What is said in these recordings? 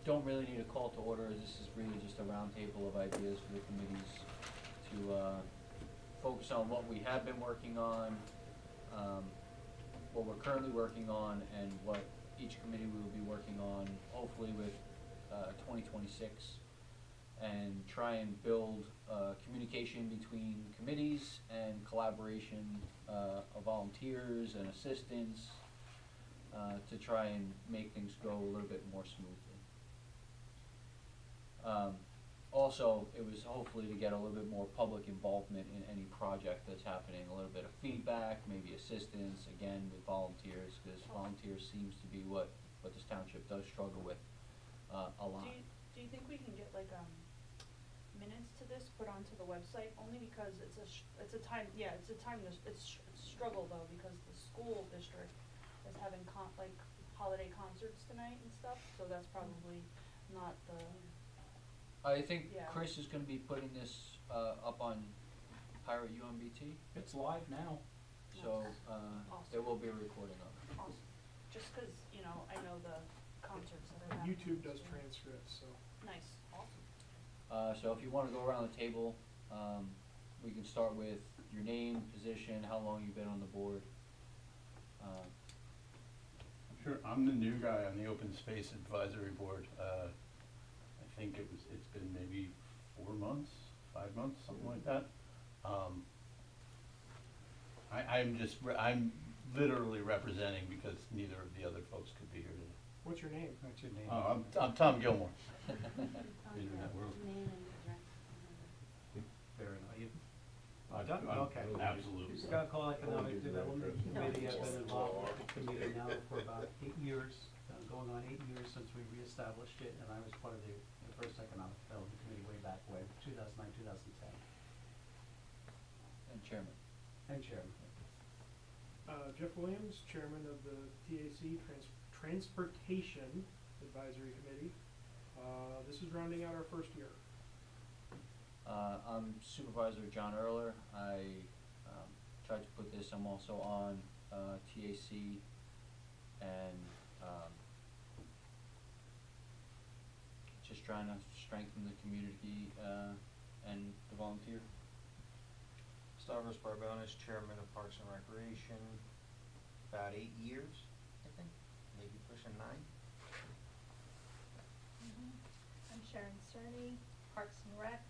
Don't really need a call to order. This is really just a roundtable of ideas for the committees to focus on what we have been working on, what we're currently working on, and what each committee will be working on, hopefully with 2026, and try and build communication between committees and collaboration of volunteers and assistants to try and make things go a little bit more smoothly. Also, it was hopefully to get a little bit more public involvement in any project that's happening, a little bit of feedback, maybe assistance, again, with volunteers, because volunteers seems to be what this township does struggle with a lot. Do you think we can get like minutes to this put onto the website, only because it's a time struggle though, because the school district is having like holiday concerts tonight and stuff, so that's probably not the. I think Yeah. Chris is gonna be putting this up on Pirate UMBT, It's live now. so Awesome. there will be a recording of it. Awesome. Just cause, I know the concerts that are happening. YouTube does transcripts, so. Nice, awesome. So if you wanna go around the table, we can start with your name, position, how long you've been on the board. Sure, I'm the new guy on the Open Space Advisory Board. I think it's been maybe 4 months, 5 months, something like that. I'm literally representing because neither of the other folks could be here today. What's your name? What's your name? I'm Tom Gilmore. Internet world. Name and address. Fair enough. You, I'm- okay. Absolutely. Scott Call Economic Development Committee, I've been involved with the committee now for about 8 years, going on 8 years since we reestablished it, and I was part of the first Economic Development Committee way back when, 2009, 2010, And chairman. and chairman. Jeff Williams, chairman of the TAC Transportation Advisory Committee. This is rounding out our first year. I'm Supervisor John Erler. I tried to put this, I'm also on TAC, and just trying to strengthen the community and the volunteer. Stavros Barbonis, Chairman of Parks and Recreation, about 8 years, I think, maybe pushing 9. I'm Sharon Cerny, Parks and Rec.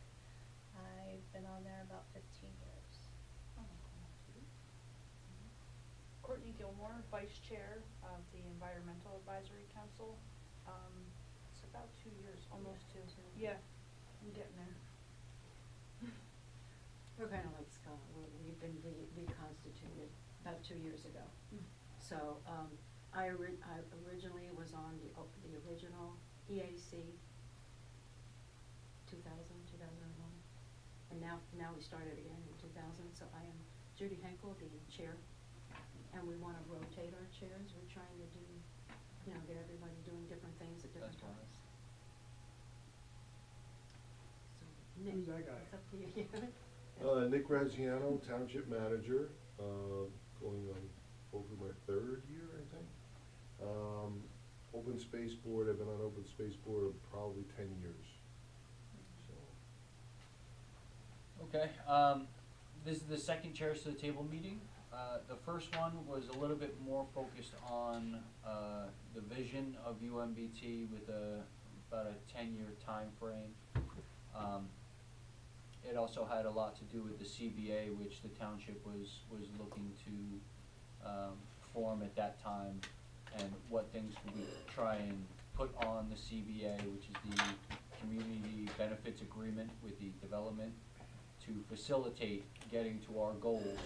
I've been on there about 15 years. Courtney Gilmore, Vice Chair of the Environmental Advisory Council. It's about 2 years, almost 2. Yeah, I'm getting there. We're kind of like Scott, we've been reconstituted about 2 years ago. So, I originally was on the original EAC 2000, 2001. And now we started again in 2000, so I am Judy Henkel, the chair. And we want to rotate our chairs, we're trying to do, get everybody doing different things at different That's times. So, Nick, Who's that guy? it's up to you. Nick Graziano, Township Manager, going on hopefully my 3rd year, I think. Open Space Board, I've been on Open Space Board probably 10 years. So. Okay, this is the second Chairs to the Table meeting. The first one was a little bit more focused on the vision of UMBT with about a 10-year time frame. It also had a lot to do with the CBA, which the township was looking to form at that time, and what things could we try and put on the CBA, which is the Community Benefits Agreement with the development, to facilitate getting to our goals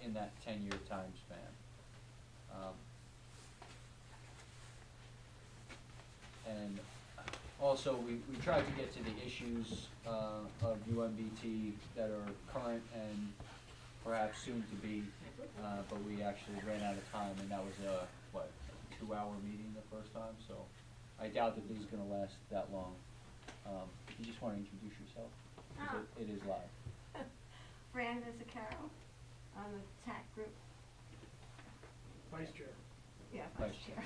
in that 10-year time span. And also, we tried to get to the issues of UMBT that are current and perhaps soon to be, but we actually ran out of time, and that was a 2-hour meeting the first time, so I doubt that this is gonna last that long. You just wanna introduce yourself, 'cause it is live. Fran Visicaro on the TAC group. Vice Chair. Yeah, Vice vice chair.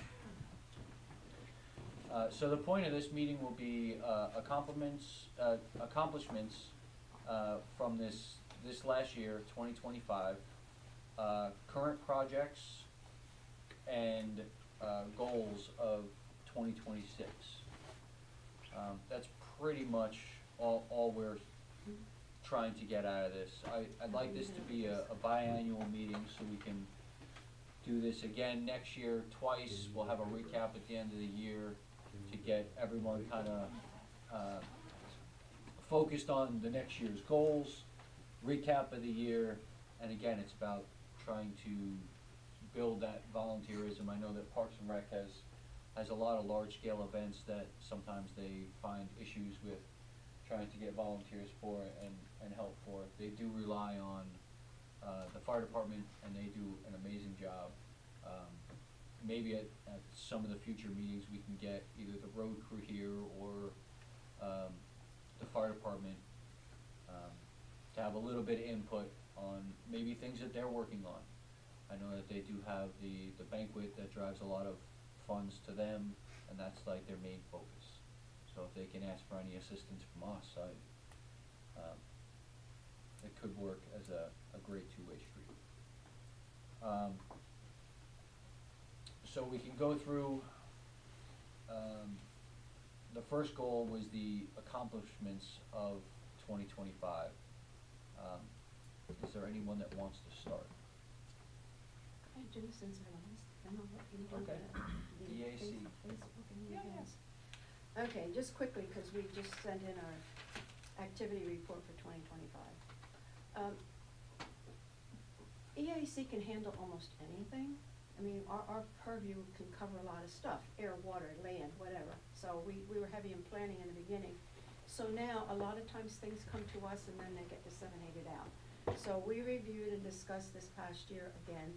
So the point of this meeting will be accomplishments from this last year, 2025, current projects, and goals of 2026. That's pretty much all we're trying to get out of this. I'd like this to be a biannual meeting so we can do this again next year twice. We'll have a recap at the end of the year to get everyone kinda focused on the next year's goals, recap of the year, and again, it's about trying to build that volunteerism. I know that Parks and Rec has a lot of large-scale events that sometimes they find issues with trying to get volunteers for and help for. They do rely on the fire department, and they do an amazing job. Maybe at some of the future meetings, we can get either the road crew here or the fire department to have a little bit of input on maybe things that they're working on. I know that they do have the banquet that drives a lot of funds to them, and that's like their main focus. So if they can ask for any assistance from us, it could work as a great two-way street. So we can go through, the first goal was the accomplishments of 2025. Is there anyone that wants to start? I do since I last, I know what you do. Okay. The EAC. Facebook and the Yeah, yeah. events. Okay, just quickly, cause we just sent in our activity report for 2025. EAC can handle almost anything. I mean, our purview can cover a lot of stuff, air, water, land, whatever. So we were heavy in planning in the beginning. So now, a lot of times things come to us and then they get disseminated out. So we reviewed and discussed this past year again,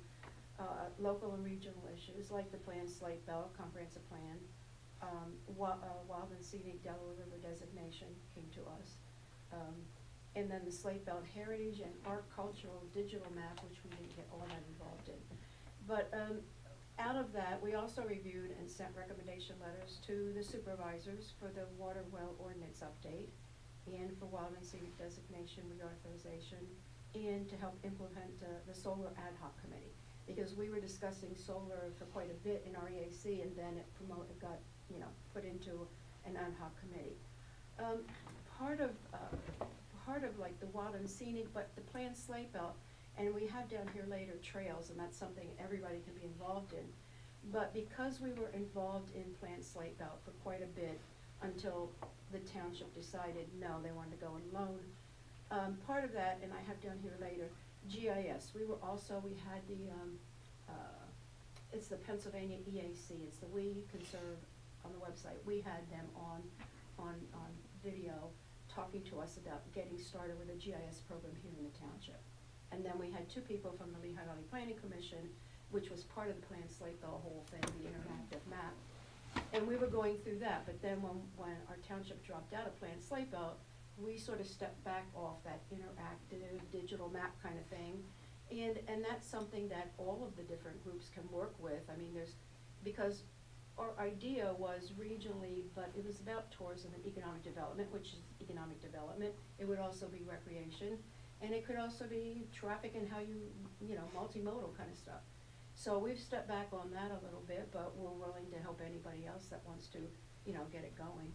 local and regional issues like the plan slate belt, comprehensive plan, wild and scenic Delaware River designation came to us. And then the slate belt heritage and art cultural digital map, which we didn't get all that involved in. But out of that, we also reviewed and sent recommendation letters to the supervisors for the water well ordinance update and for wild and scenic designation reauthorization and to help implement the solar ad hoc committee. Because we were discussing solar for quite a bit in our EAC and then it got, put into an ad hoc committee. Part of like the wild and scenic, but the planned slate belt, and we have down here later trails, and that's something everybody can be involved in. But because we were involved in planned slate belt for quite a bit until the township decided, no, they wanted to go alone. Part of that, and I have down here later, GIS, we had the, it's the Pennsylvania EAC, it's the We Conserve on the website. We had them on video talking to us about getting started with a GIS program here in the township. And then we had two people from the Lehigh Valley Planning Commission, which was part of the plan slate, the whole thing, the interactive map. And we were going through that, but then when our township dropped out of plan slate belt, we sort of stepped back off that interactive digital map kind of thing. And that's something that all of the different groups can work with. I mean, because our idea was regionally, but it was about tourism and economic development, which is economic development. It would also be recreation. And it could also be traffic and how multimodal kind of stuff. So we've stepped back on that a little bit, but we're willing to help anybody else that wants to, get it going.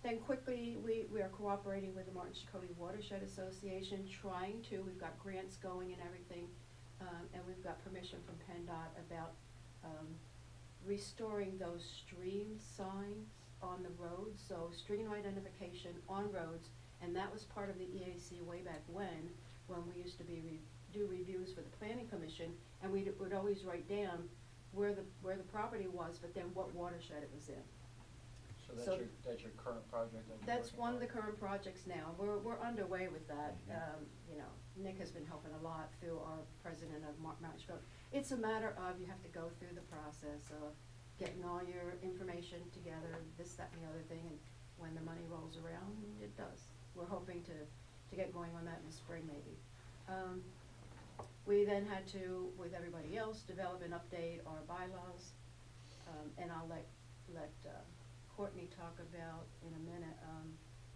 Then quickly, we are cooperating with the Martin Shakotay Watershed Association, we've got grants going and everything, and we've got permission from PennDOT about restoring those stream signs on the roads, so stream identification on roads. And that was part of the EAC way back when we used to do reviews for the planning commission, and we would always write down where the property was, but then what watershed it was in. So that's your current project that you're That's working one on? of the current projects now. We're underway with that. Nick has been helping a lot through our president of Mountain Shakotay. It's a matter of you have to go through the process of getting all your information together, this, that, and the other thing, and when the money rolls around, it does. We're hoping to get going on that in the spring maybe. We then had to, with everybody else, develop and update our bylaws, and I'll let Courtney talk about in a minute.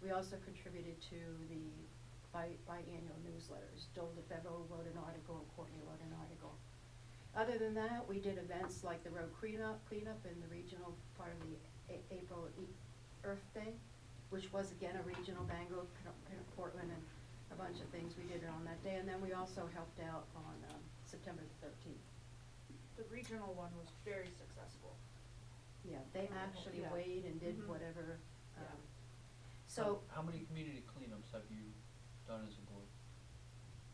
We also contributed to the biannual newsletters. Joel DeFebo wrote an article and Courtney wrote an article. Other than that, we did events like the road cleanup in the regional part of the April Earth Day, which was again a regional Bangor, Portland, and a bunch of things we did on that day. And then we also helped out on September 13th. The regional one was very successful. Yeah, they actually Yeah. weighed and did Mhm. whatever. Yeah. So How many community cleanups have you done as a board?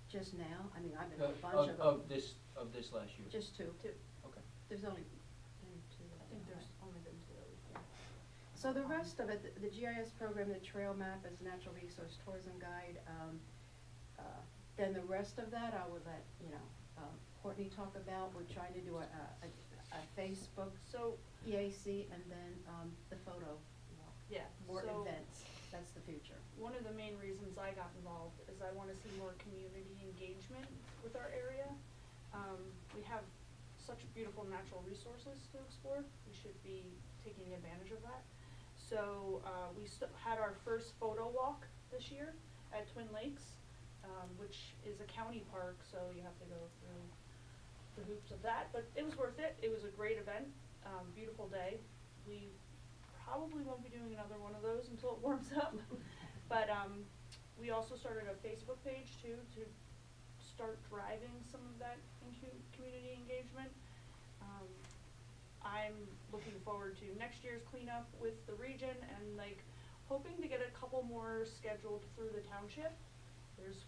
just now, I mean, I've been on a bunch of them. Of this last year? Just two. Two. Okay. There's only been two. I think there's only been two. Yeah. So the rest of it, the GIS program, the trail map as natural resource tourism guide, then the rest of that I would let, Courtney talk about. We're trying to do a Facebook So, EAC and then, the photo walk. yeah, More so events, that's the future. one of the main reasons I got involved is I wanna see more community engagement with our area. We have such beautiful natural resources to explore, we should be taking advantage of that. So, we had our first photo walk this year at Twin Lakes, which is a county park, so you have to go through the hoops of that, but it was worth it, it was a great event, beautiful day. We probably won't be doing another one of those until it warms up, but, we also started a Facebook page too, to start driving some of that community engagement. I'm looking forward to next year's cleanup with the region and hoping to get a couple more scheduled through the township. There's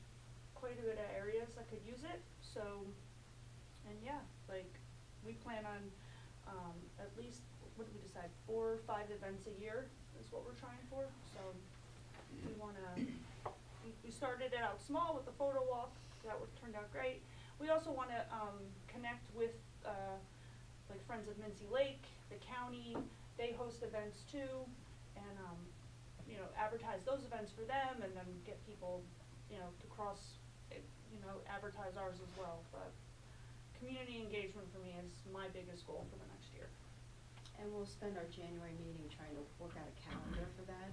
quite a bit of areas that could use it, so, and yeah, we plan on, at least, what did we decide, 4 or 5 events a year is what we're trying for, so we wanna, we started it out small with the photo walk, that turned out great. We also wanna, connect with, Friends of Mincy Lake, the county, they host events too, and, advertise those events for them, and then get people, to advertise ours as well, but community engagement for me is my biggest goal for the next year. And we'll spend our January meeting trying to work out a calendar for that.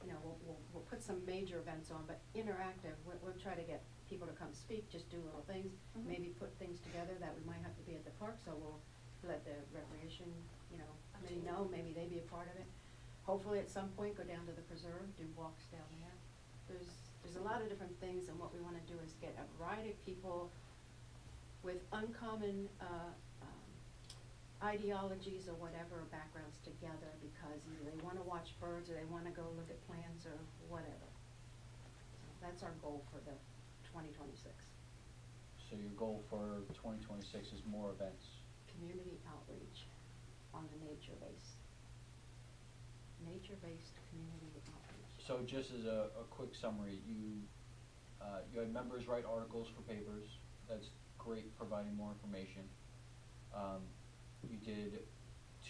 We'll put some major events on, but interactive, we'll try to get people to come speak, just do little things, Mhm. maybe put things together that we might have to be at the park, so we'll let the recreation, committee know, maybe they be a part of it. Hopefully at some point, go down to the preserve, do walks down there. There's a lot of different things, and what we wanna do is get a variety of people with uncommon, ideologies or whatever, backgrounds together, because either they wanna watch birds, or they wanna go look at plants, or whatever. So that's our goal for the 2026. So your goal for 2026 is more events? Community outreach on the nature-based community outreach. So just as a quick summary, you had members write articles for papers, that's great, providing more information. You did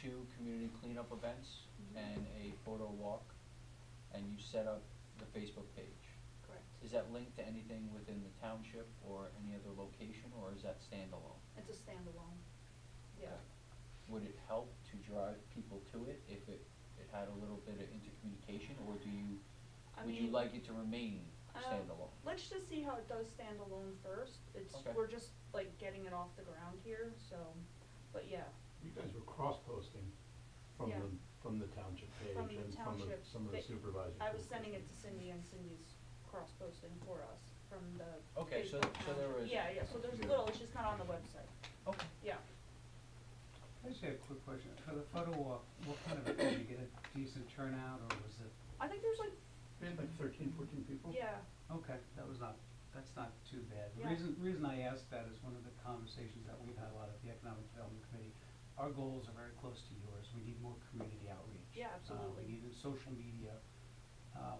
2 community cleanup events Mhm. and a photo walk, and you set up the Facebook page. Correct. Is that linked to anything within the township or any other location, or is that standalone? It's a standalone, yeah. Okay. Would it help to drive people to it if it had a little bit of intercommunication, or would you like it to remain standalone? Let's just see how it does standalone first. Okay. We're just getting it off the ground here, so, but yeah. You guys were cross-posting from Yeah. the township page From the and township, some of the supervisors. I was sending it to Cindy, and Cindy's cross-posting for us from the Okay, so Facebook there township. was- Yeah, so there's a Yeah. little, it's just not on the website, Okay. yeah. I just have a quick question. For the photo walk, what kind of, did you get a decent turnout, or was it, I think there's We had like 13, 14 people? yeah, okay, that's not too bad. The Yeah. reason I ask that is one of the conversations that we've had a lot at the Economic Development Committee. Our goals are very close to yours. We need more community outreach. Yeah, absolutely. We need social media.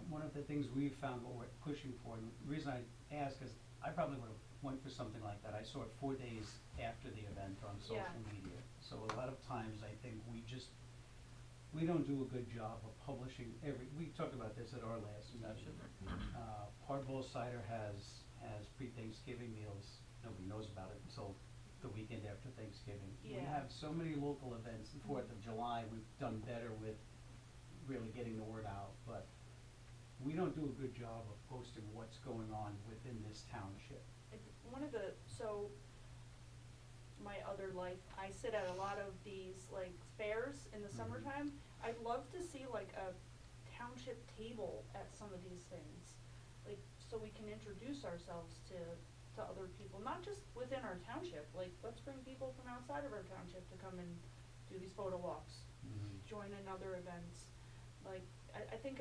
One of the things we've found, what we're pushing for, and the reason I ask is, I probably would've went for something like that. I saw it 4 days after the event on social Yeah. media. So a lot of times, I think we don't do a good job of publishing we talked about this at our last meeting. Absolutely. Hardball Cider has pre-Thanksgiving meals nobody knows about it until the weekend after Thanksgiving. We Yeah. have so many local events, the Fourth of July, we've done better with really getting the word out, but we don't do a good job of posting what's going on within this township. One of the, so, my other life, I sit at a lot of these, like, fairs in the Mhm. summertime. I'd love to see, like, a township table at some of these things, like, so we can introduce ourselves to other people, not just within our township, like, let's bring people from outside of our township to come and do these photo walks, join in other events. Like, I think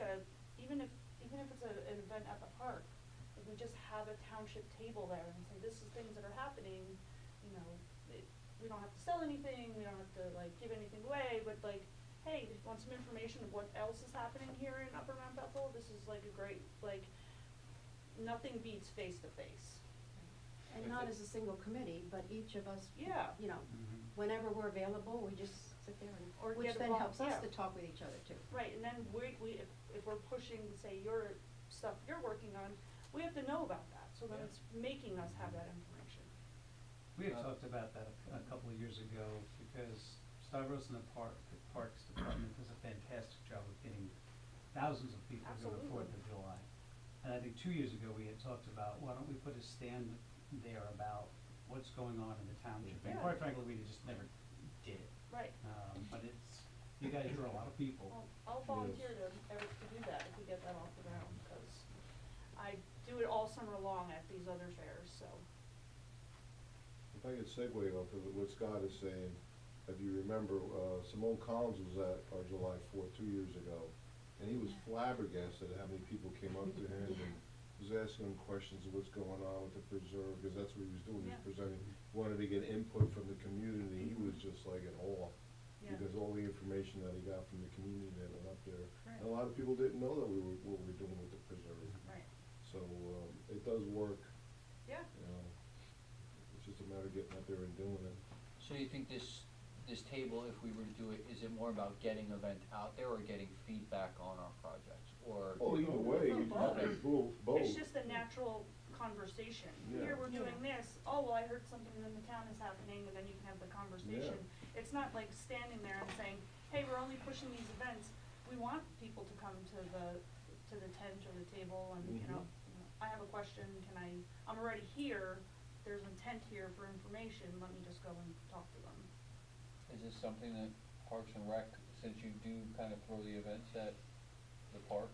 even if it's an event at the park, if we just have a township table there and say, this is things that are happening, you know, we don't have to sell anything, we don't have to, like, give anything away, but, like, hey, if you want some information of what else is happening here in Upper Mount Bethel, this is, like, a great, like, nothing beats face to face. And not as a single committee, but each of us, Yeah. you know, Mhm. whenever we're available, we just sit there and, Or which get then helps us yeah. to talk with each other too. Right, and then if we're pushing, say, your stuff you're working on, we have to know about that, so then Yeah. it's making us have that information. We had talked about that a couple of years ago, because Stavros and the Parks Department does a fantastic job of getting thousands of people to the Absolutely. Fourth of July. And I think 2 years ago, we had talked about, why don't we put a stand there about what's going on in the township? And Yeah. quite frankly, we just never did it. Right. But you guys draw a lot of people. I'll volunteer to do that if we get that off the ground, because I do it all summer long at these other fairs, so. If I could segue off of what Scott is saying, if you remember, Simone Collins was at our July 4th 2 years ago, and he was flabbergasted at how many people came up to him and was asking him questions of what's going on with the preserve, because that's what he was doing, he was Yeah. presenting, wanted to get input from the community, he was just like in awe. Yeah. Because all the information that he got from the community that went up there, Right. and a lot of people didn't know that what we were doing with the preserve. Right. So, it does work, Yeah. you know, it's just a matter of getting out there and doing it. So you think this table, if we were to do it, is it more about getting event out there or getting feedback on our projects, or? Oh, either way, you Both. can do both. It's just a natural conversation. Yeah. Here, we're doing this, oh, well, I heard something in the town is happening, and then you can have the conversation. It's not like standing there and saying, hey, we're only pushing these events, we want people to come to the tent or the table, and, you know, I have a question, I'm already here, there's an intent here for information, let me just go and talk to them. Is this something that Parks and Rec, since you do kind of throw the events at the park?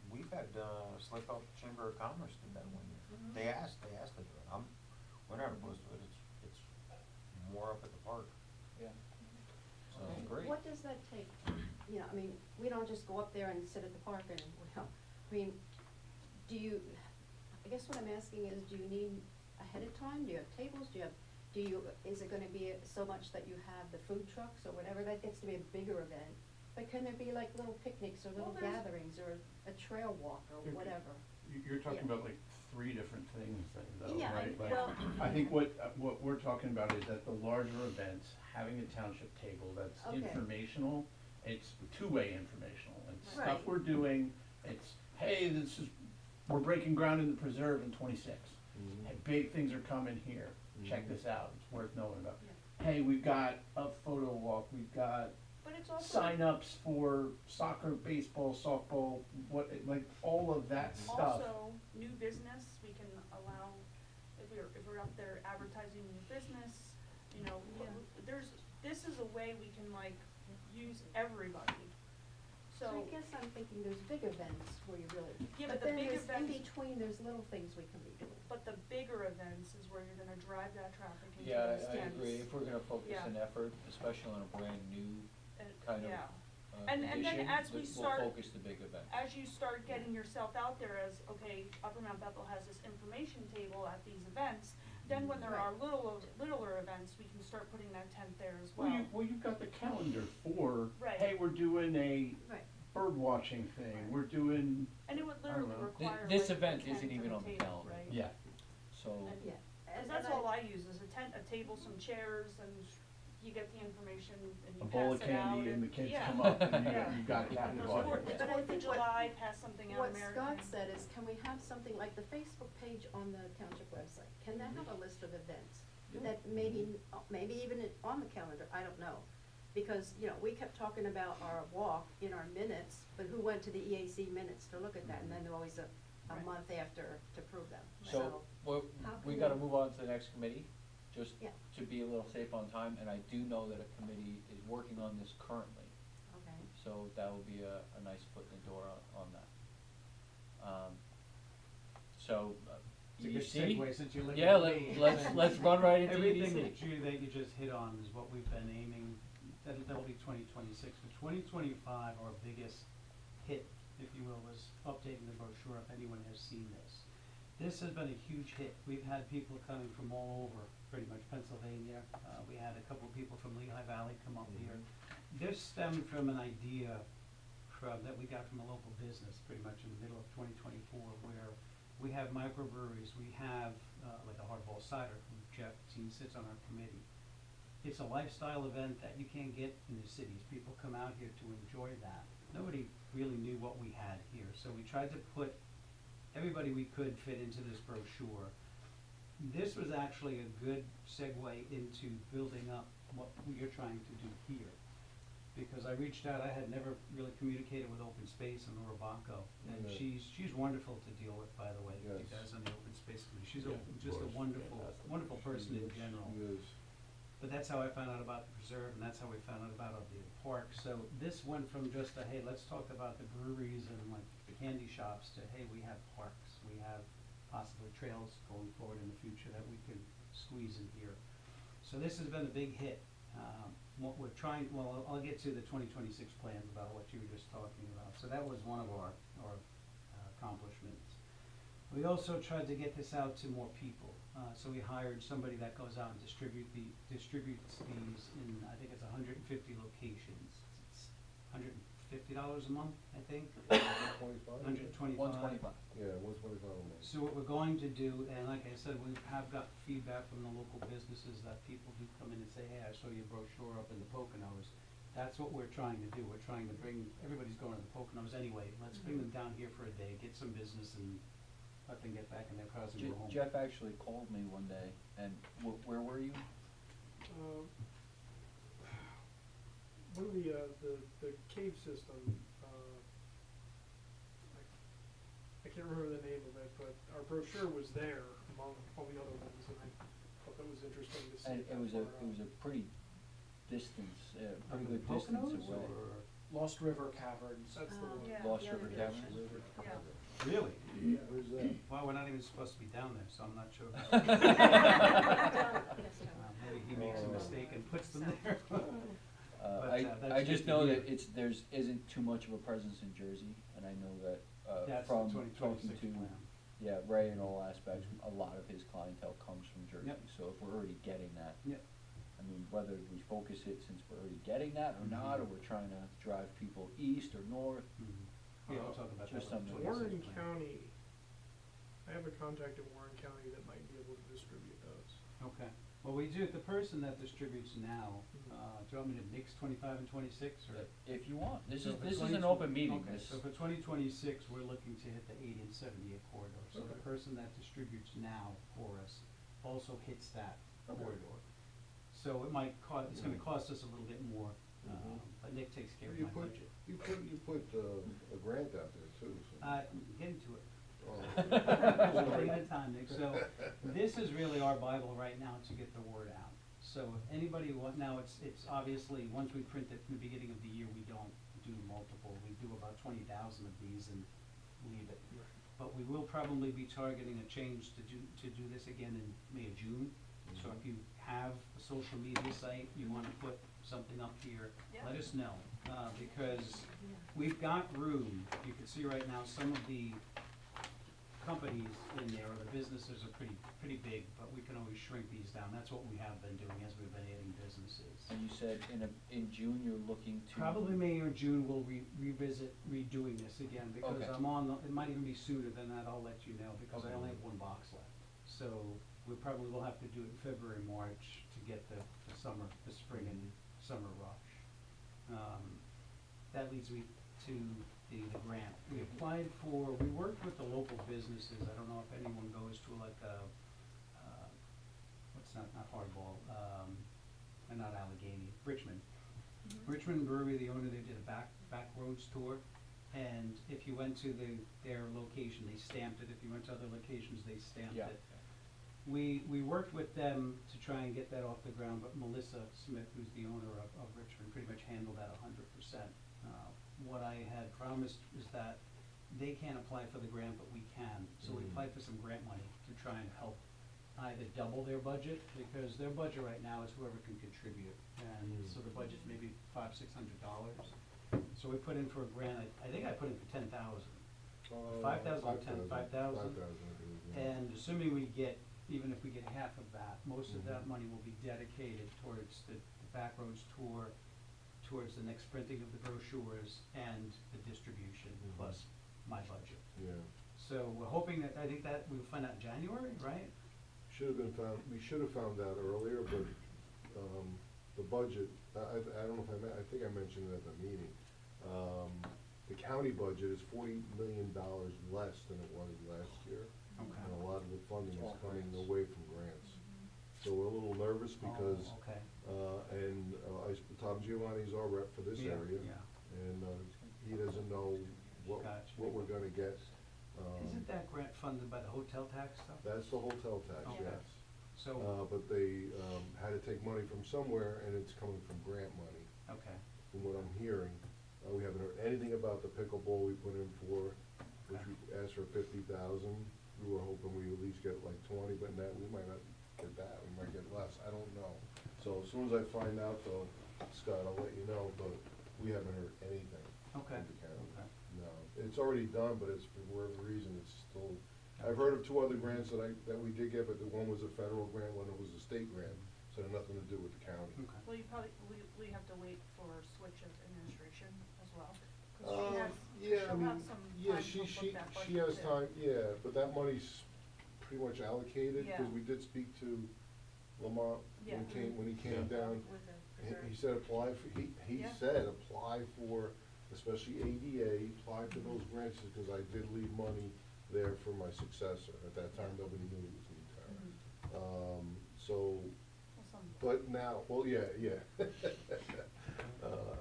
We've had, Slip Up Chamber of Commerce did that one year. Mhm. They asked to do it. We're not opposed to it, it's more up at the park. Yeah. So, Great. What does that take? You know, I mean, we don't just go up there and sit at the park and, well, I mean, I guess what I'm asking is, do you need ahead of time? Do you have tables? Is it gonna be so much that you have the food trucks or whatever? That gets to be a bigger event. But can there be like little picnics or little Well, there's- gatherings or a trail walk or There could- whatever? You're talking Yeah. about like 3 different things though, Yeah, right? Like, well- I think what we're talking about is that the larger events, having a township table that's Okay. informational, it's two-way informational. It's stuff Right. we're doing, it's, hey, we're breaking ground in the preserve in 26. Mhm. Hey, big things are coming here, check Mhm. this out, it's worth knowing about. Yeah. Hey, we've got a photo walk, we've got But it's also. sign-ups for soccer, baseball, softball, like all of that stuff. Also, new business, we can allow, if we're up there advertising new business, you know, this is a way we can like use everybody. So I guess I'm thinking there's big events where you really, Yeah, but but the then big there's, in events- between, there's little things we can be doing. But the bigger events is where you're gonna drive that traffic into Yeah, those I tents. agree, if we're gonna focus Yeah. an effort, especially on a brand new kind of, Yeah. And then addition, as we we'll start- focus the big events. As you start getting yourself out there as, okay, Upper Mount Bethel has this information table at these events, then when there Right. are littler events, we can start putting that tent there as well. Well, you've got the calendar for, Right. hey, we're doing a Right. bird watching thing, Right. we're doing, And it would I don't literally know. require This like, a event tent isn't even and a on the table, calendar. right? yeah. So, Yeah. Cause that's all I use, is a tent, a table, some chairs, and you get the information and A you bowl pass of it out. candy and the kids yeah. come up and Yeah. you've got a captive It's audience. Fourth But I of think July, pass something out What American. Scott said is, can we have something like the Facebook page on the township website, can that have a list of events? Yeah. That maybe, maybe even on the calendar, I don't know. Because, you know, we kept talking about our walk in our minutes, but who went to the EAC minutes to look at that? And then they're always a Right. month after to prove them, So, How we can gotta we- move on to the next committee, just Yeah. to be a little safe on time, and I do know that a committee is working on this currently. Okay. So that will be a nice foot in the door on that. So, It's a good EDC? segue since you're looking Yeah, at me. let's run right into Everything EDC. that you just hit on is what we've been aiming, that'll be 2026. For 2025, our biggest hit, if you will, was updating the brochure, if anyone has seen this. This has been a huge hit. We've had people coming from all over, pretty much Pennsylvania. We had a couple of people from Lehigh Valley come up here. This stemmed from an idea that we got from a local business, pretty much in the middle of 2024, where we have microbreweries. We have like a hardball cider, who Jeff Teen sits on our committee. It's a lifestyle event that you can't get in the cities. People come out here to enjoy that. Nobody really knew what we had here, so we tried to put everybody we could fit into this brochure. This was actually a good segue into building up what you're trying to do here. Because I reached out, I had never really communicated with Open Space and Laura Bacco, and Yeah. she's wonderful to deal with, by the way, you Yes. guys on the Open Space Committee. She's Yeah, a, of just a course. wonderful, Fantastic. wonderful person in general. She is. But that's how I found out about the preserve, and that's how we found out about the park. So this went from just a, hey, let's talk about the breweries and like the candy shops, to, hey, we have parks, we have possibly trails going forward in the future that we can squeeze in here. So this has been a big hit. What we're trying, well, I'll get to the 2026 plans about what you were just talking about. So that was one of our accomplishments. We also tried to get this out to more people. So we hired somebody that goes out and distributes these in, I think it's 150 locations. It's $150 a month, I think. 125? 125. 125. Yeah, 125 a month. So what we're going to do, and like I said, we have got feedback from the local businesses that people do come in and say, hey, I saw your brochure up in the Poconos. That's what we're trying to do. We're trying to bring, everybody's going to the Poconos anyway. Let's bring them down here for a day, get some business, and let them get back in their cars and go home. Jeff actually called me one day, and where were you? One of the cave system, I can't remember the name of it, but our brochure was there among all the other ones, and I thought that was interesting to see. And that it was far a pretty distance, pretty The good distance Poconos, away. or- Lost River Caverns. That's the one. Yeah, Lost the River other Caverns. direction. Yeah. Really? Yeah. Where's that? Well, we're not even supposed to be down there, so I'm not sure. Maybe he makes a mistake and puts them there. But, I that's just good to know hear. that isn't too much of a presence in Jersey, and I know that, That's the from 2026 talking to, plan. yeah, Ray in all aspects, a lot of his clientele comes from Jersey. Yep. So if we're already getting that, Yep. I mean, whether we focus it since we're already getting that or not, or Mhm. we're trying to drive people east or north, Yeah, we'll talk about that. Just with the something. 26 Warren plan. County, I have a contact in Warren County that might be able to distribute those. Okay, well, we do, the person that distributes now, Mhm. do you want me to mix 25 and 26, or? if you want. This So is, for this is 20 an open meeting. Okay, This- so for 2026, we're looking to hit the 80 and 78 corridor. So the Okay. person that distributes now for us also hits that Okay. corridor. So it might cost, it's gonna cost us a little bit more, Mhm. but Nick takes care of You my put, budget. you put a grant out there too, so. Get into it. Oh. One thing at a time, Nick. So this is really our Bible right now to get the word out. So if anybody now it's obviously, once we print it in the beginning of the year, we don't do multiple. We do about 20,000 of these and leave it. But we will probably be targeting a change to do this again in May or June. So if you have a social media site, you wanna put something up here, Yeah. let us know. Because we've got room. You can see right now, some of the companies in there, or the businesses are pretty big, but we can always shrink these down. That's what we have been doing as we've been adding businesses. And you said in June you're looking to. Probably May or June, we'll revisit redoing this again, because Okay. I'm on, it might even be sooner than that, I'll let you know, because I only have one box left. So we probably will have to do it in February, March to get the spring and summer rush. That leads me to the grant. We applied for, we worked with the local businesses, I don't know if anyone goes like, not hardball, and not Allegheny, Richmond. Mhm. Richmond Brewery, the owner, they did a back roads tour, and if you went to their location, they stamped it. If you went to other locations, they stamped Yeah. it. We worked with them to try and get that off the ground, but Melissa Smith, who's the owner of Richmond, pretty much handled that 100%. What I had promised is that they can't apply for the grant, but we can. So we applied for some grant money to try and help either double their budget, because their budget right now is whoever can contribute. And so the budget's maybe $500-600. So we put in for a grant, I think I put in for 10,000. 5,000, 10, 5,000. And assuming we get, even if we get half of that, most of that money will be dedicated towards the back roads tour, towards the next printing of the brochures and the distribution, plus my budget. Yeah. So we're hoping that, I think that we'll find out in January, right? We should have found out earlier, but, the budget, I don't know if I think I mentioned it at the meeting. The county budget is $40 million less than it was last year. Okay. And a lot of the funding It's is all coming grants. away from grants. So we're a little nervous because, Oh, okay. Tom Giovanni's our rep for this Yeah, area. yeah. And, he doesn't know Gotcha. what we're gonna get. Isn't that grant funded by the hotel tax stuff? That's the hotel tax, Okay. yes. So, But they, had to take money from somewhere, and it's coming from grant money, okay, from what I'm hearing. We haven't heard anything about the pickleball we put in for, which we asked for 50,000. We were hoping we at least get like 20, but now we might not get that, we might get less, I don't know. So as soon as I find out though, Scott, I'll let you know, but we haven't heard anything okay, from the county. okay. No, it's already done, but it's, for whatever reason, it's still, I've heard of 2 other grants that we did get, but the one was a federal grant, one was a state grant, so it had nothing to do with the county. Okay. Well, you probably, we have to wait for a switch of administration as well, 'cause she has, Yeah, I she'll mean, have some yeah, time to she look that she budget has too. time, yeah, but that money's pretty much allocated, Yeah. because we did speak to Lamont Yeah. when he came down. With the He reserve. said apply for, he Yeah. said apply for, especially ADA, apply for those grants, because I did leave money there for my successor. At that time, Yeah. nobody knew he was retired. Mhm. So, Well, some- but now, well, yeah.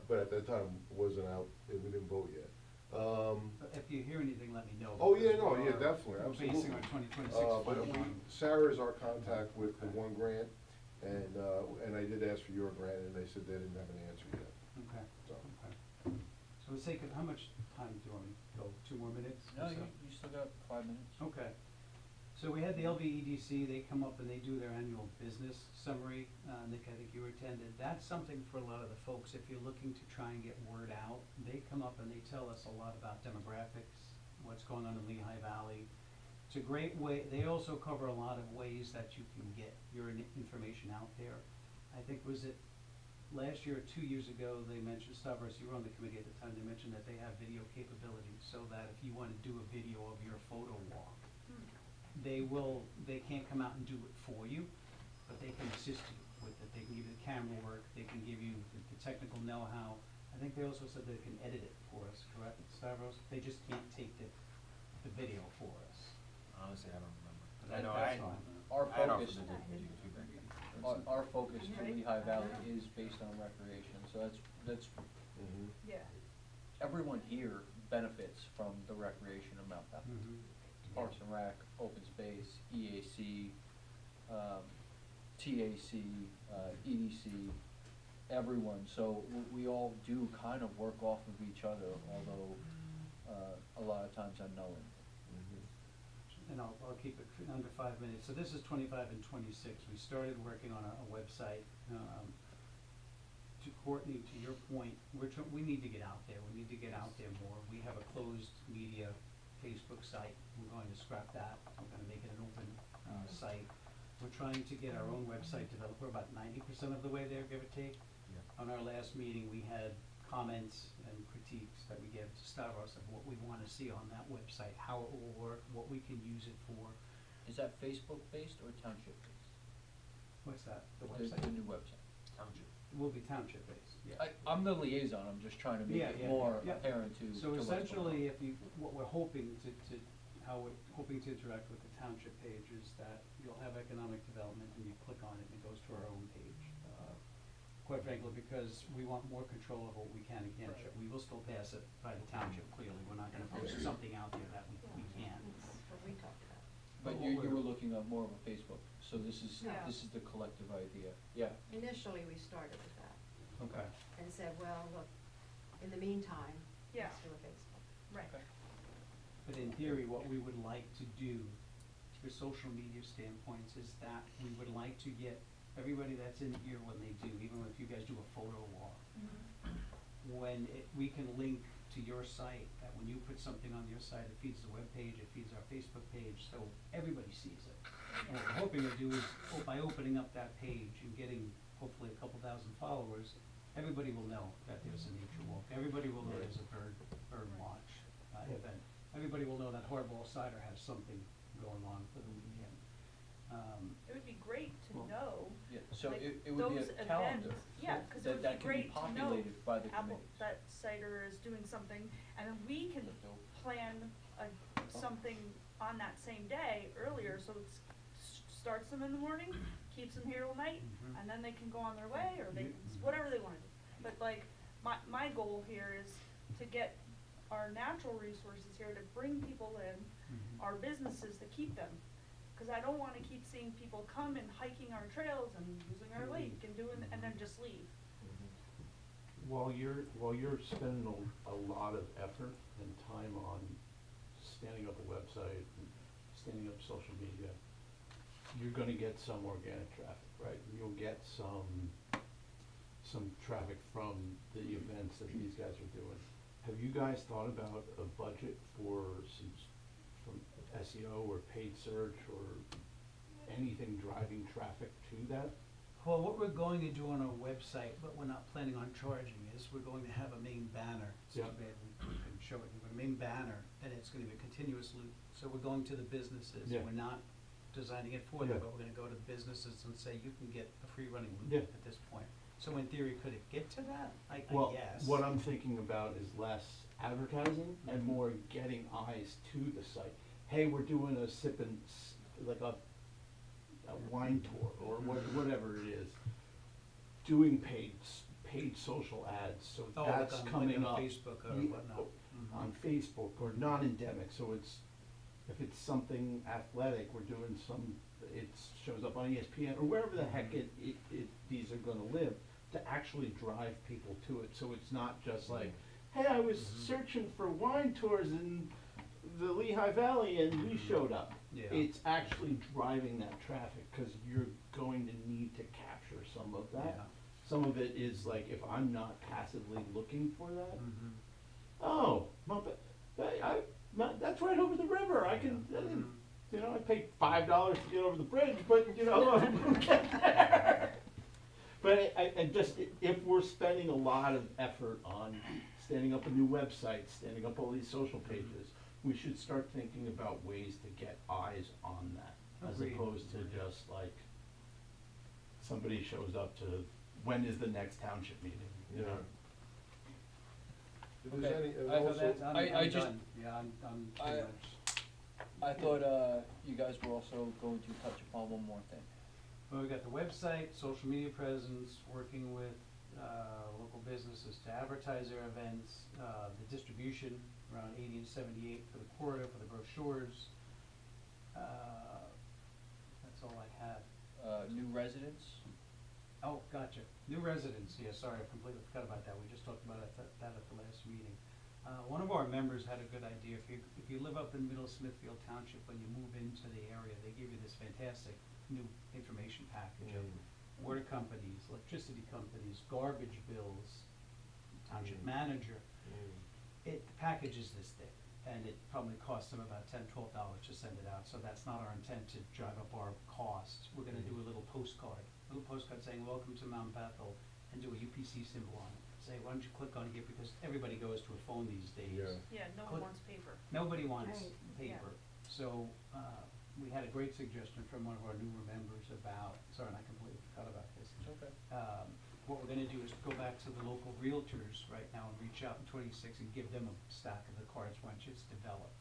But at that time, it wasn't out, and we didn't vote yet. But if you hear anything, let me know. Oh, yeah, because no, we yeah, are definitely, absolutely. Basing our 2026 But funding on. Sarah's our contact with the Okay. one grant, and I did ask for your grant, and they said they didn't have an answer yet, Okay, so. okay. So let's take, how much time do you want me to go, 2 more minutes? or No, so? you still got 5 minutes. Okay. So we had the LBEDC, they come up and they do their annual business summary. Nick, I think you attended. That's something for a lot of the folks, if you're looking to try and get word out. They come up and they tell us a lot about demographics, what's going on in Lehigh Valley. It's a great way, they also cover a lot of ways that you can get your information out there. I think, was it last year or 2 years ago, they mentioned, Stavros, you were on the committee at the time, they mentioned that they have video capabilities, so that if you wanna do a video of your photo walk, they can't come out and do it for you, but they can assist you with it. They can give you the camera work, they can give you the technical know-how. I think they also said they can edit it for us, correct, Stavros? They just can't take the video for us. Honestly, I don't remember. That- I know, that's I, fine. Our I had offered focus, to do feedback. our focus You to ready? Lehigh Valley is based on recreation, so that's, Yeah. everyone here benefits from the recreation of Mount Bethel. Parks and Rec, Open Space, EAC, TAC, EDC, everyone, so we all do kind of work off of each other, although, a lot of times unknowingly. And I'll keep it under 5 minutes. So this is 25 and 26. We started working on a website. To Courtney, to your point, we need to get out there. We need to get out there more. We have a closed media Facebook site. We're going to scrap that. We're gonna make it an open, site. We're trying to get our own website developed. We're about 90% of the way there, give or take. Yeah. On our last meeting, we had comments and critiques that we gave to Stavros of what we wanna see on that website, how it will work, what we can use it for. Is that Facebook-based or township-based? What's that, the The website? new website? Township. It will be township-based, yeah. I'm the liaison, I'm just trying to make Yeah, it yeah, more yeah. apparent to So what's going on. essentially, what we're hoping to how we're hoping to interact with the township page is that you'll have economic development and you click on it and it goes to our own page. Quite frankly, because we want more control of what we can and can't show. We will still pass it by the township, clearly. We're not gonna post something out there that we can't. That's what we talked about. But you were looking at more of a Facebook, so this is Yeah. the collective idea, yeah, Initially, we started with that okay. and said, well, look, in the meantime, Yeah. let's do a Facebook. Right. Okay. But in theory, what we would like to do for social media standpoints is that we would like to get everybody that's in here when they do, even if you guys do a photo wall, when we can link to your site, that when you put something on your site, it feeds the web page, it feeds our Facebook page, so everybody sees it. And what we're hoping to do is, by opening up that page and getting hopefully a couple thousand followers, everybody will know that there's a nature walk, everybody will know there's a bird watch event. Everybody will know that Hardball Cider has something going on for the weekend. It would be great to Well, know, Yeah, so like, it would be those a calendar. events, yeah, 'cause it would be That can be great to know populated by the Apple, committees. that cider is doing something, and then we can plan something on that same day earlier, so it starts them in the morning, keeps them here all night, Mhm. and then they can go on their way, or they You- can, whatever they wanna do. But like, my goal here is to get our natural resources here, to bring people in, Mhm. our businesses, to keep them. Cause I don't wanna keep seeing people come and hiking our trails and using our lake and doing, and then just leave. While you're spending a lot of effort and time on standing up a website and standing up social media, you're gonna get some organic traffic, right? You'll get some traffic from the events that these guys are doing. Have you guys thought about a budget for from SEO or paid search or anything driving traffic to that? Well, what we're going to do on our website, but we're not planning on charging, is we're going to have a main banner. It's too Yeah. bad we couldn't show it, but a main banner, and it's gonna be a continuous loop. So we're going to the businesses, Yeah. we're not designing it for them, Yeah. but we're gonna go to the businesses and say, you can get a free running Yeah. loop at this point. So in theory, could it get to that? I Well, guess. what I'm thinking about is less advertising and more getting eyes to the site. Hey, we're doing a like a wine tour or whatever it is. Doing paid social ads, so Oh, like that's on- coming like up. on Facebook or Ye- whatnot. Mhm. On Facebook or non-endemic, so if it's something athletic, we're doing it shows up on ESPN or wherever the heck these are gonna live, to actually drive people to it, so it's not just like, hey, I was searching for wine tours in the Lehigh Valley and we showed up. Yeah. It's actually driving that traffic, cause you're going to need to capture some of that. Yeah. Some of it is like, if I'm not passively looking for that, Mhm. oh, that's right over the river, I can, Mhm. you know, I paid $5 to get over the bridge, but, you know, we'll get there. But I just, if we're spending a lot of effort on standing up a new website, standing up all these social pages, we should start thinking about ways to get eyes on that, as Agreed. opposed to just like, somebody shows up to, when is the next township meeting, you know? If there's Okay, any, and I- So also, that's, I I'm just- done, yeah, I'm I- pretty much. I thought, you guys were also going to touch upon one more thing. Well, we got the website, social media presence, working with, local businesses to advertise their events, the distribution, around 80 and 78 for the quarter, for the brochures. That's all I had. New residents, Oh, gotcha. New residents, yeah, sorry, I completely forgot about that. We just talked about that at the last meeting. One of our members had a good idea. If you live up in Middle Smithfield Township, when you move into the area, they give you this fantastic new information package of water companies, electricity companies, garbage bills, township manager. The package is this thick, and it probably costs them about $10–12 to send it out, so that's not our intent to drive up our costs. We're gonna do a little postcard saying, welcome to Mount Bethel, and do a UPC symbol on it. Say, why don't you click on here, because everybody goes to a phone these days. Yeah. Yeah, no Click- one wants paper. Nobody wants Right. paper. So, we had a great suggestion from one of our newer members about, sorry, and I completely forgot about this. okay. What we're gonna do is go back to the local realtors right now and reach out in 26 and give them a stack of the cards once it's developed.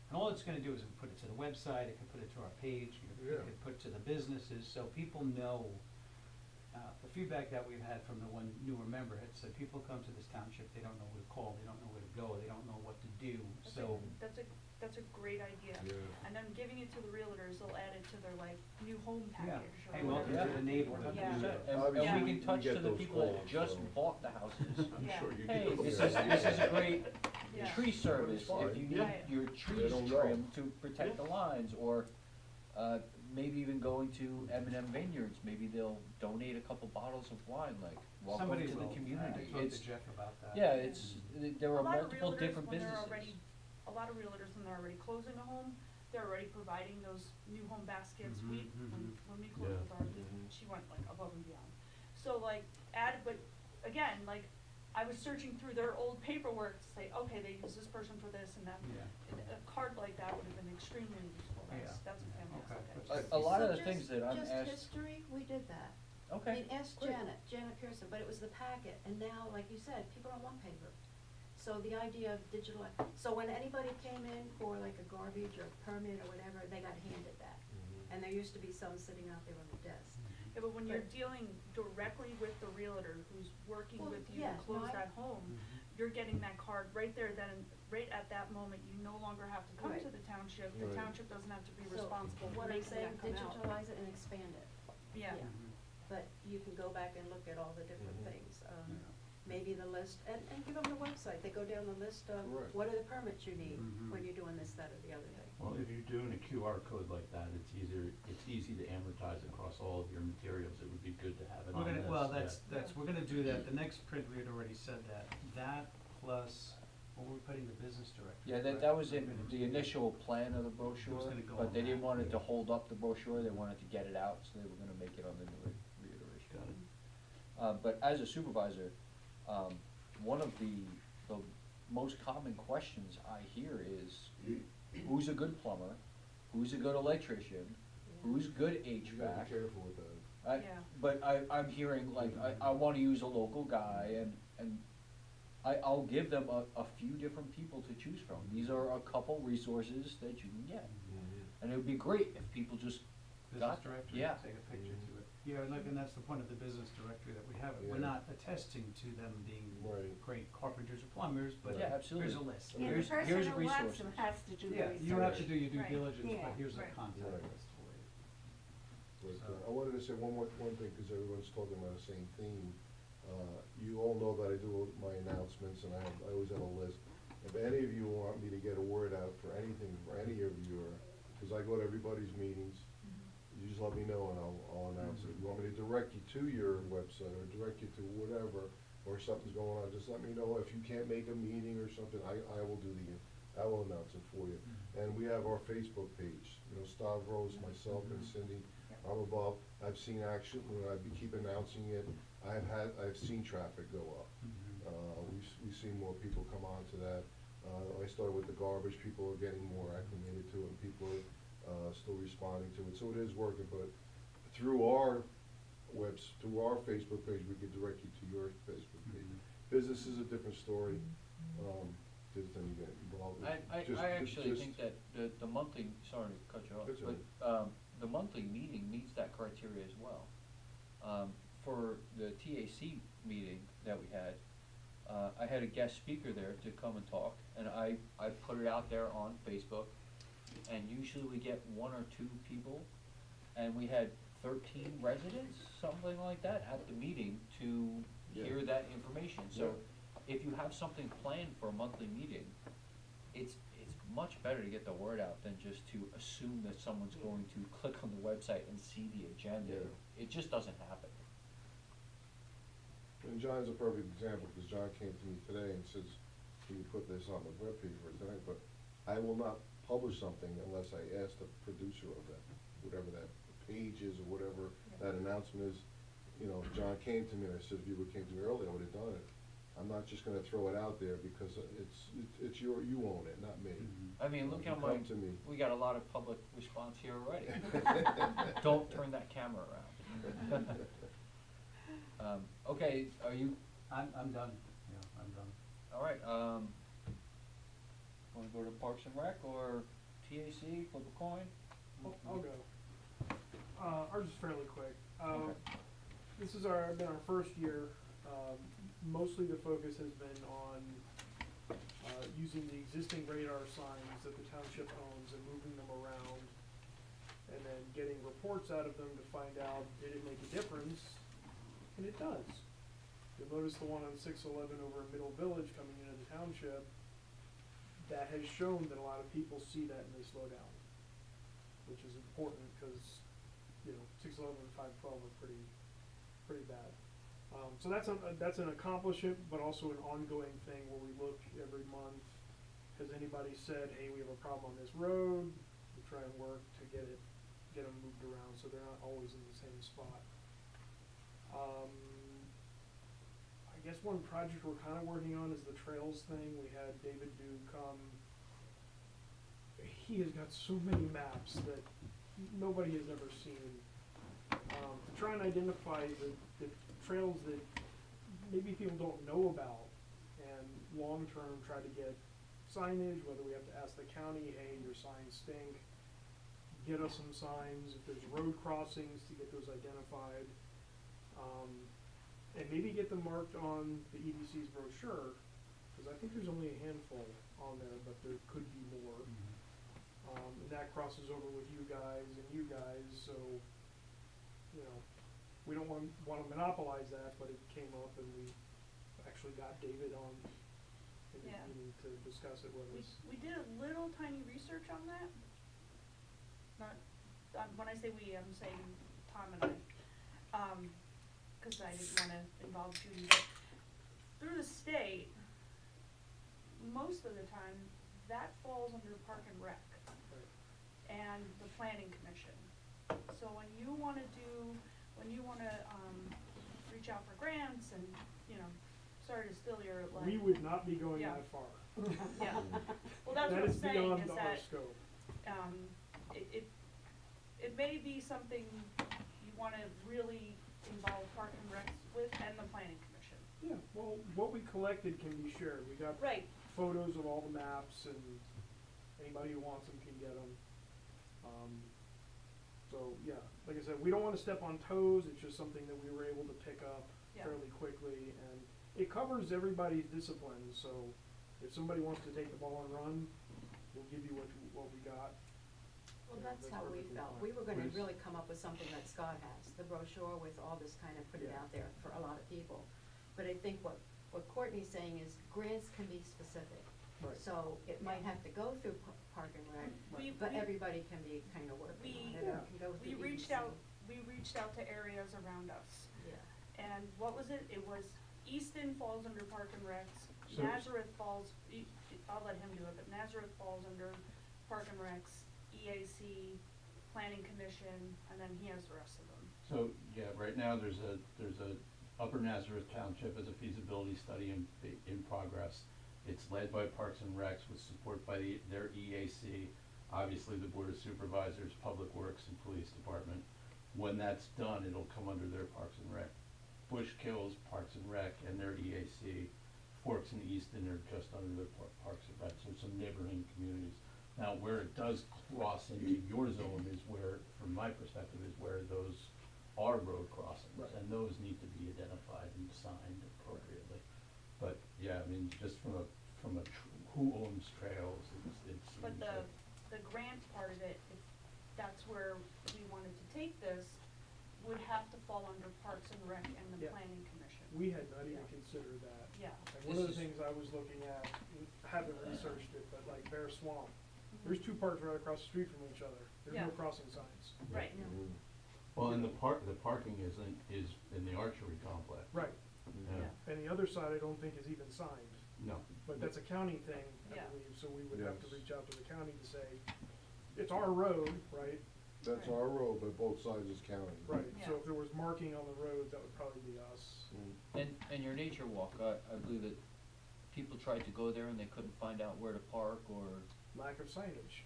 And all it's gonna do is put it to the website, it can put it to our page, it Yeah. can put it to the businesses, so people know. The feedback that we've had from the one newer member had said, people come to this township, they don't know who to call, they don't know where to go, they don't know what to do, so. That's a great idea. Yeah. And then giving it to the realtors, they'll add it to their like new home Yeah. package or Hey, whatever. welcome to the neighborhood. Yeah. 100%. And Obviously, we we can touch get to the those people that calls, just so. bought the houses. I'm Yeah. sure you Hey, get those. this is a great Yeah. tree service, fine. if you need Yeah. your They trees don't know. trimmed to protect the lines, or, maybe even going to M&M Vineyards, maybe they'll donate a couple bottles of wine, like, welcome Somebody to the will. community. I talked It's, to Jeff about that. yeah, it's, there are A lot of multiple realtors, different when they're businesses. a lot of realtors, when they're already closing a home, they're already providing those new home baskets. Mhm, When we closed with ours, Mhm. she went like above and beyond. So like but again, like I was searching through their old paperwork to say, okay, they use this person for this and that. Yeah. And a card like that would have been extremely useful. Yeah. That's a Yeah, fantastic okay. idea. A lot of So the things that I'm Just asked, history, we did that. I okay, mean, ask great. Janet Pearson, but it was the packet, and now, like you said, people don't want paper. So the idea of digital, so when anybody came in for like a garbage or permit or whatever, they got handed that. And there used to be some sitting out there on the desk. Yeah, but when you're But- dealing directly with the realtor who's working Well, with you yeah, to close no, that home, Mhm. you're getting that card right there, then, right at that moment, you no longer have to come Right. to the township. The Right. township doesn't have to be So responsible for what I'm making saying, that come out. digitalize it and expand it. Yeah. Yeah. Mhm. But you can go back and look at all the different Mhm. things. Yeah. Maybe the list, and give them the website, they go down the list of Correct. what are the permits you need Mhm. when you're doing this, that, or the other thing. Well, if you're doing a QR code like that, it's easy to amortize across all of your materials, it would be good to have it We're on gonna, this, well, yeah. we're gonna do that, the next print, we had already said that plus, what we're putting the business director. Yeah, correct? that was in We're gonna the do- initial plan of the brochure, gonna go but on they didn't that. want it to hold up the brochure, they wanted to get it out, so they were gonna make it on the new reiteration. Got it. But as a supervisor, one of the most common questions I hear is, who's a good plumber? Who's a good electrician? Who's good You HVAC? gotta be careful with that. Yeah. But I'm hearing, like, I wanna use a local guy, and I'll give them a few different people to choose from. These are a couple resources that you can get. And it would be great if people just Business got, director, yeah. take a picture to it. Yeah, and look, and that's the point of the business directory that we have, it. We're Yeah. not attesting to them being Right. great carpenters or plumbers, but Yeah, absolutely. here's a list. Yeah, Here's- here's resources. has to do the Yeah, research. you have to do your due Right. diligence, Yeah, but here's a right. contact Right. list for you. But So- I wanted to say one thing, because everyone's talking about the same theme. You all know that I do my announcements, and I always have a list. If any of you want me to get a word out for anything, for any of you, because I go to everybody's meetings, you just let me know and I'll announce it. If you want me to direct you to your website, or direct you to whatever, or something's going on, just let me know. If you can't make a meeting or something, I will announce it for you. And we have our Facebook page, Stavros, myself, and Cindy. I'm above. I've seen action, I keep announcing it. I've seen traffic go up. We've seen more people come on to that. I started with the garbage, people are getting more acclimated to it, and people are still responding to it, so it is working, but through our Facebook page, we could direct you to your Facebook page. Business is a different story, because then you get involved. I actually think that the monthly, sorry to cut you off, That's all but, the monthly meeting meets that criteria as well. For the TAC meeting that we had, I had a guest speaker there to come and talk, and I put it out there on Facebook, and usually we get 1 or 2 people, and we had 13 residents, something like that, at the meeting to hear that information. So if you have something planned for a monthly meeting, it's much better to get the word out than just to assume that someone's going to click on the website and see the agenda. Yeah. It just doesn't happen. And John's a perfect example, because John came to me today and says, can you put this on the webpage for tonight? But I will not publish something unless I ask the producer of that, whatever that page is or whatever that announcement is. John came to me and I said, if you would came to me earlier, I would have done it. I'm not just gonna throw it out there because it's you own it, not me. I mean, look You how come to me. we got a lot of public response here already. Don't turn that camera around. Okay, are you, I'm done, yeah, I'm done. all right, wanna go to Parks and Rec, or TAC, flip a coin? I'll go. Ours is fairly quick. Okay. This is been our first year. Mostly the focus has been on using the existing radar signs that the township owns and moving them around, and then getting reports out of them to find out, did it make a difference? And it does. You'll notice the one on 611 over in Middle Village coming into the township, that has shown that a lot of people see that and they slow down, which is important because, 611 and 512 are pretty bad. So that's an accomplishment, but also an ongoing thing where we look every month. Has anybody said, hey, we have a problem on this road? We try and work to get them moved around so they're not always in the same spot. I guess one project we're kind of working on is the trails thing. We had David Dew come. He has got so many maps that nobody has ever seen. To try and identify the trails that maybe people don't know about, and long-term try to get signage, whether we have to ask the county, hey, your signs stink, get us some signs, if there's road crossings, to get those identified, and maybe get them marked on the EDC's brochure, because I think there's only a handful on there, but there could be more. And that crosses over with you guys, so, we don't want to monopolize that, but it came up and we actually got David on in the Yeah. meeting to discuss it with us. We did a little tiny research on that. Not, when I say we, I'm saying Tom and I, cause I didn't wanna involve Judy, but through the state, most of the time, that falls under Park and Rec Right. and the Planning Commission. So when you wanna reach out for grants and, sorry to steal your line. We would not be going Yeah. that far. Yeah, well, that's what That I'm is saying, beyond is our that, scope. it may be something you wanna really involve Park and Rec with and the Planning Commission. Yeah, well, what we collected can be shared. We got Right, photos of all the maps, and anybody who wants them can get them. So, yeah, like I said, we don't wanna step on toes, it's just something that we were able to pick up Yeah. fairly quickly, and it covers everybody's discipline, so if somebody wants to take the ball and run, we'll give you what we got. Well, Yeah, that's how we perfectly felt. fine. We were gonna Please. really come up with something that Scott has, the brochure with all this kind of, put it Yeah. out there for a lot of people. But I think what Courtney's saying is grants can be specific. Right. So it might have to go through Park and Rec, but everybody can be kind of working on it, Yeah. it can go through we reached EDC. out to areas around us. Yeah. And what was it? It was Easton falls under Park and Rec, So- Nazareth falls, I'll let him do it, but Nazareth falls under Park and Rec's, EAC, Planning Commission, and then he has the rest of them. So, yeah, right now, there's a Upper Nazareth Township as a feasibility study in progress. It's led by Parks and Recs with support by their EAC, obviously the Board of Supervisors, Public Works, and Police Department. When that's done, it'll come under their Parks and Rec. Bushkills, Parks and Rec, and their EAC. Forks and Easton are just under their Parks and Rec, so some neighboring communities. Now, where it does cross into your zone is where, from my perspective, is where those are road crossings, Right. and those need to be identified and signed appropriately. But, yeah, I mean, just from a who owns trails, it's. But the grant part of it, if that's where we wanted to take this, would have to fall under Parks and Rec and the Yeah. Planning Commission. We had not even Yeah. considered that. Yeah. And one of the This is- things I was looking at, haven't researched it, but like Bear Swamp, there's two parks right across the street from each other. There's no Yeah. crossing signs. Right, Mhm. Well, and the parking is in the archery complex. Right. Yeah. And the other side I don't think is even signed, No. but that's a county thing, I Yeah. believe, so we would have to Yes. reach out to the county to say, it's our road, right? That's Right. our road, but both sides is county. Right, so Yeah. if there was marking on the road, that would probably be us. And your nature walk, I believe that people tried to go there and they couldn't find out where to park, or Lack of signage.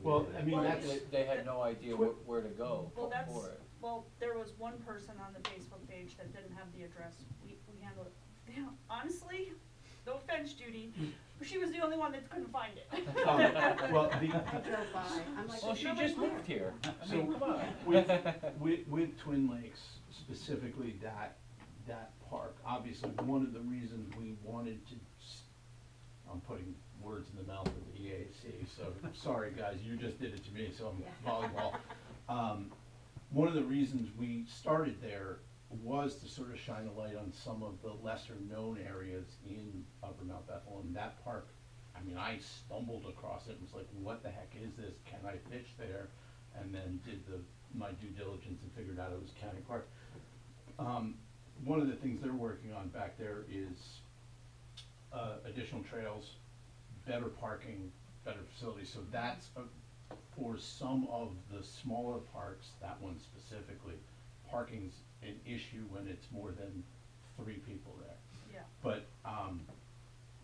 Well, I mean, Well, that's. they had no idea where to go well, that's, for it. well, there was one person on the Facebook page that didn't have the address, we handled it, honestly, no offense, Judy, But she was the only one that couldn't find it. Well, I drove by, I'm like, Well, there's she nobody just there. moved here. I So mean, come on. with Twin Lakes, specifically that park, obviously, one of the reasons we wanted to, I'm putting words in the mouth of the EAC, so, sorry, guys, you just did it to me, so I'm Yeah. volleyball. One of the reasons we started there was to sort of shine a light on some of the lesser-known areas in Upper Mount Bethel, and that park, I mean, I stumbled across it and was like, what the heck is this? Can I fish there? And then did my due diligence and figured out it was county park. One of the things they're working on back there is additional trails, better parking, better facilities. So that's for some of the smaller parks, that one specifically, parking's an issue when it's more than 3 people there. Yeah. But,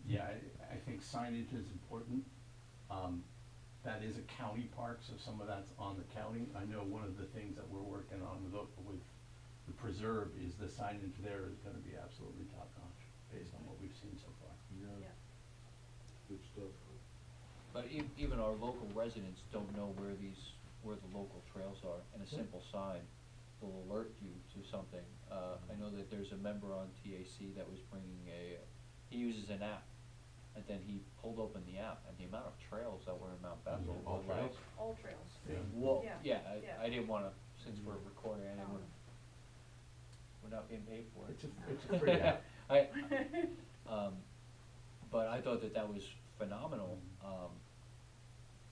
yeah, I think signage is important. That is a county park, so some of that's on the county. I know one of the things that we're working on with the preserve is the signage there is gonna be absolutely top notch, based on what we've seen so far. Yeah. Good stuff. But even our local residents don't know where the local trails are, and a simple sign will alert you to something. I know that there's a member on TAC that was bringing he uses an app, and then he pulled open the app, and the amount of trails that were in Mount Bethel All were like, trails? All trails. Yeah. whoa, Yeah. yeah, Yeah. I didn't wanna, since we're recording, I didn't Oh. wanna, we're not being paid for it. It's a free app. But I thought that was phenomenal,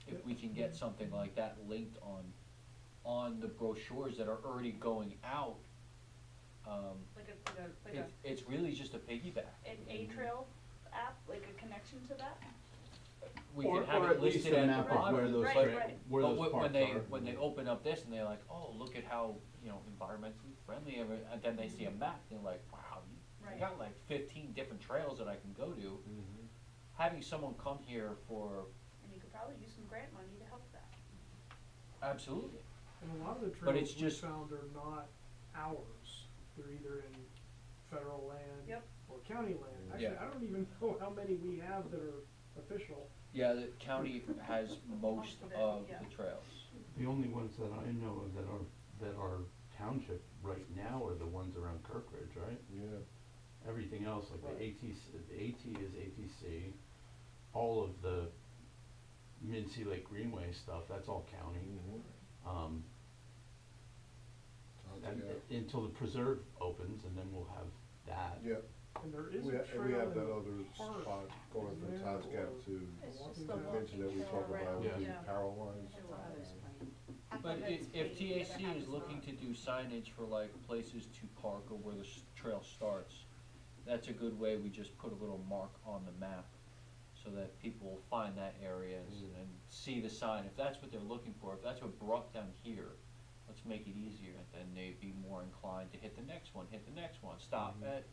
if we can get something like that linked on the brochures that are already going out, Like a it's really just a piggyback. an A-Trail app, like a connection to that? We Or- could have or it at least listed a at map the of bottom. where those Right, tra- right. where those But parks are. when they open up this and they're like, oh, look at how, environmentally friendly, and then they see a map, they're like, wow, I Right. got like 15 different trails that I can go to. Mm-hmm. Having someone come here for, And you could probably use some grant money to help that. absolutely, And a lot of the But it's trails we just- found are not ours. They're either in federal land Yep. or county land. Yeah. Actually, I don't even know how many we have that are official. yeah, the county has most Most of it, of yeah. the trails. The only ones that I know of that are township right now are the ones around Kirkridge, right? Yeah. Everything else, like Right. the AT is ATC, all of the Mid-Sea Lake Greenway stuff, that's all county. Mm-hmm. And until the preserve opens, and then we'll have that. Yeah, And there is we a have, trail and we have in that the other park, spot going isn't from there, Todd's Gap or- to It's walking just the a trail? convention that we walking talked trail about around, with the yeah. power lines. It was funny. But if TAC is looking to do signage for like places to park or where the trail starts, that's a good way, we just put a little mark on the map so that people will find that area and see the sign. If that's what they're looking for, if that's what brought them here, let's make it easier, and then they'd be more inclined to hit the next one, stop at,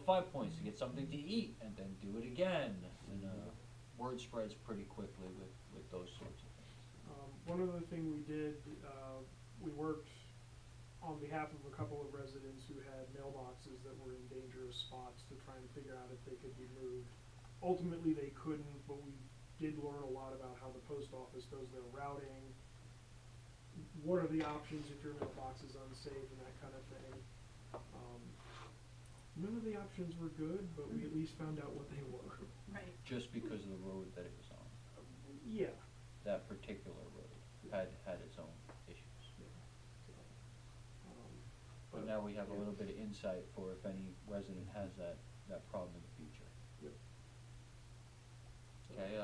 5 points to get something to eat, and then do it again. And, word spreads pretty quickly with those sorts of things. One other thing we did, we worked on behalf of a couple of residents who had mailboxes that were in dangerous spots to try and figure out if they could be moved. Ultimately, they couldn't, but we did learn a lot about how the post office does their routing. What are the options if your mailbox is unsafe and that kind of thing. None of the options were good, but we at least found out what they were. Right. Just because of the road that it was on. Yeah. That particular road had its own issues. But now we have a little bit of insight for if any resident has that problem in the future. Yep. Okay,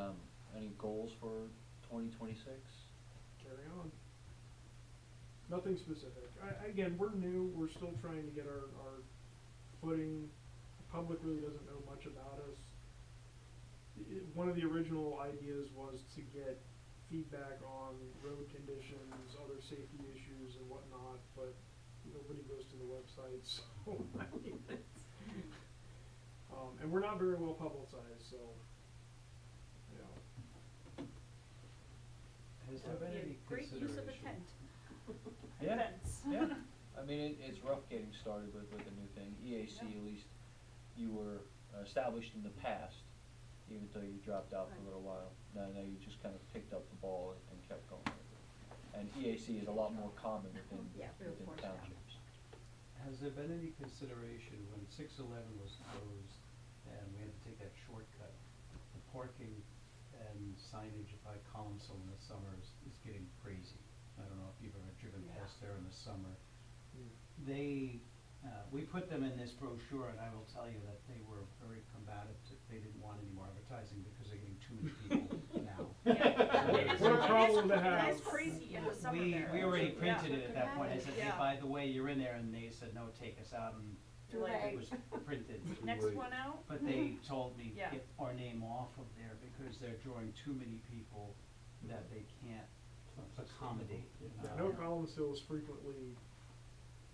any goals for 2026? Carry on. Nothing specific. Again, we're new, we're still trying to get our footing. The public really doesn't know much about us. One of the original ideas was to get feedback on road conditions, other safety issues and whatnot, but nobody goes to the website, so I mean, it's, and we're not very well publicized, so, Has That there would been be any a great use of a consideration? tent. Yeah. Tents. Yeah, I mean, it's rough getting started with a new thing. EAC, Yeah. at least, you were established in the past, even though you dropped out for a little while. Now you just kind of picked up the ball and kept going. And EAC is a lot more common within, Yeah, real within force down. townships. Has there been any consideration when 611 was closed and we had to take that shortcut, the parking and signage by Columnsville in the summer is getting crazy. I don't know if you've ever driven Yeah. past there in the summer. They, we put them in this brochure, and I will tell you that they were very combative they didn't want any more advertising because they're getting too many people now. Yeah. What a problem to have. It is crazy in the summer there. We already Yeah. printed it at that point. I said, hey, Yeah. by the way, you're in there, and they said, no, take us out, and Too it late. was printed. Next Wait. one out? But they told me, Yeah. get our name off of there because they're drawing too many people that they can't accommodate. Yeah, I know Collinsville is frequently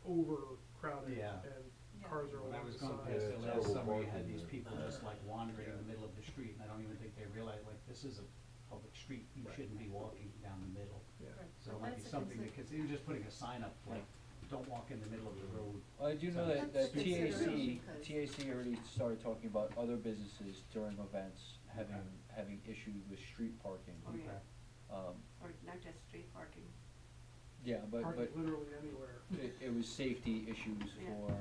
overcrowded Yeah. and Yeah. cars are When I along was the going side. past Yeah, there last terrible summer, you had parking these there. people just like wandering in Yeah. the middle of the street, and I don't even think they realize, like, this is a public street, you shouldn't be walking down the middle. Yeah. So it might be That's a something consi- because even just putting a sign up, like, don't walk in the middle of the road. Well, I do know So- that, That's that a consideration TAC already started talking about other businesses during events having issues with street parking. Oh, yeah. Okay. Or not just street parking. Yeah, but Parking literally anywhere. it was safety issues Yeah. for,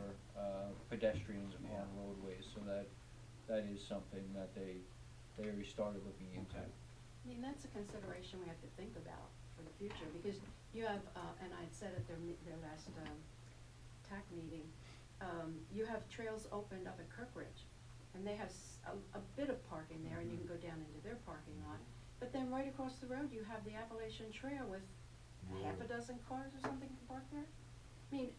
pedestrians Yeah. on roadways, so that is something that they already started looking into. Okay. I mean, that's a consideration we have to think about for the future, because you have, and I'd said at their last, TAC meeting, you have trails opened up at Kirkridge, and they have a bit of parking there, and you can go down into their parking lot. But then right across the road, you have the Appalachian Trail with half a dozen cars or something parked there. I mean,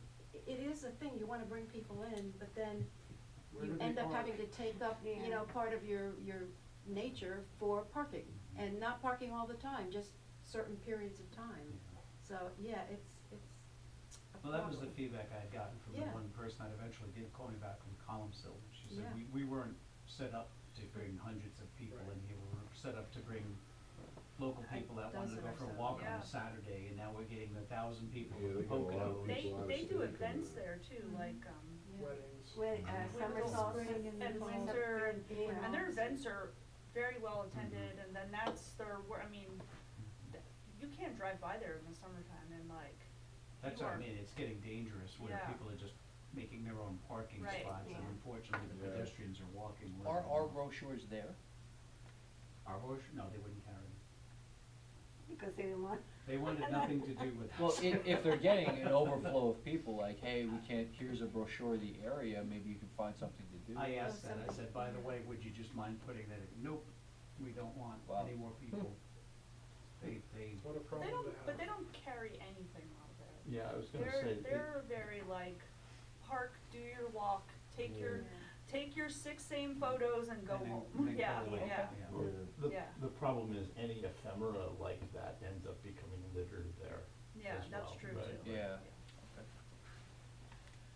it is a thing, you wanna bring people in, but then Where you do they end up park? having to take up, you know, part of your nature for parking, and not parking all the time, just certain periods of time. So, yeah, it's a Well, that was the problem. feedback I had gotten from the Yeah. one person that eventually did call me back from Collinsville. She said, Yeah. we weren't set up to bring hundreds of people in here, we were set up to bring local people that wanted to go dozen for a or so, walk on yeah. a Saturday, and now we're getting 1,000 people Yeah, in they get a lot of Pocono. people. They, There's a lot of they do civic events over there too, Mhm. like, Yeah. Weddings. summer With solstice spring and and fall. winter, and Yeah. their events are very well attended, and then that's their, I mean, you can't drive by there in the summertime and like, That's you what I are- mean, it's getting dangerous where Yeah. people are just making their own parking Right. spots, and Yeah. unfortunately, the Yeah. pedestrians are walking. Are literally. our brochures there? Our horse, no, they wouldn't carry them. Because they didn't want. They wanted nothing to do with us. Well, if they're getting an overflow of people, like, hey, we can't, here's a brochure of the area, maybe you can find something to do. I asked that, I said, by the way, would you just mind putting that in? Nope, we don't want Wow. any more people. They, What a but problem they to don't, have. but they don't carry anything out there. Yeah, I was gonna say. They're very like, park, do your walk, take your 6 same photos and go and then- home, and then yeah, go away. yeah. The, Yeah. the problem is any ephemera like that ends up becoming littered there Yeah, as that's well, true right? too. Yeah.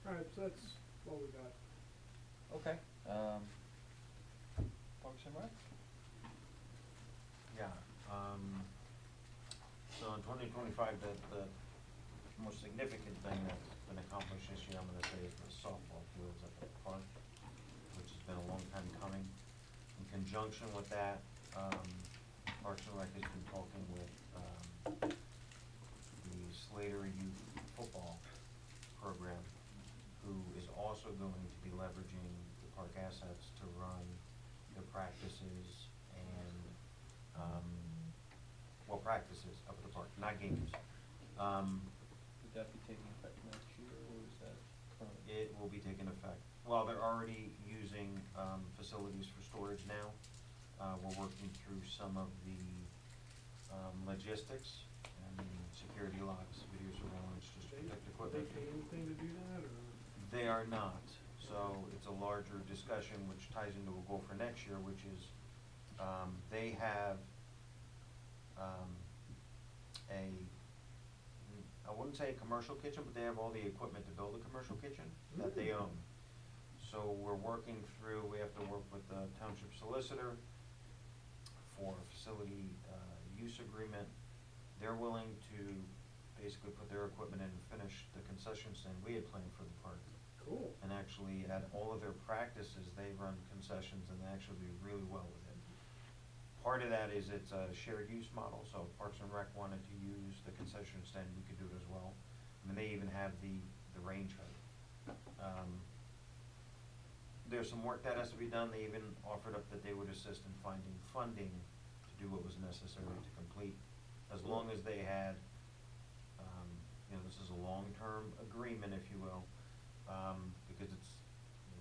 Alright, so that's what we got. Okay, Parks and Rec? Yeah, so in 2025, the most significant thing that's been accomplished this year, I'm gonna say, is the softball fields at the park, which has been a long time coming. In conjunction with that, Parks and Rec has been talking with, the Slater Youth Football Program, who is also going to be leveraging the park assets to run their practices and, practices up at the park, not games. Would that be taking effect next year, or is that current? It will be taking effect. Well, they're already using, facilities for storage now. We're working through some of the, logistics and security locks, video surveillance, just to protect They equipment. pay anything to do that, or? They are not, so it's a larger discussion which ties into a goal for next year, which is, they have, I wouldn't say a commercial kitchen, but they have all the equipment to build a commercial kitchen that they own. So we're working through, we have to work with the township solicitor for a facility, use agreement. They're willing to basically put their equipment in and finish the concession stand we had planned for the park. Cool. And actually, at all of their practices, they run concessions and they actually do really well with it. Part of that is it's a shared use model, so Parks and Rec wanted to use the concession stand, we could do it as well. I mean, they even have the range height. There's some work that has to be done. They even offered up that they would assist in finding funding to do what was necessary to complete, as long as they had, this is a long-term agreement, if you will, because the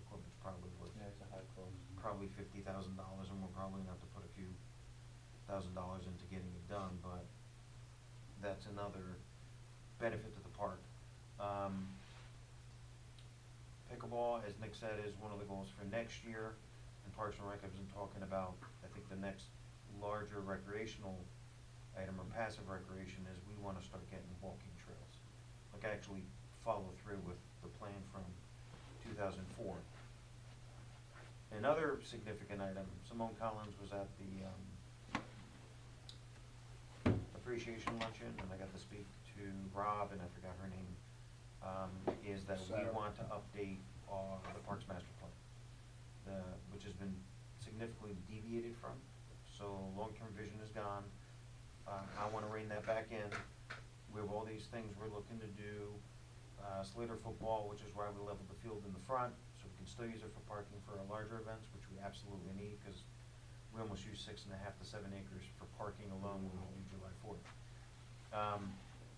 equipment's probably worth it's a high cost. probably $50,000, and we're probably gonna have to put a few $1,000s into getting it done, but that's another benefit to the park. Pickleball, as Nick said, is one of the goals for next year, and Parks and Rec has been talking about, I think the next larger recreational item, or passive recreation, is we wanna start getting walking trails. Like actually follow through with the plan from 2004. Another significant item, Simone Collins was at the appreciation luncheon, and I got to speak to Rob, and I forgot her name, is that we Sarah. want to update the Parks Master Plan, which has been significantly deviated from. So long-term vision is gone. I want to rein that back in. We have all these things we're looking to do. Slater football, which is why we leveled the field in the front, so we can still use it for parking for our larger events, which we absolutely need, because we almost use 6.5 to 7 acres for parking alone when we do July 4th.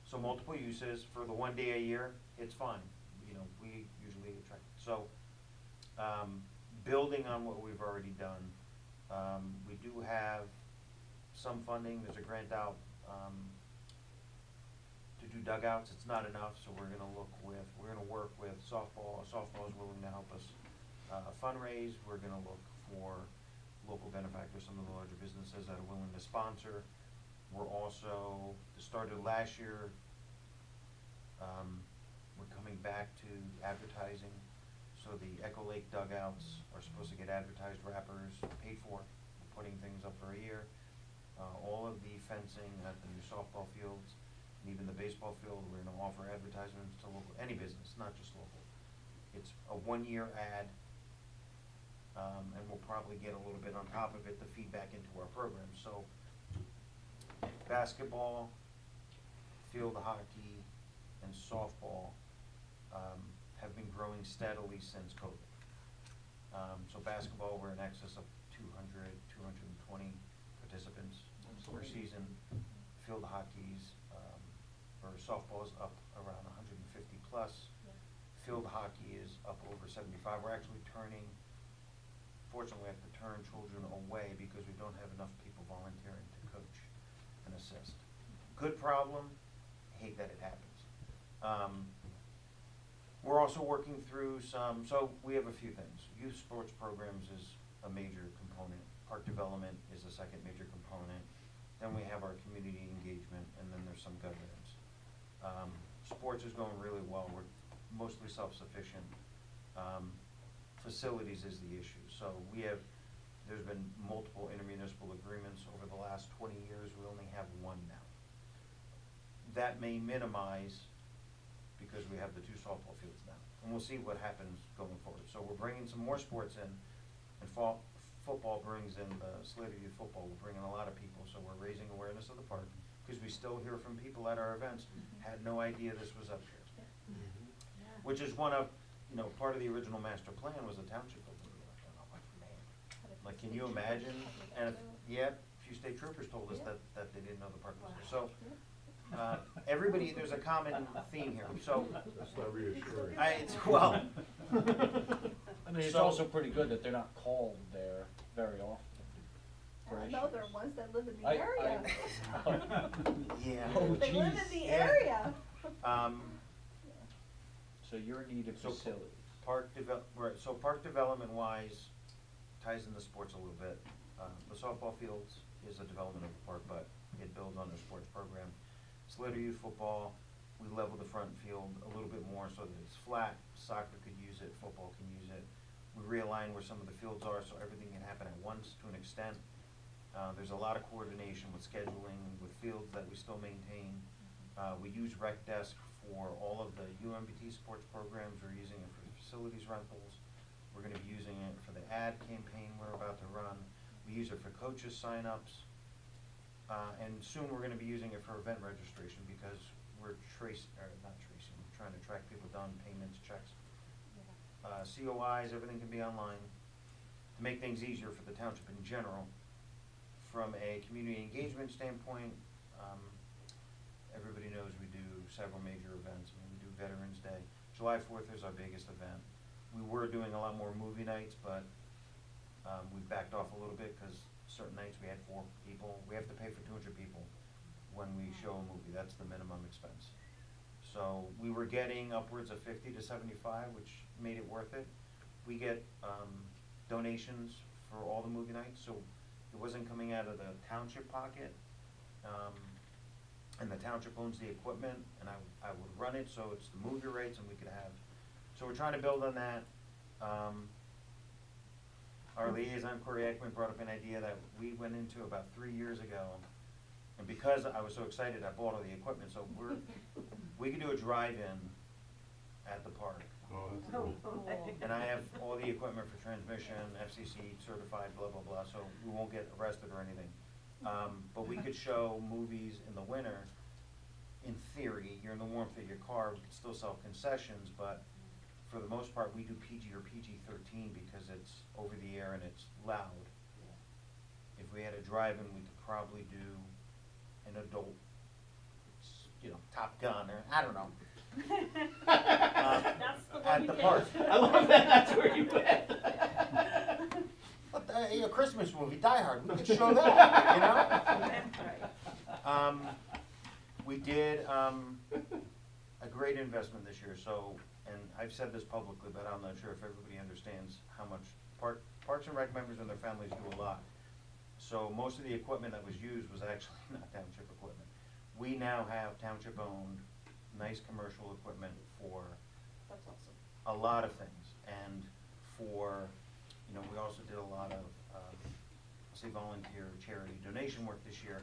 So multiple uses for the one day a year, it's fine. We usually attract. So building on what we've already done, we do have some funding. There's a grant out to do dugouts. It's not enough, so we're gonna work with softball. Softball is willing to help us fundraise. We're gonna look for local benefactors, some of the larger businesses that are willing to sponsor. We're also, started last year, we're coming back to advertising. So the Echo Lake dugouts are supposed to get advertised wrappers paid for. We're putting things up for a year. All of the fencing at the new softball fields, and even the baseball field, we're gonna offer advertisements to local, any business, not just local. It's a 1-year ad, and we'll probably get a little bit on top of it to feed back into our program. So basketball, field hockey, and softball have been growing steadily since COVID. So basketball, we're in excess of 200, 220 participants per season. Field hockey's, or softball is up around 150 plus. Field hockey is up over 75. We're actually fortunately we have to turn children away because we don't have enough people volunteering to coach and assist. Good problem, hate that it happens. We're also working through so we have a few things. Youth sports programs is a major component. Park development is a second major component. Then we have our community engagement, and then there's some governance. Sports is going really well. We're mostly self-sufficient. Facilities is the issue. So there's been multiple intermunicipal agreements over the last 20 years. We only have one now. That may minimize because we have the 2 softball fields now. And we'll see what happens going forward. So we're bringing some more sports in, and football brings in Slater Youth Football. We're bringing a lot of people, so we're raising awareness of the park, because we still hear from people at our events, had no idea this was up here. Which is one of, part of the original master plan was the township building. Like, can you imagine? And a few state troopers told us that they didn't know the park was there. So, everybody, there's a common theme here. So, That's not reassuring. I mean, it's So- also pretty good that they're not called there very often. for I know there are issues. ones that live in the I- area. yeah. Oh, They live in geez. the Yeah. area. So you're in need of So facilities. So park development wise ties into sports a little bit. The softball fields is a development of the park, but it builds on the sports program. Slater Youth Football, we leveled the front field a little bit more so that it's flat. Soccer could use it, football can use it. We realign where some of the fields are so everything can happen at once to an extent. There's a lot of coordination with scheduling, with fields that we still maintain. We use Rec Desk for all of the UMBT sports programs. We're using it for facilities rentals. We're gonna be using it for the ad campaign we're about to run. We use it for coaches signups. And soon we're gonna be using it for event registration because we're not tracing, we're trying to track people down, payments, checks. COIs, everything can be online to make things easier for the township in general. From a community engagement standpoint, everybody knows we do several major events. I mean, we do Veterans Day. July 4th is our biggest event. We were doing a lot more movie nights, but we backed off a little bit because certain nights we had 4 people. We have to pay for 200 people when we show a movie. That's the minimum expense. So we were getting upwards of 50 to 75, which made it worth it. We get donations for all the movie nights, so it wasn't coming out of the township pocket. And the township owns the equipment, and I would run it, so it's the movie rights, and we could have. So we're trying to build on that. Our liaison, Corey Ekman, brought up an idea that we went into about 3 years ago. And because I was so excited, I bought all the equipment, so we could do a drive-in at the park. Oh, that's cool. And I have all the equipment for transmission, FCC certified, blah, blah, blah, so we won't get arrested or anything. But we could show movies in the winter. In theory, you're in the warmth of your car, we could still sell concessions, but for the most part, we do PG or PG-13 because it's over the air and it's loud. If we had a drive-in, we could probably do an adult, Top Gun, or I don't know. That's the one At you the picked. park. I love that, that's where you went. But a Christmas movie, Die Hard, we could show that, you know? We did a great investment this year, so, and I've said this publicly, but I'm not sure if everybody understands how much Parks and Rec members and their families do a lot. So most of the equipment that was used was actually not township equipment. We now have township-owned, nice commercial equipment for That's awesome. a lot of things, and for, we also did a lot of, say, volunteer charity donation work this year.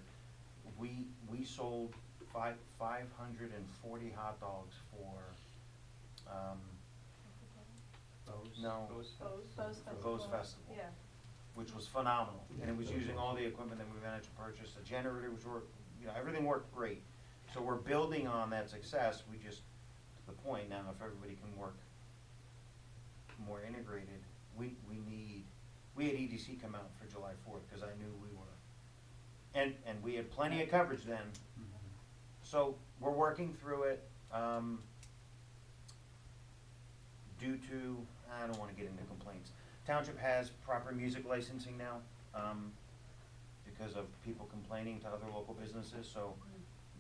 We sold 540 hot dogs for, no, Bose Festival, Yeah. which was phenomenal, and it was using all the equipment that we managed to purchase. The generator was everything worked great. So we're building on that success. We just, to the point now, if everybody can work more integrated, we had EDC come out for July 4th, because I knew we were, and we had plenty of coverage then. So we're working through it, due to, I don't wanna get into complaints. Township has proper music licensing now, because of people complaining to other local businesses, so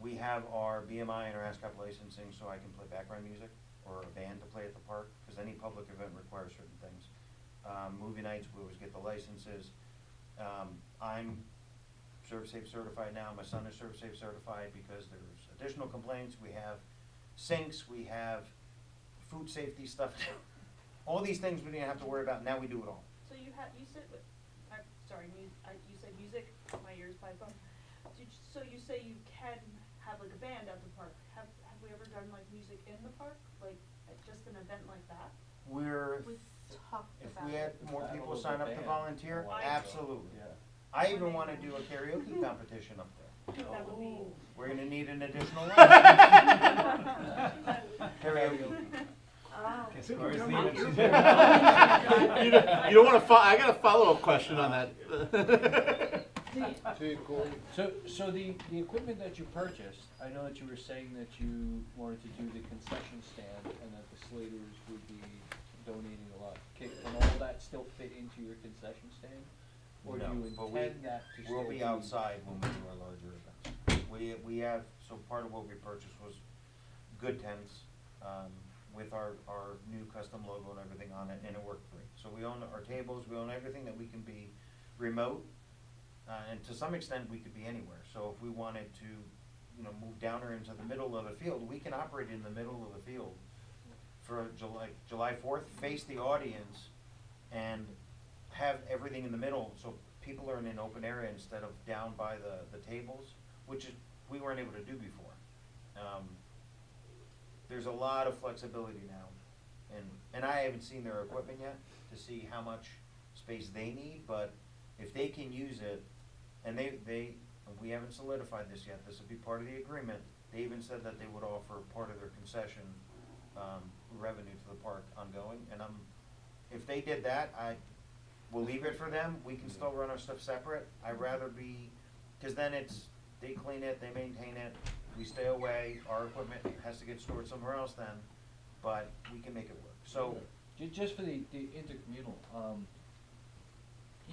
we have our BMI and our ASCAP licensing, so I can play background music, or a band to play at the park, because any public event requires certain things. Movie nights, we always get the licenses. I'm ServSafe certified now, my son is ServSafe certified, because there's additional complaints. We have sinks, we have food safety stuff, all these things we didn't have to worry about, now we do it all. So you said, I'm sorry, you said music, my ears pipe up. So you say you can have like a band at the park. Have we ever done like music in the park? Like at just an event like that? We've talked If about we had it. more Have a people little sign up to band. volunteer, Why? absolutely. Yeah. I even wanna do a karaoke competition up there. That would be. We're gonna need an additional one. Karaoke. Oh. Guess where's the answer? You don't wanna I got a follow-up question on that. So the equipment that you purchased, I know that you were saying that you wanted to do the concession stand and that the Slaters would be donating a lot. Can all that still fit into your concession stand? Or do No, you but intend that to still we'll be outside when we do our larger events. We have, so part of what we purchased was good tents, with our new custom logo and everything on it, and it worked great. So we own our tables, we own everything that we can be remote, and to some extent, we could be anywhere. So if we wanted to, move down or into the middle of the field, we can operate in the middle of the field for July 4th, face the audience, and have everything in the middle, so people are in an open area instead of down by the tables, which we weren't able to do before. There's a lot of flexibility now, and I haven't seen their equipment yet to see how much space they need, but if they can use it, and we haven't solidified this yet, this will be part of the agreement, they even said that they would offer part of their concession, revenue to the park ongoing, and if they did that, we'll leave it for them, we can still run our stuff separate, I'd rather be, cause then they clean it, they maintain it, we stay away, our equipment has to get stored somewhere else then, but we can make it work, so. Just for the intercommunal,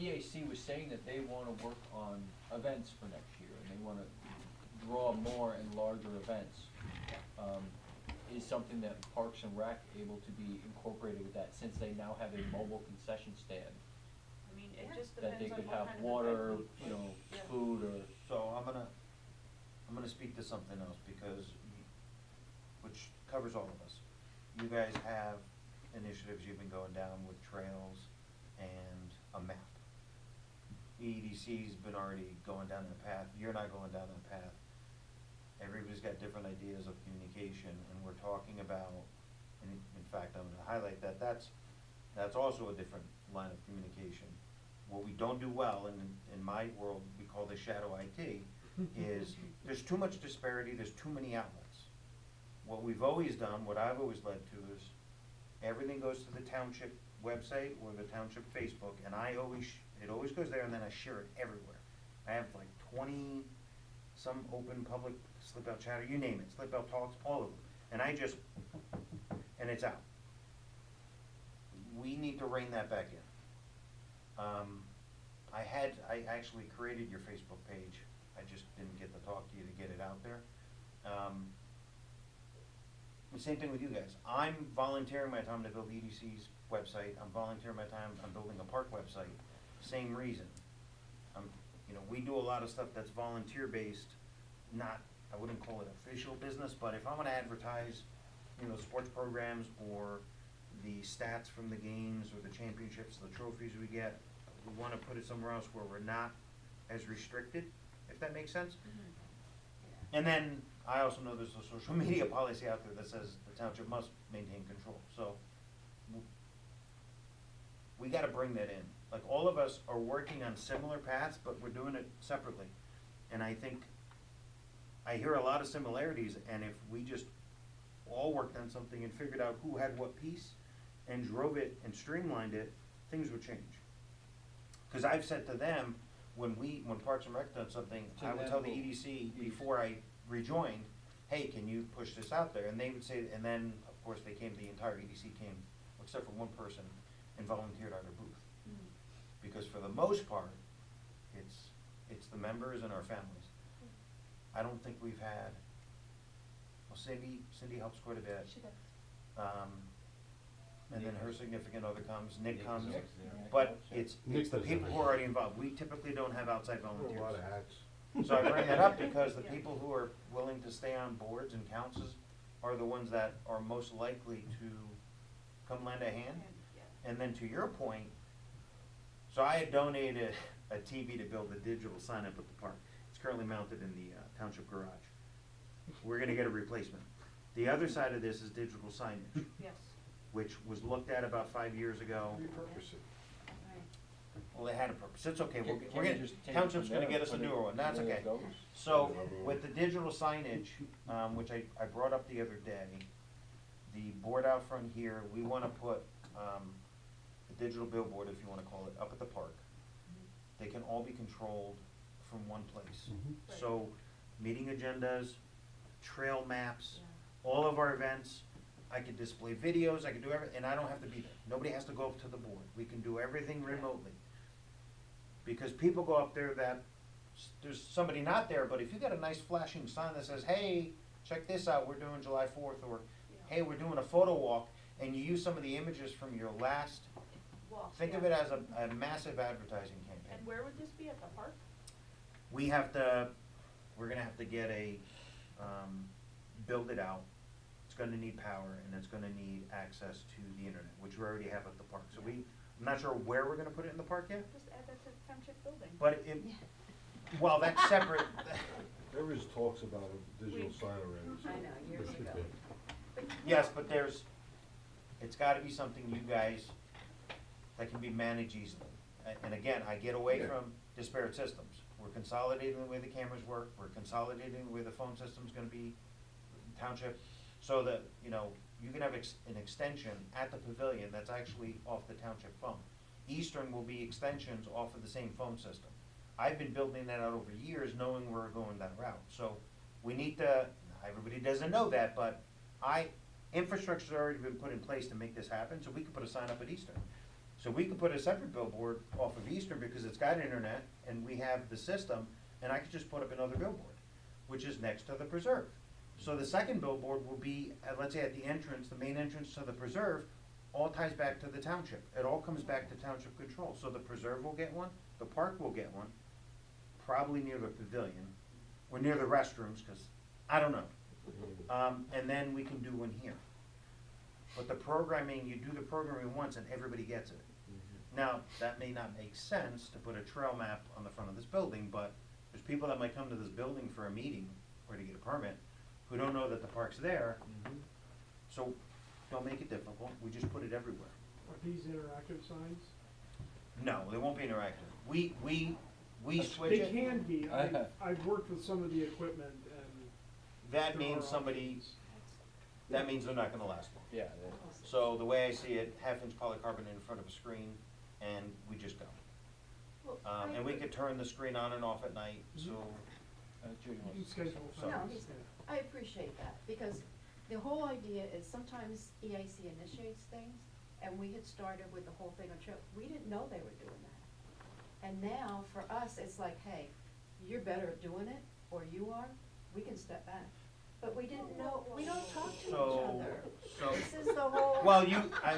EAC was saying that they wanna work on events for next year, and they wanna draw more and larger events. Is something that Parks and Rec able to be incorporated with that, since they now have a mobile concession stand? I mean, it just That they depends on could what have kind of water, event we- you know, Yeah. food, or, So I'm gonna speak to something else, because, which covers all of us. You guys have initiatives you've been going down with trails and a map. EDC's been already going down that path, you're not going down that path. Everybody's got different ideas of communication, and we're talking about, and in fact, I'm gonna highlight that, that's also a different line of communication. What we don't do well, and in my world, we call this shadow IT, is there's too much disparity, there's too many outlets. What we've always done, what I've always led to is, everything goes to the township website or the township Facebook, and it always goes there, and then I share it everywhere. I have like 20, some open public, slip out chatter, you name it, slip out talks, all of them, and and it's out. We need to rein that back in. I actually created your Facebook page, I just didn't get to talk to you to get it out there. The same thing with you guys, I'm volunteering my time to build EDC's website, I'm volunteering my time, I'm building a park website, same reason. We do a lot of stuff that's volunteer-based, not, I wouldn't call it official business, but if I'm gonna advertise, sports programs, or the stats from the games, or the championships, the trophies we get, we wanna put it somewhere else where we're not as restricted, if that makes sense. And then, I also know there's a social media policy out there that says the township must maintain control, so we gotta bring that in. Like, all of us are working on similar paths, but we're doing it separately. And I think, I hear a lot of similarities, and if we just all worked on something and figured out who had what piece, and drove it and streamlined it, things would change. Cause I've said to them, when Parks and Rec done something, To I would them, tell the well, EDC before I rejoined, hey, can you push this out there? And they would say, and then, of course, the entire EDC came, except for one person, and volunteered at our booth. Because for the most part, it's the members and our families. I don't think we've had, well, Cindy helps quite a bit. She does. And then her significant other comes, Nick comes, Nick, but yeah. it's Nick the does people who everything. are already involved. We typically don't have outside Wear volunteers. a lot of hats. So I bring that up because the people who are willing to stay on boards and councils are the ones that are most likely to come lend a hand. And then to your point, so I had donated a TV to build a digital sign up at the park. It's currently mounted in the township garage. We're gonna get a replacement. The other side of this is digital signage, Yes. which was looked at about 5 years ago. Repurpose it. Well, they had a purpose, it's okay, Can we're we gonna, just take it township's from gonna there get us a and put newer it one, that's where it okay. goes? So, with the digital signage, which I brought up the other day, the board out front here, we wanna put, a digital billboard, if you wanna call it, up at the park. They can all be controlled from one place. Mm-hmm. So, meeting agendas, trail maps, all of our events, I could display videos, I could do everything, and I don't have to be there. Nobody has to go up to the board. We can do everything remotely. Because people go up there that, there's somebody not there, but if you got a nice flashing sign that says, hey, check this out, we're doing July 4th, or hey, we're doing a photo walk, and you use some of the images from your last, think of it as a massive advertising campaign. And where would this be, at the park? We're gonna have to get build it out. It's gonna need power, and it's gonna need access to the internet, which we already have at the park. So I'm not sure where we're gonna put it in the park yet, Just add that to the township building. but well, that's separate. There is talks about a digital sign already. I know, years Should ago. be. Yes, but it's gotta be something you guys, that can be managed easily. and again, I get away Yeah. from disparate systems. We're consolidating the way the cameras work, we're consolidating the way the phone system's gonna be, township, so that, you know, you can have an extension at the pavilion that's actually off the township phone. Eastern will be extensions off of the same phone system. I've been building that out over years, knowing we're going that route, so we need to, everybody doesn't know that, but infrastructure's already been put in place to make this happen, so we could put a sign up at Eastern. So we could put a separate billboard off of Eastern because it's got internet and we have the system, and I could just put up another billboard, which is next to the preserve. So the second billboard will be, let's say at the entrance, the main entrance to the preserve, all ties back to the township. It all comes back to township control. So the preserve will get one, the park will get one, probably near the pavilion, or near the restrooms, cause I don't know. And then we can do one here. But the programming, you do the programming once and everybody gets it. Now, that may not make sense to put a trail map on the front of this building, but there's people that might come to this building for a meeting or to get a permit who don't know that the park's there. So don't make it difficult, we just put it everywhere. Are these interactive signs? No, they won't be interactive. We switch They it. can be, I've worked with some of the equipment and. That there means are somebody, options. that means they're not gonna last long. Yeah. So the way I see it, 1/2-inch polycarbonate in front of a screen, and we just go. Well, And we could turn the screen on and off at night, so, Judy You wants can to- schedule So- No, things, he's, yeah. I appreciate that, because the whole idea is sometimes EAC initiates things, and we had started with the whole thing on trail, we didn't know they were doing that. And now, for us, it's like, hey, you're better at doing it, or you are, we can step back. But we didn't know, we don't talk to each other. so. This is the whole. Well,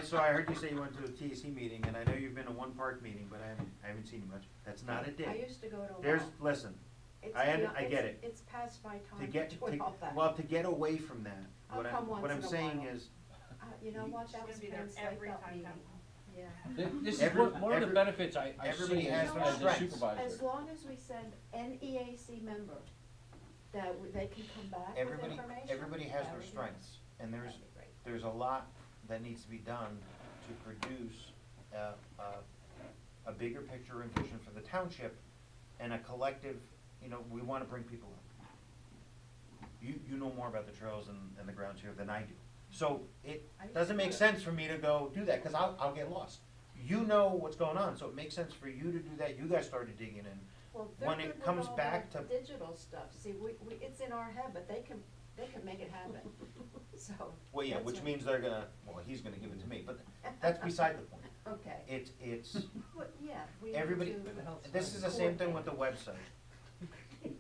so I heard you say you went to a TEC meeting, and I know you've been to one park meeting, but I haven't seen you much. That's not a dig. I used to go to a lot. Listen, It's I beyond- get it's- it. It's past my To time get, to do all that. well, to get away from that, I'll come once what I'm in a saying while. is, You know what, that She's was gonna be there Penn's every Slate time meeting, now. yeah. This is Every- one of the every- benefits I everybody see has as their a strengths. supervisor. As long as we send an EAC member, that they can come back with information. everybody has that their would be strengths, nice. and That'd be great. there's a lot that needs to be done to produce a bigger picture and vision for the township and a collective, you know, we wanna bring people up. You know more about the trails and the grounds here than I do. So it doesn't make sense for me to go do that, cause I'll get lost. You know what's going on, so it makes sense for you to do that, you guys started digging in. Well, they're When good it with comes all back the to, digital stuff, see, it's in our head, but they can make it happen, so. well, yeah, that's which what- means they're gonna, well, he's gonna give it to me, but that's beside the point. Okay, It's, but, yeah, we need everybody, to this is the same thing with the website.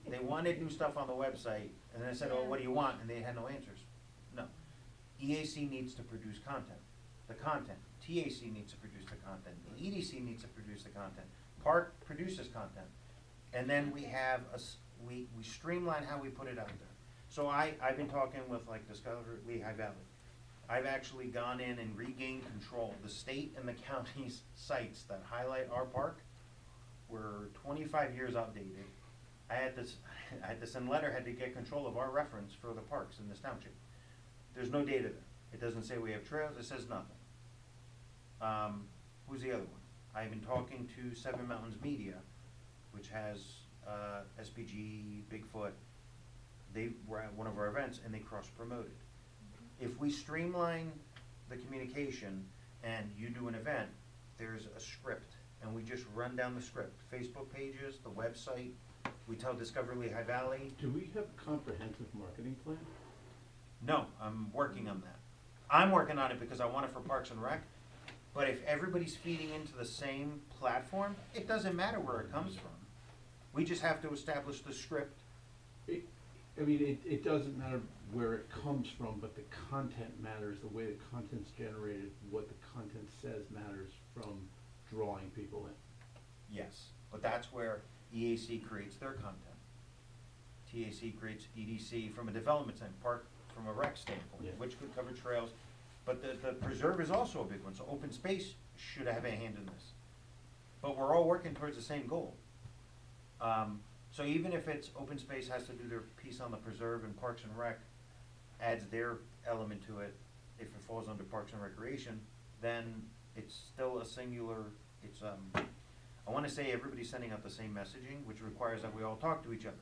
They wanted new stuff on the website, and then I said, oh, what do you want? And they had no answers. No. EAC needs to produce content, the content. TAC needs to produce the content. The EDC needs to produce the content. Park produces content. And then we have we streamline how we put it out there. So I've been talking with like Discover Lehigh Valley. I've actually gone in and regained control. The state and the county's sites that highlight our park were 25 years outdated. I had to send letterhead to get control of our reference for the parks in this township. There's no data there. It doesn't say we have trails, it says nothing. Who's the other one? I've been talking to Seven Mountains Media, which has SPG, Bigfoot. They were at one of our events and they cross-promoted. If we streamline the communication and you do an event, there's a script and we just run down the script. Facebook pages, the website, we tell Discover Lehigh Valley. Do we have a comprehensive marketing plan? No, I'm working on that. I'm working on it because I want it for Parks and Rec. But if everybody's feeding into the same platform, it doesn't matter where it comes from. We just have to establish the script. It doesn't matter where it comes from, but the content matters, the way the content's generated, what the content says matters from drawing people in. Yes, but that's where EAC creates their content. TAC creates EDC from a development standpoint, park from a rec standpoint, Yeah. which could cover trails. But the preserve is also a big one, so open space should have a hand in this. But we're all working towards the same goal. So even if it's open space has to do their piece on the preserve and Parks and Rec adds their element to it, if it falls under Parks and Recreation, then it's still a singular, it's, I wanna say everybody's sending out the same messaging, which requires that we all talk to each other.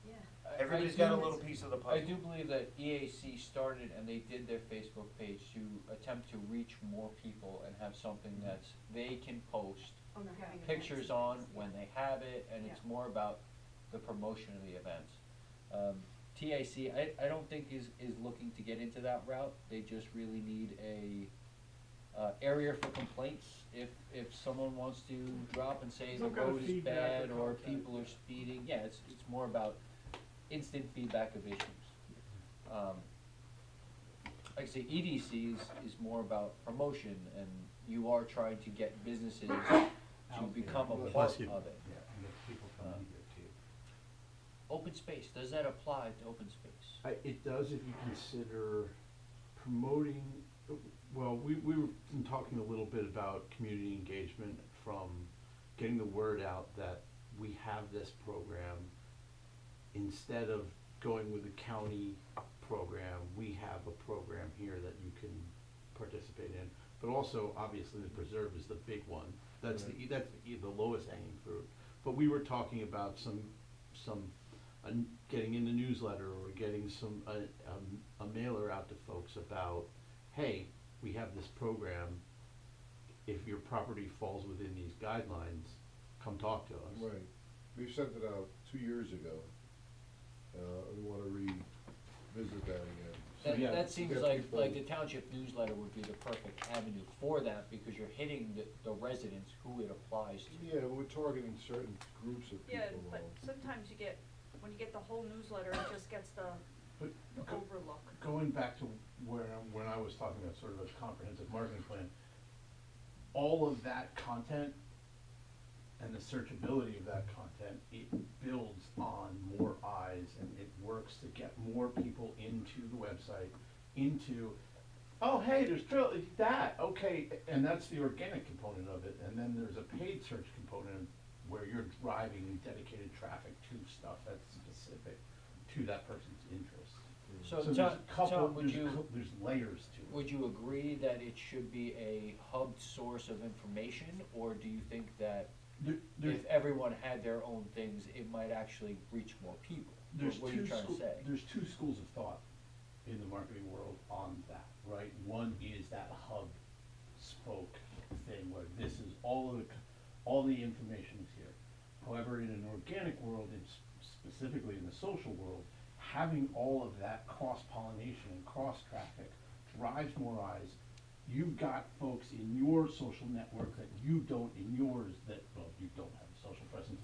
Yeah. I Everybody's do- got a little piece of the puzzle. I do believe that EAC started and they did their Facebook page to attempt to reach more people and have something that's, they can post Oh, they're having pictures events. on Yeah. when they have it, and it's Yeah. more about the promotion of the events. TAC, I don't think is looking to get into that route, they just really need a, area for complaints. If someone wants to drop and say the Some kind of road is feedback bad, or or contact, people are yeah. speeding, yeah, it's more about instant feedback of issues. Like I say, EDC is more about promotion, and you are trying to get businesses to Out there. become a Bless part you. of it. Yeah, and get people coming here too. Open space, does that apply to open space? It does if you consider promoting, well, we were talking a little bit about community engagement from getting the word out that we have this program. Instead of going with the county program, we have a program here that you can participate in. But also, obviously, the preserve is the big one. That's the lowest hanging fruit. But we were talking about some getting in the newsletter or getting a mailer out to folks about, hey, we have this program. If your property falls within these guidelines, come talk to us. Right. We sent it out 2 years ago. We wanna revisit that again. So, That, yeah, that seems get like people- the township newsletter would be the perfect avenue for that, because you're hitting the residents who it applies to. Yeah, but we're targeting certain groups of people. Yeah, but sometimes you get, when you get the whole newsletter, it just gets the But go- overlook. going back to when I was talking about sort of a comprehensive marketing plan, all of that content and the searchability of that content, it builds on more eyes, and it works to get more people into the website, oh, hey, there's that, okay, and that's the organic component of it, and then there's a paid search component where you're driving dedicated traffic to stuff that's specific to that person's interest. So there's Tom, a couple, Tom, would there's layers to it. would you agree that it should be a hubbed source of information, or do you think that There's, if everyone had their own things, it might actually reach more people? What are you trying to say? There's two schools of thought in the marketing world on that, right? One is that hub spoke thing where this is all the information is here. However, in an organic world, and specifically in the social world, having all of that cross-pollination and cross-traffic drives more eyes. You've got folks in your social network that you don't in yours that, well, you don't have a social presence.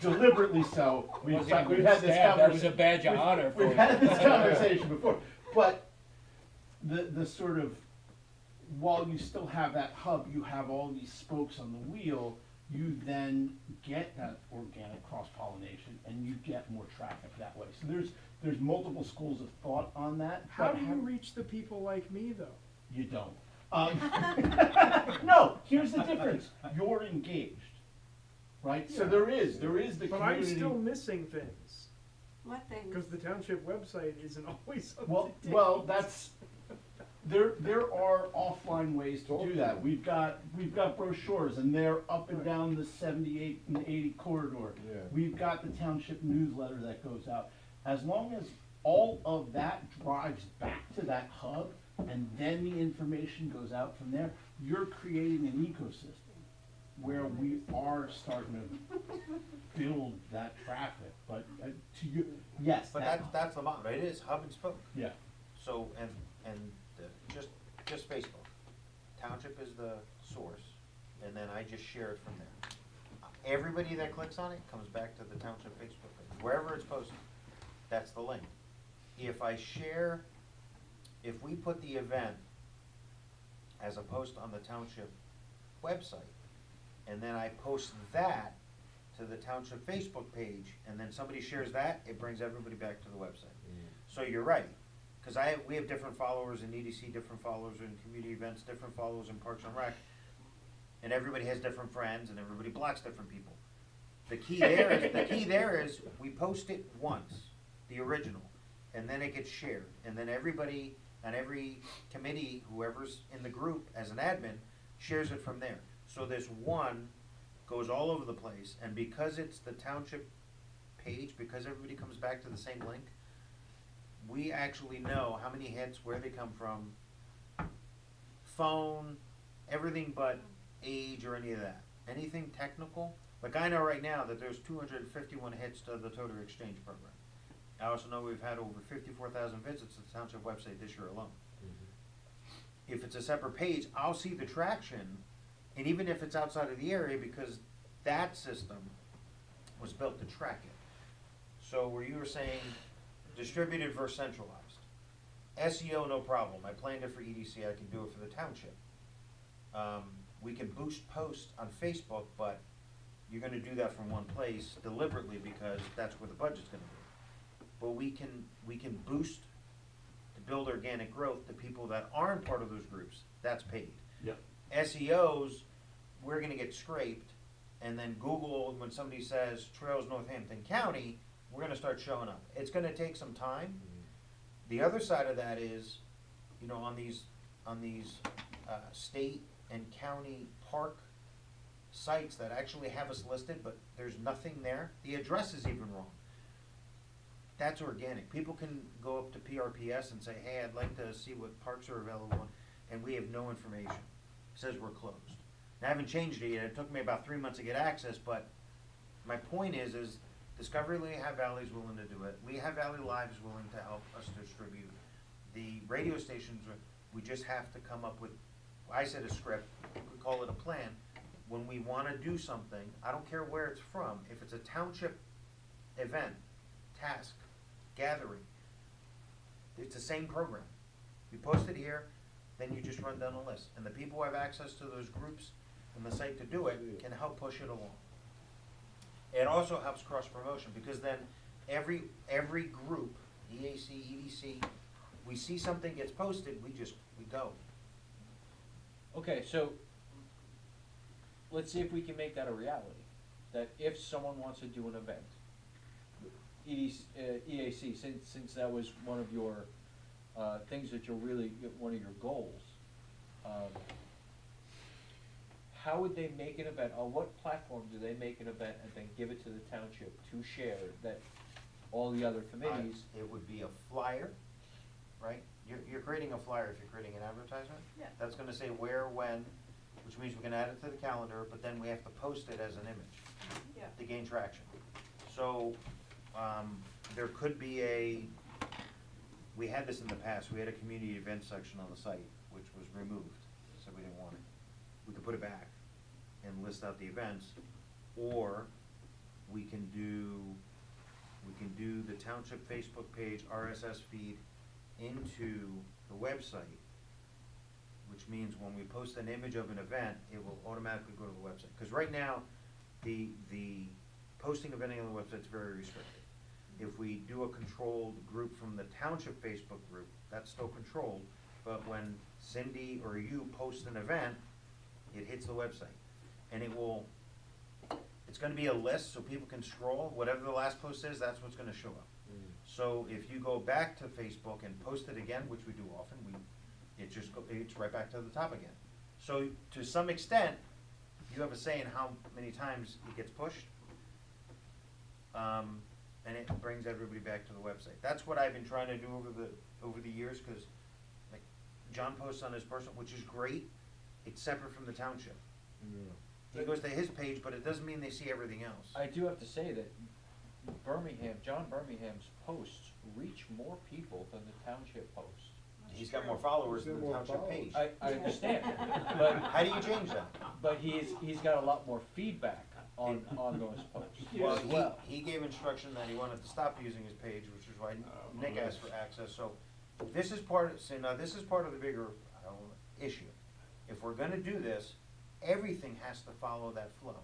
Deliberately so. We've had this That was a conversation. badge of honor for you. We've had this conversation before, but the sort of, while you still have that hub, you have all these spokes on the wheel, you then get that organic cross-pollination and you get more traffic that way. So there's multiple schools of thought on that. How but do you reach the people like me, though? You don't. No, here's the difference. You're engaged, right? So Yeah. there is the community. But I'm still missing things, What things? because the township website isn't always up Well, to date. well, that's, there are offline ways to do that. We've got brochures and they're up and down the 78 and 80 corridor. Yeah. We've got the township newsletter that goes out. As long as all of that drives back to that hub and then the information goes out from there, you're creating an ecosystem where we are starting to build that traffic. But to you, yes, But that's the bottom, it is hub and spoke. yeah. So, and just Facebook. Township is the source, and then I just share it from there. Everybody that clicks on it comes back to the township Facebook page, wherever it's posted, that's the link. If we put the event as a post on the township website, and then I post that to the township Facebook page, and then somebody shares that, it brings everybody back to the website. So you're right, cause we have different followers in EDC, different followers in community events, different followers in Parks and Rec, and everybody has different friends, and everybody blocks different people. The key there is we post it once, the original, and then it gets shared, and then everybody on every committee, whoever's in the group as an admin, shares it from there. So this one goes all over the place, and because it's the township page, because everybody comes back to the same link, we actually know how many hits, where they come from, phone, everything but age or any of that. Anything technical, like I know right now that there's 251 hits to the Toter Exchange program. I also know we've had over 54,000 visits to the township website this year alone. If it's a separate page, I'll see the traction, and even if it's outside of the area, because that system was built to track it. So where you were saying distributed versus centralized, SEO, no problem. I planned it for EDC, I can do it for the township. We can boost posts on Facebook, but you're gonna do that from one place deliberately because that's where the budget's gonna be. But we can boost to build organic growth to people that aren't part of those groups, that's paid. Yep. SEOs, we're gonna get scraped, and then Google, when somebody says Trails Northampton County, we're gonna start showing up. It's gonna take some time. The other side of that is, you know, on these state and county park sites that actually have us listed, but there's nothing there, the address is even wrong. That's organic. People can go up to PRPS and say, hey, I'd like to see what parks are available on, and we have no information. It says we're closed. And I haven't changed it yet. It took me about 3 months to get access, but my point is Discovery Lehigh Valley is willing to do it. Lehigh Valley Live is willing to help us distribute. The radio stations, we just have to come up with, I said a script, we could call it a plan. When we wanna do something, I don't care where it's from, if it's a township event, task, gathering, it's the same program. You post it here, then you just run down the list. And the people who have access to those groups and the site to do it can help push it along. It also helps cross promotion, because then every group, EAC, EDC, we see something gets posted, we go. Okay, so let's see if we can make that a reality. That if someone wants to do an event, EAC, since that was one of your things that you're really, one of your goals, how would they make an event? On what platform do they make an event and then give it to the township to share that all the other committees? It would be a flyer, right? You're creating a flyer if you're creating an advertisement. Yeah. That's gonna say where, when, which means we can add it to the calendar, but then we have to post it as an image Yeah. to gain traction. So, there could be we had this in the past, we had a community event section on the site, which was removed, so we didn't want it. We could put it back and list out the events, or we can do the township Facebook page RSS feed into the website, which means when we post an image of an event, it will automatically go to the website. Because right now, the posting of anything on the website is very restricted. If we do a controlled group from the township Facebook group, that's still controlled, but when Cindy or you post an event, it hits the website. And it's gonna be a list so people can scroll, whatever the last post is, that's what's gonna show up. So if you go back to Facebook and post it again, which we do often, it's right back to the top again. So to some extent, you have a say in how many times it gets pushed. And it brings everybody back to the website. That's what I've been trying to do over the years, cause like John posts on his personal, which is great, it's separate from the township. Yeah. He goes to his page, but it doesn't mean they see everything else. I do have to say that John Birmingham's posts reach more people than the township posts. He's got more followers than the More township followers. page. I understand, but How do you change that? but he's got a lot more feedback on those posts Well, as well. he gave instruction that he wanted to stop using his page, which is why Nick asked for access, so this is part of the bigger issue. If we're gonna do this, everything has to follow that flow.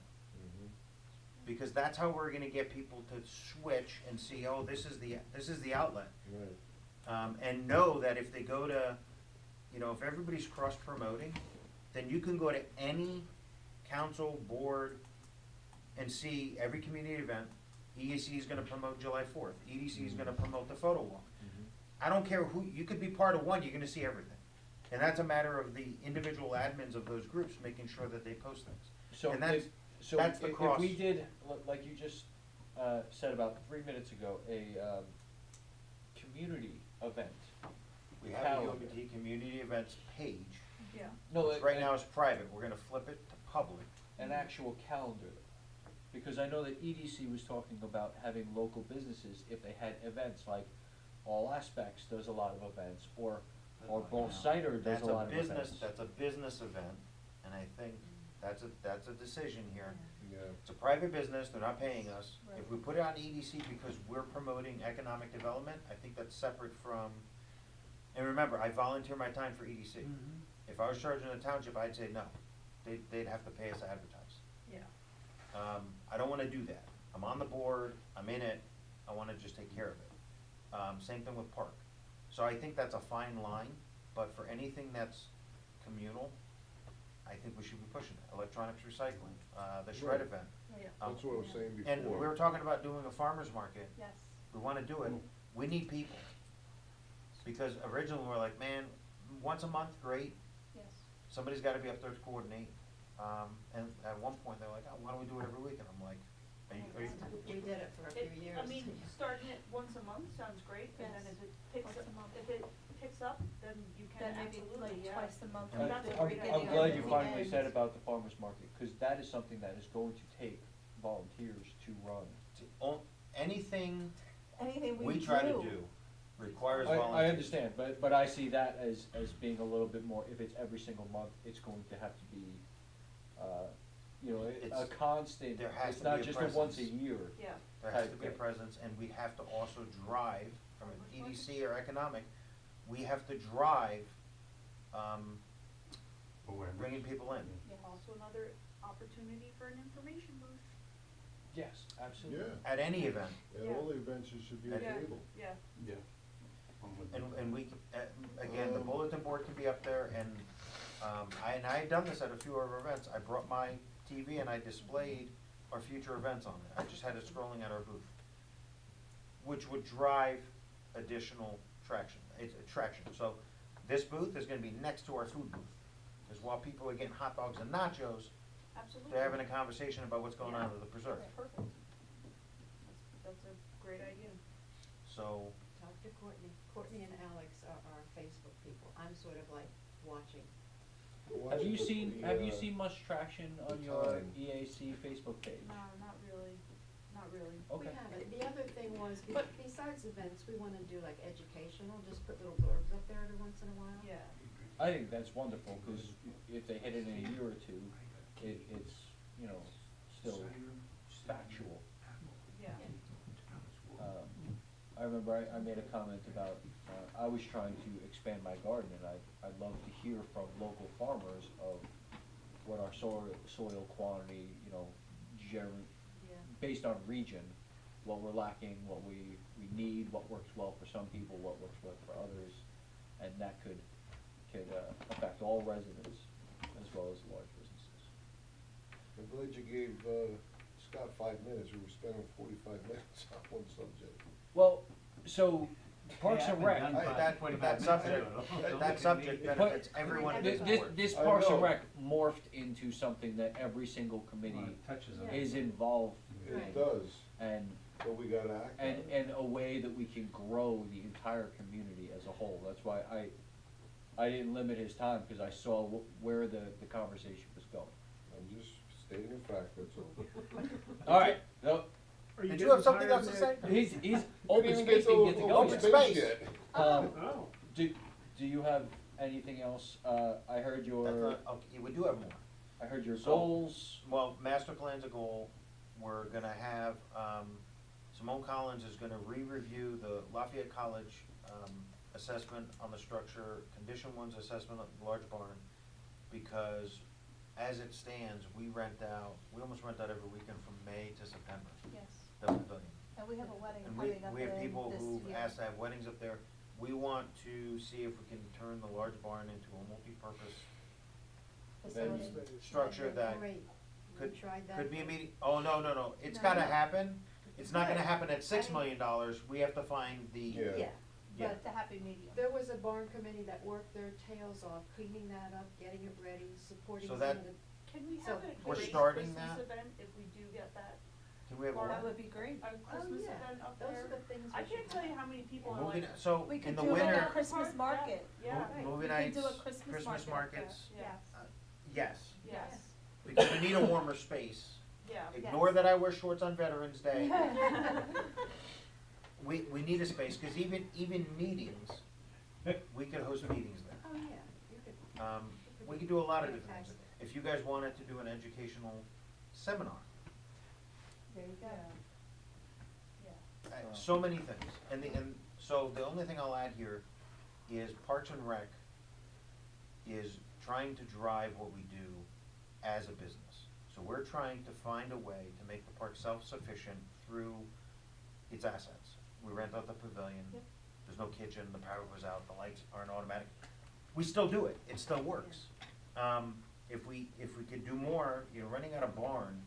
Because that's how we're gonna get people to switch and see, oh, this is the outlet. Right. And know that if they go to, if everybody's cross-promoting, then you can go to any council, board, and see every community event. EAC is gonna promote July 4th, EDC is gonna promote the photo walk. I don't care you could be part of one, you're gonna see everything. And that's a matter of the individual admins of those groups making sure that they post things. So And that's, that's the if cross. we did, like you just, said about 3 minutes ago, a, community event. We have a calendar. UMBT community events page, Yeah. No, which right now is private, we're gonna flip it to public. an actual calendar. Because I know that EDC was talking about having local businesses, if they had events, like All Aspects does a lot of events, or Bull Cider does That's a lot of events. That's a business event, and I think that's a decision here. Yeah. It's a private business, they're not paying us. If Right. we put it on EDC because we're promoting economic development, I think that's separate from, and remember, I volunteer my time for EDC. Mhm. If I was charging the township, I'd say no, they'd have to pay us to advertise. Yeah. I don't wanna do that. I'm on the board, I'm in it, I wanna just take care of it. Same thing with park. So I think that's a fine line, but for anything that's communal, I think we should be pushing it. Electronics recycling, the shred Right. event. Yeah. That's what I was saying before. And we were talking about doing a farmer's market. Yes. We wanna do it, we need people. Because originally we're like, man, once a month, great, Yes. somebody's gotta be up there to coordinate. And at one point, they're like, oh, why don't we do it every week? And I'm like, are you We did it for a few years. I mean, starting it once a month sounds great, and then Yes. if it picks Once up, a month. if it picks up, then you can Then maybe absolutely, like yeah. twice a month. And that's a I'm great I'm idea. glad you At the finally said end. about the farmer's market, cause that is something that is going to take volunteers to run. anything Anything we try to do requires I volunteers. understand, but I see that as being a little bit more, if it's every single month, it's going to have to be, a It's- constant, there has it's to not be a just a once a presence. year. Yeah. There has to type be a thing. presence, and we have to also drive, from an Farmers EDC or economic, we have to drive, Awareness. bringing people in. Also another opportunity for an information booth. Yes, absolutely. Yeah, At any event, at all the events, you should be Yeah. able. Yeah. Yeah. I'm with you. and we, again, the bulletin board can be up there, and, I had done this at a few of our events, I brought my TV and I displayed our future events on it, I just had it scrolling at our booth, which would drive additional traction, so this booth is gonna be next to our food booth, because while people are getting hot dogs and nachos, Absolutely. they're having a conversation about what's going on with the preserve, Perfect. That's a great idea. so, Talk to Courtney. Courtney and Alex are our Facebook people. I'm sort of like watching. Have you Watch seen, the, have you uh, seen much traction the on your time. EAC Facebook page? No, not really, not really. Okay. We haven't. The other thing was, besides events, we wanna do like educational, just put little blurbs up there every once in a while. Yeah. I think that's wonderful, cause if they hit it in a year or two, it's, still factual. Yeah. I remember I made a comment about, I was trying to expand my garden, and I'd love to hear from local farmers of what our soil quantity, Yeah. based on region, what we're lacking, what we need, what works well for some people, what works well for others, and that could affect all residents as well as large businesses. I'm glad you gave, Scott 5 minutes, we were spending 45 minutes on one subject. Well, so Parks Hey, and I've Rec. been done by that 45 that minutes subject, ago. Don't that look at subject me. benefits everyone in this board. This I Parks and know. Rec morphed into something that every single committee Well, it touches on Yeah. it. is involved It Right. does, and but we gotta act on it. a way that we can grow the entire community as a whole. That's why I didn't limit his time, because I saw where the conversation was going. I'm just stating a fact, that's all. All right, no, Are you Did you getting have something tired else to of say? he's Didn't open even space get didn't get to go open yet. space yet. Um, Oh. do you have anything else? I heard That's your, not, okay, we do have more. I heard your So- goals. Well, master plan's a goal, we're gonna have, Simone Collins is gonna re-review the Lafayette College, assessment on the structure, condition one's assessment of the large barn, because as it stands, we almost rent out every weekend from May to September, Yes. the pavilion. And we have a wedding And coming up we have in people this who've year. asked to have weddings up there. We want to see if we can turn the large barn into a multi-purpose Facility. Space. structure that Great. could, You tried that? could be a meeting, oh, no, it's No. gotta happen. It's not gonna Right. happen at $6 I- million, we have to find the, Yeah. Yeah. Yeah. But it's a happy medium. There was a barn committee that worked their tails off, cleaning that up, getting it ready, supporting So some that- of the, Can we So, have a We're great starting Christmas that. event if we do get that? Can we have Or That one? would be great. A Christmas yeah, event up those there? are the things I we should can't tell you have. how many people are like. Movie, so We in could the do like winter, a Christmas market. Yeah, Right. movie We could nights, do a Christmas market. markets, yeah, yes, yes, because we need a warmer space. yeah. Ignore that I wear shorts on Veterans Day. We need a space, cause even meetings, we could host meetings there. oh, yeah, you could. We could do a lot of Yeah, different things. excellent. If you guys wanted to do an educational seminar, There you go. Yeah. so many things. And so the only thing I'll add here is Parks and Rec is trying to drive what we do as a business. So we're trying to find a way to make the park self-sufficient through its assets. We rent out the pavilion, Yep. there's no kitchen, the power goes out, the lights aren't automatic. We still do it, it still works. If we could do more, you know, renting out a barn,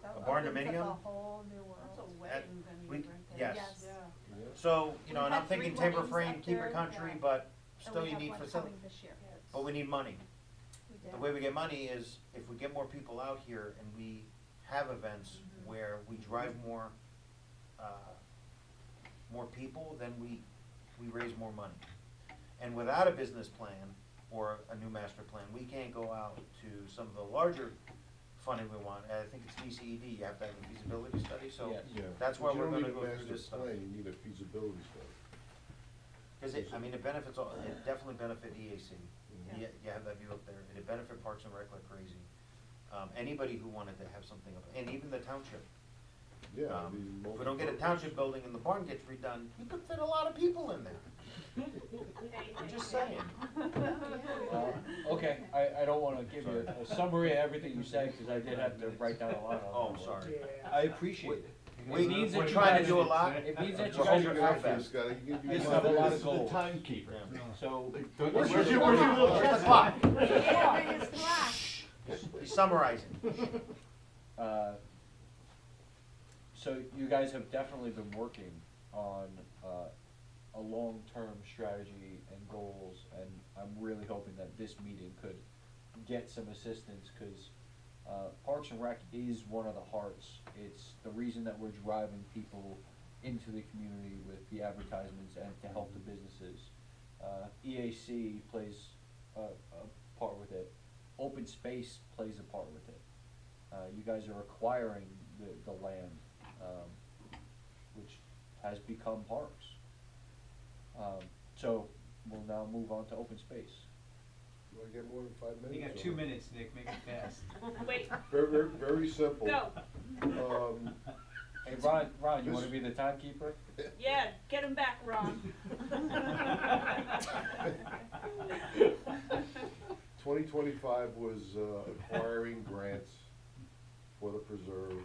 That A barn opens up dominium? a whole new That's a world. wedding venue we- right there. yes. Yes. Yeah. Yeah. so, you know, We and I'm had 3 thinking timber weddings frame, up keep there, it country, yeah. but And still we you have need one facilities. coming this year. Yeah, it's- But we need money. We The did. way we get money is if we get more people out here and we have events Mhm. where we drive more people, then we raise more money. And without a business plan or a new master plan, we can't go out to some of the larger funding we want. I think it's DCED, you have to have a feasibility study, so Yes. Yeah. that's But why you we're don't gonna need a go through master this stuff. plan, You need a feasibility study. Cause it, I mean, it benefits all, it definitely benefit EAC. Mhm. You have that view up there, it'd benefit Parks and Rec like crazy. Anybody who wanted to have something up, and even the township. Yeah. If the we don't get a multipurpose. township building and the barn gets redone, you could fit a lot of people in there. I'm just saying. Okay, I don't wanna give you a summary of everything you said, cause I did have to write down a lot of. Oh, I'm sorry. Yeah. I appreciate it. We, It means that we're you trying to guys- do a lot. It means that you We're guys hoping are for out the there. best. Gotta give you This money. have a lot This of is the goals. timekeeper. Yeah. So, Where's the clock? He's summarizing. So you guys have definitely been working on, a long-term strategy and goals, and I'm really hoping that this meeting could get some assistance, cause, Parks and Rec is one of the hearts. It's the reason that we're driving people into the community with the advertisements and to help the businesses. EAC plays a part with it. Open space plays a part with it. You guys are acquiring the land, which has become parks. So we'll now move on to open space. You wanna get more than 5 minutes? You got or- 2 minutes, Nick, make it fast. Wait, Very simple. go. Hey, Ron, you wanna be the timekeeper? Yeah, get him back, Ron. 2025 was acquiring grants for the preserve.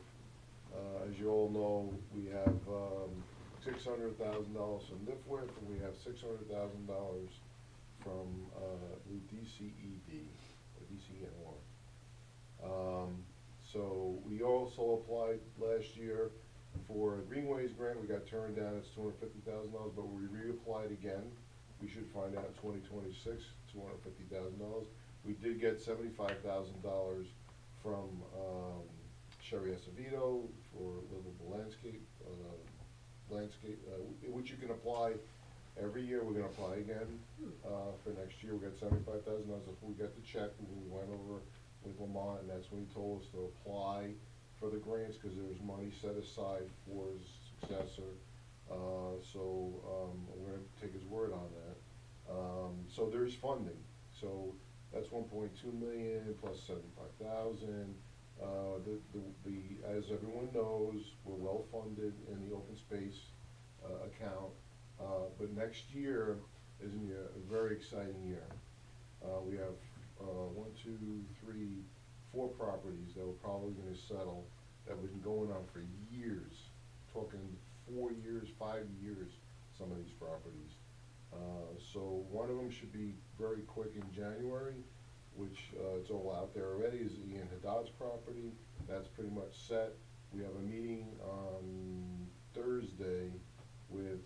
As you all know, we have $600,000 from NIFWIF, and we have $600,000 from the DCED, or DCNR. So we also applied last year for a Greenways grant. We got turned down, it's $250,000, but we reapplied again. We should find out in 2026, $250,000. We did get $75,000 from Sherry Acevedo for livable landscape, which you can apply every year. We're gonna apply again for next year. We got $75,000. We got the check, and we went over with Lamont, and that's when he told us to apply for the grants, cause there's money set aside for his successor. We're gonna take his word on that. So there's funding, so that's 1.2 million plus 75,000. As everyone knows, we're well funded in the open space account, but next year is gonna be a very exciting year. We have 4 properties that we're probably gonna settle, that have been going on for years, talking 4 years, 5 years, some of these properties. So one of them should be very quick in January, which it's all out there already, is Ian Haddad's property. That's pretty much set. We have a meeting on Thursday with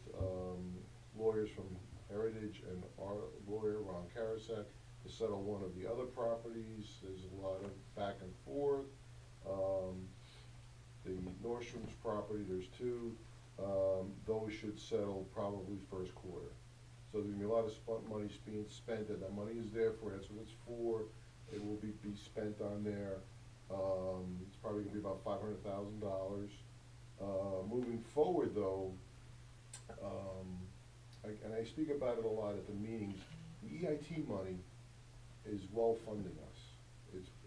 lawyers from Heritage and our lawyer, Ron Karasek, to settle one of the other properties. There's a lot of back and forth. The Nordstrom's property, there's two, those should settle probably first quarter. So there's gonna be a lot of money being spent, and that money is there for, that's what it's for. It will be spent on there. It's probably gonna be about $500,000. Moving forward though, and I speak about it a lot at the meetings, the EIT money is well funding us.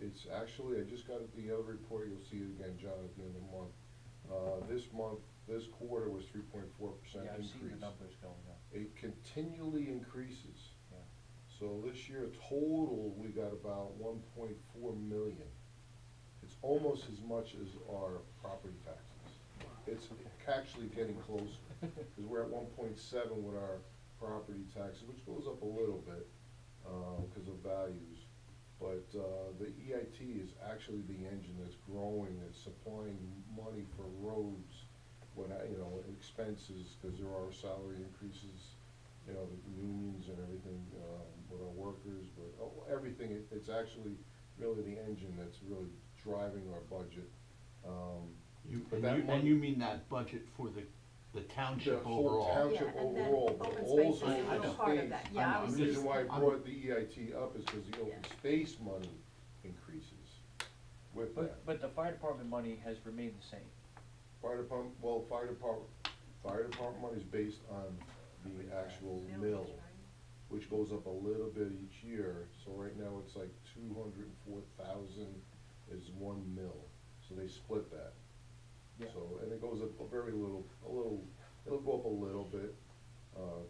It's actually, I just got the other report, you'll see it again, John, at the end of the month. This quarter was 3.4% increase. Yeah, I've seen the numbers going up. It continually increases. Yeah. So this year total, we got about 1.4 million. It's almost as much as our property taxes. It's actually getting closer, because we're at 1.7 with our property taxes, which goes up a little bit, because of values. But the EIT is actually the engine that's growing, that's supplying money for roads, expenses, because there are salary increases, the unions and everything, with our workers, but everything, it's actually really the engine that's really driving our budget. And you mean that budget for the township The whole overall? township Yeah, and then overall, but open also space is a the little part of space. that. Yeah, I was The reason just- why I I'm- brought the EIT up is because the open Yeah. space money increases with that. But the fire department money has remained the same. Fire department money is based on the actual mill, which goes up a little bit each year. So right now it's like 204,000 is 1 mil, so they split that. Yeah. So, and it goes up a very little, it'll go up a little bit,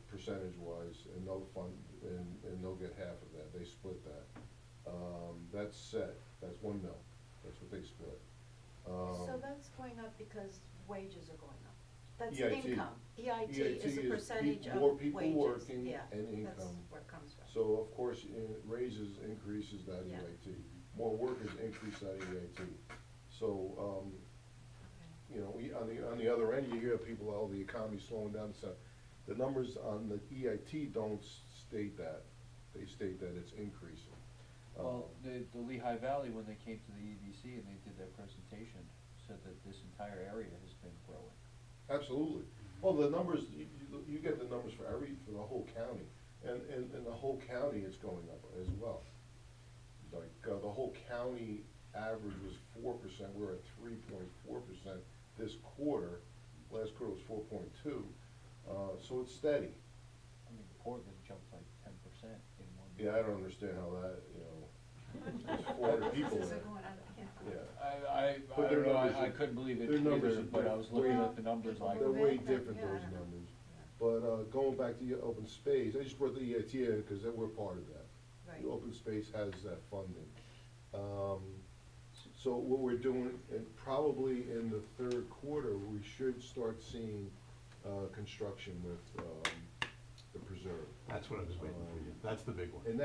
percentage-wise, and they'll fund, and they'll get half of that, they split that. That's set, that's 1 mil, that's what they split. So that's going up because wages are going up. That's EIT. income. EIT is a EIT percentage of more wages. people working Yeah, and that's income. where it comes from. So of course, raises increases that Yeah. EIT, more workers increase that EIT. So, on the other end, you hear people, oh, the economy's slowing down, so the numbers on the EIT don't state that, they state that it's increasing. Well, the Lehigh Valley, when they came to the EDC and they did their presentation, said that this entire area has been growing. Absolutely. Well, the numbers, you get the numbers for the whole county, and the whole county is going up as well. Like, the whole county average was 4%, we're at 3.4% this quarter, last quarter was 4.2, so it's steady. I mean, Portland jumped like 10% in 1 Yeah, year. I don't understand how that, there's 400 people Businesses there. are going out of hand. Yeah. I But their don't know, numbers I are- couldn't believe it their numbers either, are but I was looking way- at the numbers like. They're way But, different, yeah, I those don't know. numbers. But, going back to your open space, I just brought the EIT in, because we're part of that. Right. The open space has that funding. So what we're doing, and probably in the third quarter, we should start seeing, construction with, the preserve. That's what I was waiting for you, that's the big one. And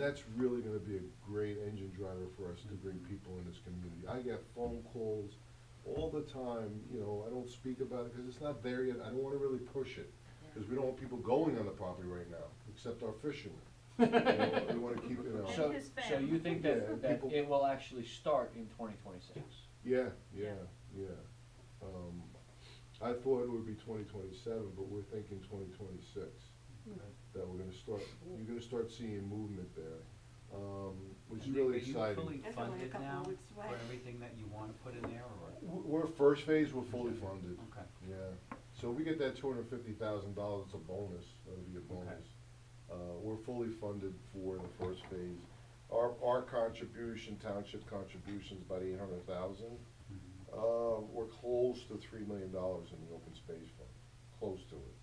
that's really gonna be a great engine driver for us to bring people in this community. I get phone calls all the time, I don't speak about it because it's not there yet, I don't wanna really push it, because we don't want people going on the property right now, except our fishermen. We wanna keep, And So, his so family. you think Yeah, that people- it will actually start in 2026? Yeah. Yeah. I thought it would be 2027, but we're thinking 2026. That we're gonna start, you're gonna start seeing movement there, which is really exciting. Are you fully That's only a funded couple now of weeks for away. everything that you wanna put in there, or? We're first phase, we're fully funded. Okay. Yeah, so we get that $250,000, it's a bonus, that'll be a bonus. We're fully funded for the first phase. Our contribution, township contribution's about 800,000. We're close to $3 million in the open space fund, close to it.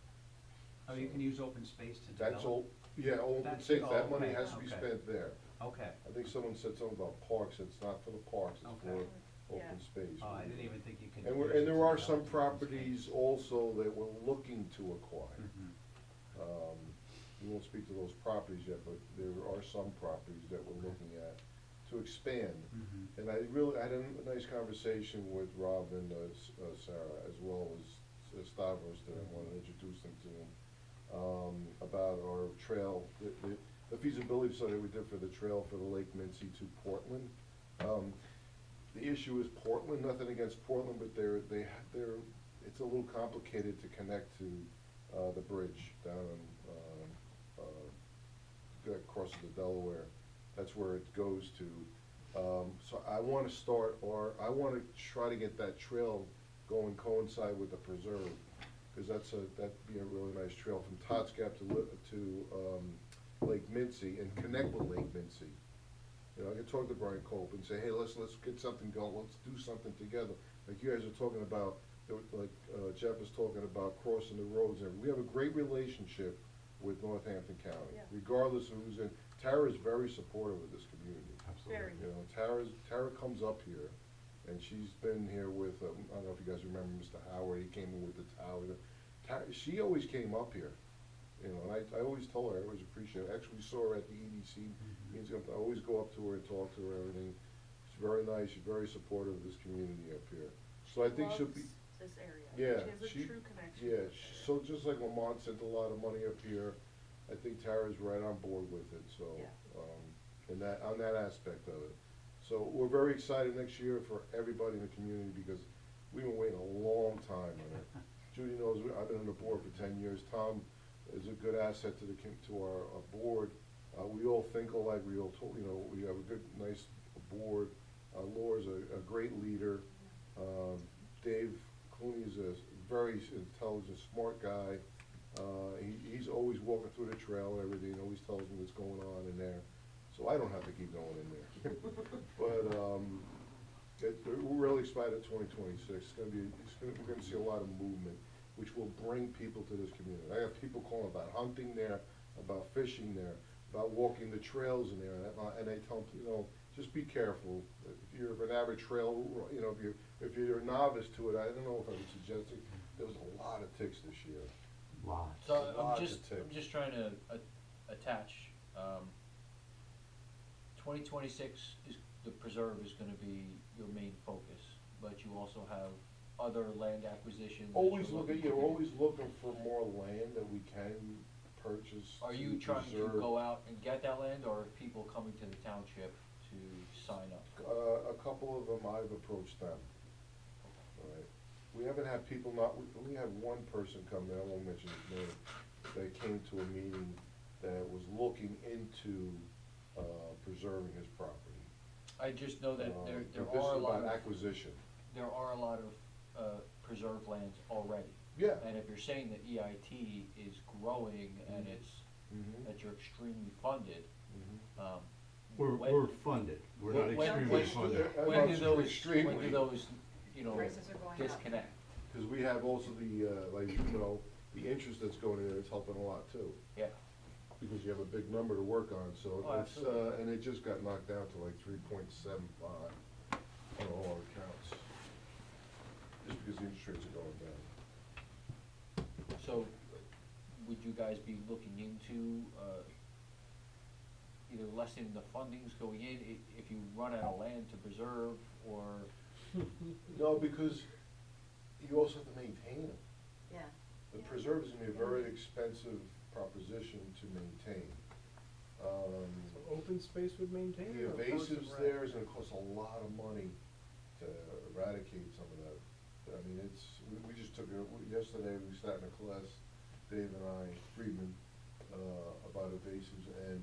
Oh, you can use open space to develop? That's all, yeah, open That's- space, that oh, money okay, has to be okay. spent there. Okay. I think someone said something about parks, it's not for the parks, it's Okay. for open Yeah. space. Oh, I didn't even think you could. And use it and to there are develop some open properties space. also that we're looking to acquire. Mhm. We won't speak to those properties yet, but there are some properties that we're looking at to expand. Mhm. And I had a nice conversation with Rob and Sarah, as well as Stavros did, I wanted to introduce them to him, about our trail, the feasibility study we did for the trail for the Lake Mincy to Portland. The issue is Portland, nothing against Portland, but it's a little complicated to connect to, the bridge down on, that crosses the Delaware. That's where it goes to. So I wanna I wanna try to get that trail going coincide with the preserve, cause that'd be a really nice trail from Tots Gap to Lake Mincy and connect with Lake Mincy. You know, I could talk to Brian Cope and say, hey, let's get something going, let's do something together. Like you guys are talking about, like Jeff is talking about crossing the roads, and we have a great relationship with Northampton County, Yeah. regardless of who's in. Tara's very supportive of this community. Very. You know, Tara comes up here, and she's been here with, I don't know if you guys remember Mr. Howard, he came in with the tower. She always came up here, you know, and I always told her, I always appreciate it. Actually, we saw her at the EDC meetings, I always go up to her and talk to her, everything. She's very nice, she's very supportive of this community up here. So I think she'll be. Loves this area. Yeah, She has a true connection. Yeah, with this area. so just like Lamont sent a lot of money up here, I think Tara's right on board with it, so, Yeah. on that aspect of it. So we're very excited next year for everybody in the community, because we've been waiting a long time on it. Judy knows, I've been on the board for 10 years, Tom is a good asset to our board. We all think alike, we all you know, we have a good, nice board. Laura's a great leader. Dave Clooney's a very intelligent, smart guy. He's always walking through the trail and everything, always tells me what's going on in there. So I don't have to keep going in there. But, we're really excited at 2026. We're gonna see a lot of movement, which will bring people to this community. I have people calling about hunting there, about fishing there, about walking the trails in there, and they tell them, you know, just be careful. If you're an average trail, you know, if you're a novice to it, I don't know if I would suggest it. There was a lot of ticks this year. Lots. So I'm Lots of just ticks. trying to attach, 2026 is, the preserve is gonna be your main focus, but you also have other land acquisitions. that Always you're looking, to you're do. always looking for more land that we can purchase. Are to you trying to preserve. go out and get that land, or are people coming to the township to sign up? A couple of them, I've approached them. All right. We haven't had people we only had one person come in, I won't mention his name, that came to a meeting that was looking into, preserving his property. I just know that there But this are a is lot about of, acquisition. there are a lot of, preserved lands already. Yeah. And if you're saying that EIT is growing and Mhm. that you're extremely funded, Mhm. We're when- funded, we're not when- extremely when- funded. when do those, Extremely. when do those, you know, Prices are going up. disconnect? Cause we have also the, like, you know, the interest that's going in, it's helping a lot too. Yeah. Because you have a big number to work on, so Oh, it's, absolutely. and it just got knocked down to like 3.75 on all accounts. Just because the interest rates are going down. So, would you guys be looking into, either lessening the fundings going in, if you run out of land to preserve, or, No, because you also have to maintain them. Yeah. The preserve is gonna be a very expensive proposition to maintain. So open space would maintain The it, or Parks and invasives Rec? there is gonna cost a lot of money to eradicate some of that. I mean, we just took yesterday, we sat in a class, Dave and I, Friedman, about invasives, and,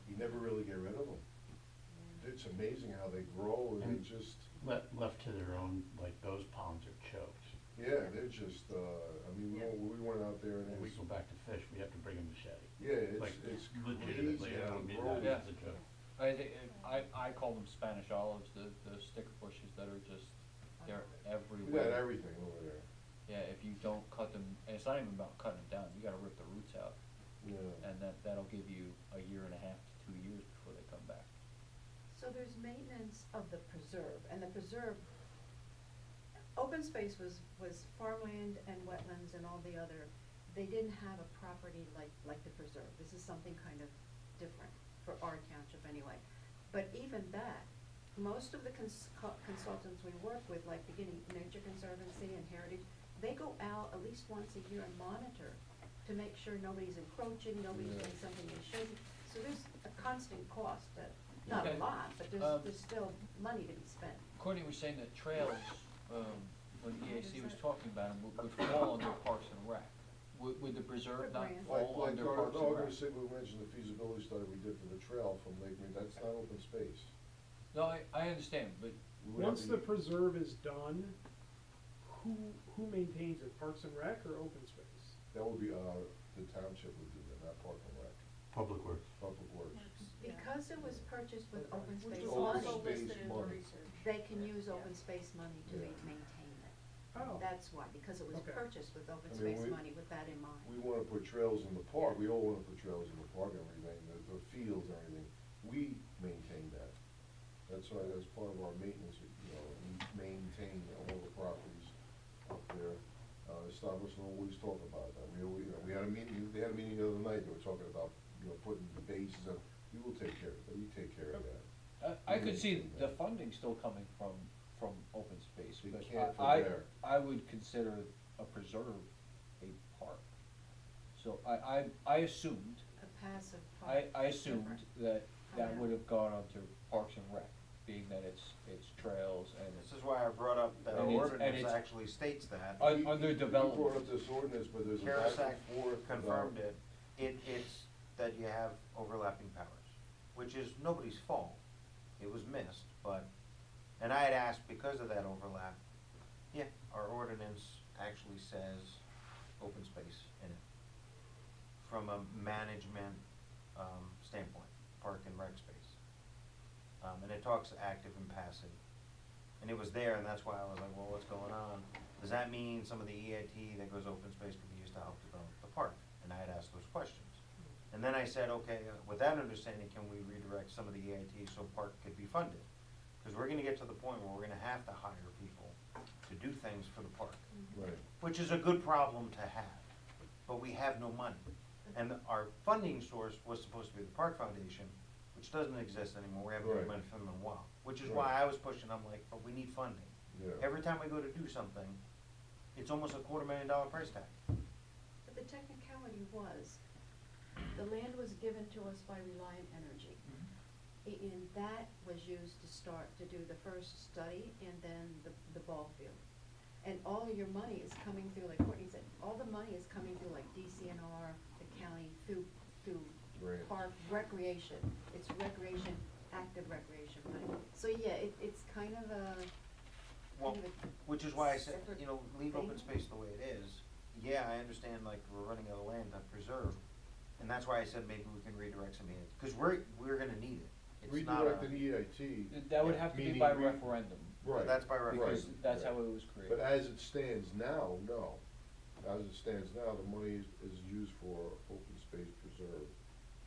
you never really get rid of them. It's amazing how they grow, and they And just, Left to their own, like, those ponds are choked. yeah, they're just, I mean, Yeah. we went out there and When we it's, go back to fish, we have to bring them to Shetty. yeah, Like, it's legitimately, crazy I how don't it mean grows. that as a joke. I call them Spanish olives, the sticker bushes that are just, they're We everywhere. got everything over there, Yeah, if you don't cut them, and it's not even about cutting them down, you gotta rip the roots out, yeah. and that'll give you a year and a half to 2 years before they come back. So there's maintenance of the preserve, and the preserve, open space was farmland and wetlands and all the other, they didn't have a property like the preserve. This is something kind of different for our township anyway. But even that, most of the consultants we work with, like the Guinea Nature Conservancy and Heritage, they go out at least once a year and monitor to make sure nobody's encroaching, nobody's Yeah. doing something they shouldn't. So there's a constant cost that, not a Okay. lot, but there's still money to be spent. Courtney was saying that trails, when EAC was talking about them, would fall under Parks and Rec. Would the preserve For not grants. fall under Parks and I'm Rec? gonna say, we mentioned the feasibility study we did for the trail from Lake Marine, that's not open space. No, I understand, but We would have Once to the u- preserve is done, who maintains it, Parks and Rec or open space? That would be, the township would do that, not Park and Rec, Public Works. Public Works. Yeah. Because it was purchased with open Which space was Open also money, space listed in the money. research. they can use Yeah. open space money to Yeah. maintain it. Oh. That's why, because it was Okay. purchased with open I mean, space we- money with that in mind. We wanna put trails in the park, we all wanna put trails in the park and everything, the fields and everything, we maintain that. That's why, that's part of our maintenance, you know, we maintain all the properties up there. Establish and always talk about that, we had a meeting, they had a meeting the other night, they were talking about, putting the bases up, we will take care of that, we take care of that. I could see the funding still coming from open space, It but can't from I there. would consider a preserve a park. So I assumed, A passive park. I is assumed different. that Yeah. would have gone onto Parks and Rec, being that it's trails and This is why I brought up that And it's- and ordinance it's- actually states that. under We development. brought up this ordinance, but there's a back Karasak and forth. confirmed it. It's that you have overlapping powers, which is nobody's fault. It was missed, and I had asked because of that overlap, yeah, our ordinance actually says open space in it. From a management, standpoint, park and rec space. And it talks active and passive. And it was there, and that's why I was like, well, what's going on? Does that mean some of the EIT that goes open space could be used to help develop the park? And I had asked those questions. And then I said, okay, with that understanding, can we redirect some of the EIT so park could be funded? Because we're gonna get to the point where we're gonna have to hire people to do things for the park, Right. which is a good problem to have, but we have no money. And our funding source was supposed to be the Park Foundation, which doesn't exist anymore, we haven't had Right. money from them in a while. Which is Right. why I was pushing, I'm like, but we need funding. Yeah. Every time we go to do something, it's almost a $250,000 price tag. But the technicality was, the land was given to us by Reliant Energy. And that was used to start to do the first study and then the ball field. And all of your money is coming through, like Courtney said, all the money is coming through like DCNR, the county, through Grants. park recreation. It's recreation, active recreation money. So yeah, it's kind of a, Well, kind of a which is why I said, separate leave open thing. space the way it is. Yeah, I understand, like, we're running out of land to preserve, and that's why I said maybe we can redirect some EIT, because we're gonna need it. It's not Redirect a, an EIT. that would have to be meaning by re- referendum. Right. That's by referendum. Because that's how it was created. But as it stands now, no. As it stands now, the money is used for open space preserve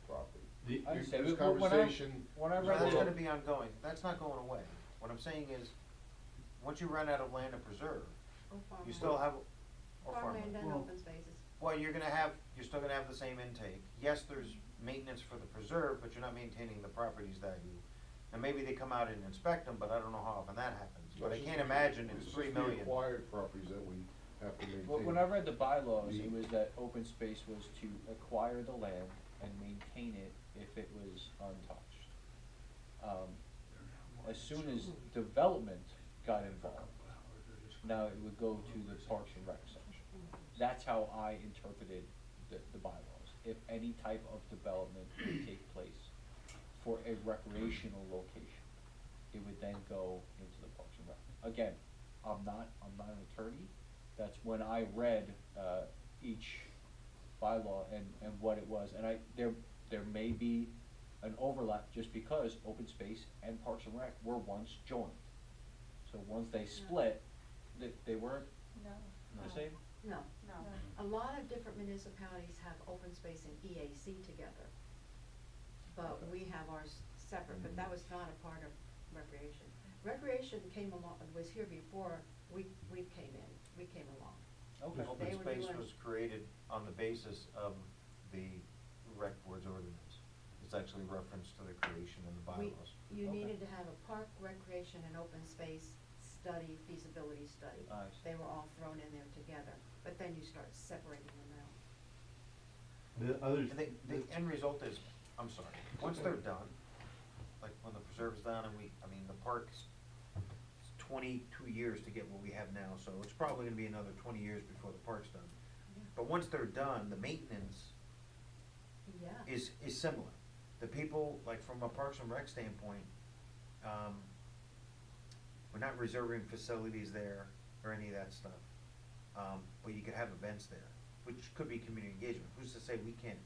property. I understand, This but when conversation. when I was read that's the- brought gonna up- be ongoing, that's not going away. What I'm saying is, once you run out of land to preserve, or you farmland. still have, or Farmland farmland. and Well- open spaces. Well, you're still gonna have the same intake. Yes, there's maintenance for the preserve, but you're not maintaining the properties that you, and maybe they come out and inspect them, but I don't know how often that happens. But I can't imagine it's 3 the million. acquired properties that we have to maintain. Well, when I read the bylaws, it The- was that open space was to acquire the land and maintain it if it was untouched. As soon as development got involved, now it would go to the Parks and Rec section. That's how I interpreted the bylaws. If any type of development would take place for a recreational location, it would then go into the Parks and Rec. Again, I'm not an attorney, that's when I read, each bylaw and what it was, and there may be an overlap just because open space and Parks and Rec were once joined. So once they split, they weren't No. the same? No. No. A lot of different municipalities have open space and EAC together. But Okay. we have ours separate, but that was not a part of recreation. Recreation came along, was here before we came in, we came along. Okay. Open They were space doing- was created on the basis of the rec board's ordinance. It's actually referenced to the creation in the bylaws. You Okay. needed to have a park, recreation, and open space study, feasibility study. I see. They were all thrown in there together, but then you start separating them out. The others, And the end result is, I'm sorry, once they're done, like when the preserve's done and the park's, it's 22 years to get what we have now, so it's probably gonna be another 20 years before the park's done. But once they're done, the maintenance Yeah. is similar. The people, like from a Parks and Rec standpoint, we're not reserving facilities there or any of that stuff. But you could have events there, which could be community engagement. Who's to say we can't